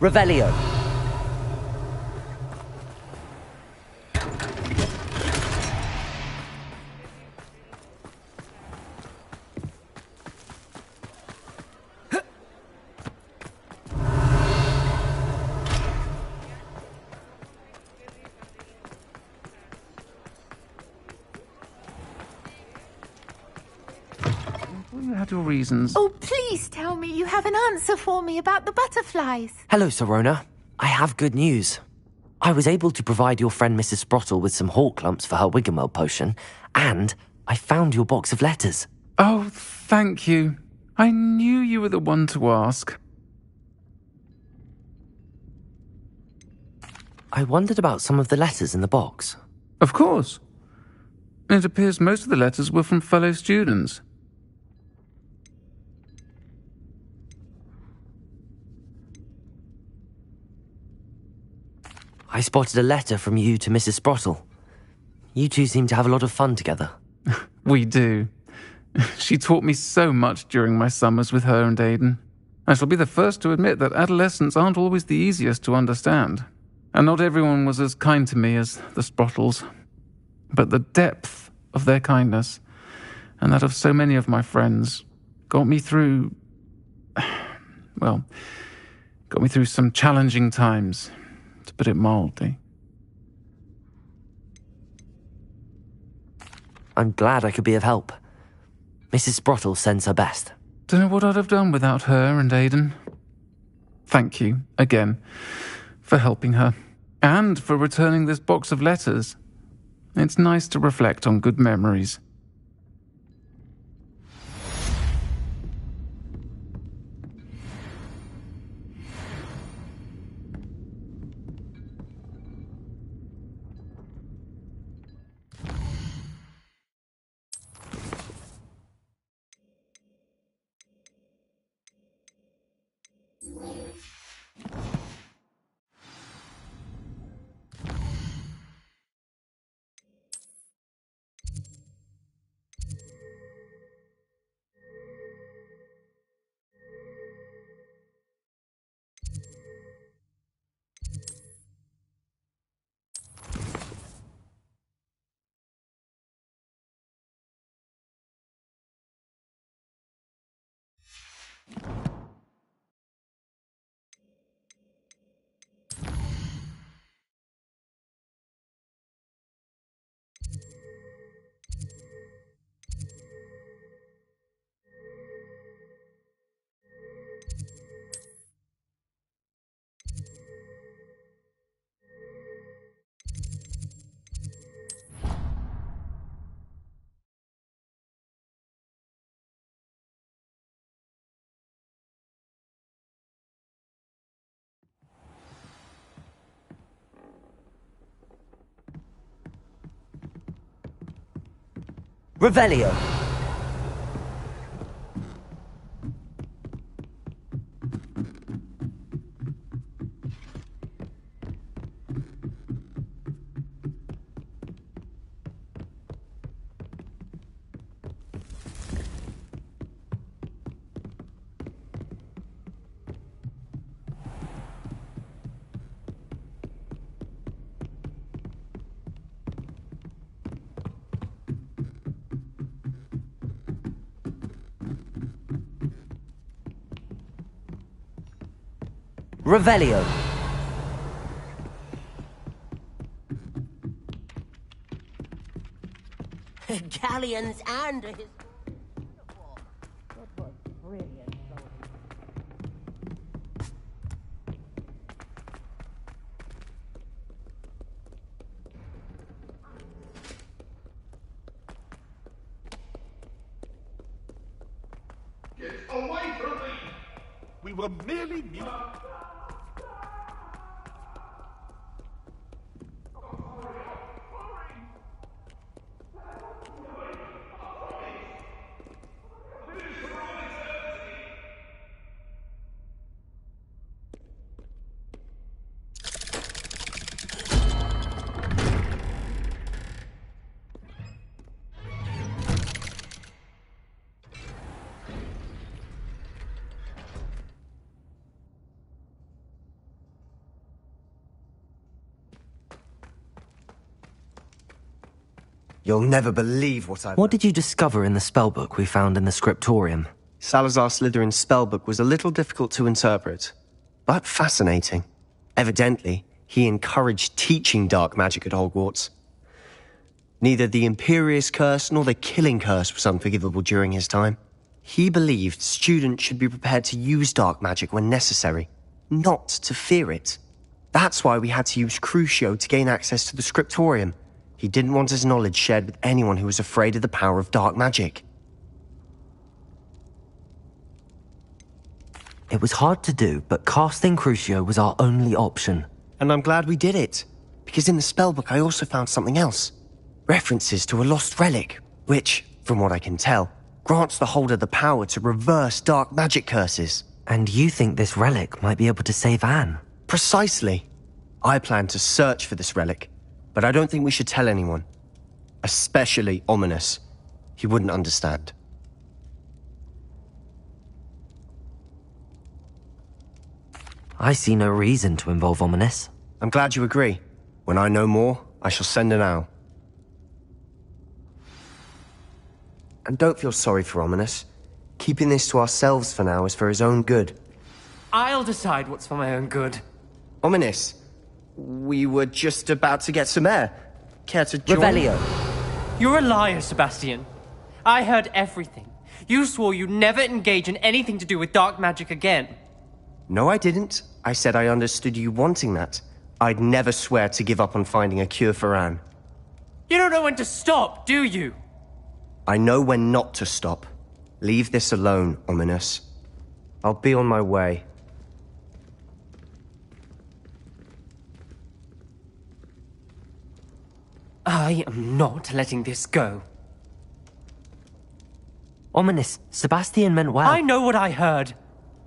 Speaker 2: Revelio.
Speaker 14: You had your reasons.
Speaker 17: Oh, please tell me you have an answer for me about the butterflies.
Speaker 2: Hello, Sorona. I have good news. I was able to provide your friend Mrs. Sprottle with some hawk lumps for her Wiggenweld potion, and I found your box of letters.
Speaker 14: Oh, thank you. I knew you were the one to ask.
Speaker 2: I wondered about some of the letters in the box.
Speaker 14: Of course. It appears most of the letters were from fellow students.
Speaker 2: I spotted a letter from you to Mrs. Sprottle. You two seem to have a lot of fun together.
Speaker 14: We do. She taught me so much during my summers with her and Aidan. I shall be the first to admit that adolescents aren't always the easiest to understand. And not everyone was as kind to me as the Sprottles. But the depth of their kindness, and that of so many of my friends, got me through... well, got me through some challenging times, to put it mildly.
Speaker 2: I'm glad I could be of help. Mrs. Sprottle sends her best.
Speaker 14: Don't know what I'd have done without her and Aidan. Thank you, again, for helping her, and for returning this box of letters. It's nice to reflect on good memories.
Speaker 2: Revelio. Revelio.
Speaker 19: Galleons and his...
Speaker 13: Get away from me! We were merely...
Speaker 12: You'll never believe what I've...
Speaker 2: What did you discover in the spellbook we found in the scriptorium?
Speaker 12: Salazar Slytherin's spellbook was a little difficult to interpret, but fascinating. Evidently, he encouraged teaching dark magic at Hogwarts. Neither the Imperious Curse nor the Killing Curse was unforgivable during his time. He believed students should be prepared to use dark magic when necessary, not to fear it. That's why we had to use Crucio to gain access to the scriptorium. He didn't want his knowledge shared with anyone who was afraid of the power of dark magic.
Speaker 2: It was hard to do, but casting Crucio was our only option.
Speaker 12: And I'm glad we did it, because in the spellbook I also found something else. References to a lost relic, which, from what I can tell, grants the holder the power to reverse dark magic curses.
Speaker 2: And you think this relic might be able to save Anne?
Speaker 12: Precisely. I plan to search for this relic, but I don't think we should tell anyone. Especially Ominous. He wouldn't understand.
Speaker 2: I see no reason to involve Ominous.
Speaker 12: I'm glad you agree. When I know more, I shall send an owl. And don't feel sorry for Ominous. Keeping this to ourselves for now is for his own good.
Speaker 6: I'll decide what's for my own good.
Speaker 12: Ominous, we were just about to get some air. Care to join?
Speaker 2: Revelio.
Speaker 6: You're a liar, Sebastian. I heard everything. You swore you'd never engage in anything to do with dark magic again.
Speaker 12: No, I didn't. I said I understood you wanting that. I'd never swear to give up on finding a cure for Anne.
Speaker 6: You don't know when to stop, do you?
Speaker 12: I know when not to stop. Leave this alone, Ominous. I'll be on my way.
Speaker 6: I am not letting this go.
Speaker 2: Ominous, Sebastian meant well.
Speaker 6: I know what I heard.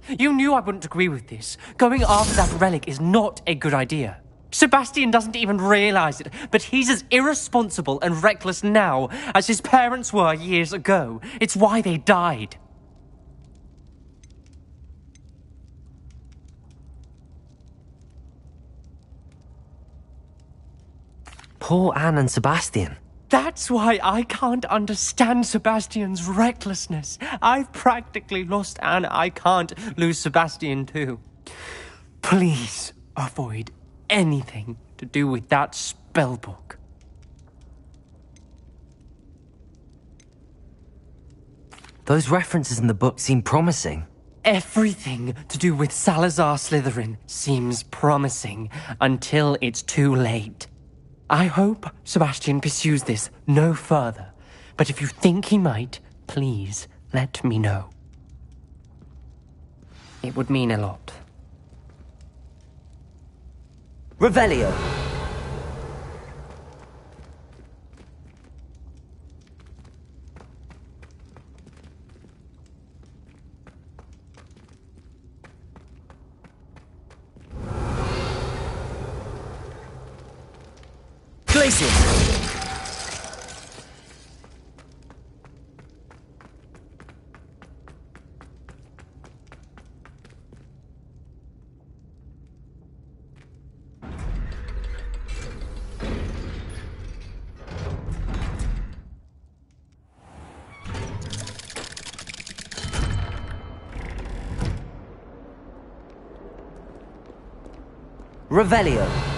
Speaker 6: You knew I wouldn't agree with this. Going after that relic is not a good idea. Sebastian doesn't even realize it, but he's as irresponsible and reckless now as his parents were years ago. It's why they died.
Speaker 2: Poor Anne and Sebastian.
Speaker 6: That's why I can't understand Sebastian's recklessness. I've practically lost Anne. I can't lose Sebastian too. Please avoid anything to do with that spellbook.
Speaker 2: Those references in the book seem promising.
Speaker 6: Everything to do with Salazar Slytherin seems promising until it's too late. I hope Sebastian pursues this no further, but if you think he might, please let me know. It would mean a lot.
Speaker 2: Revelio. places! Revelio.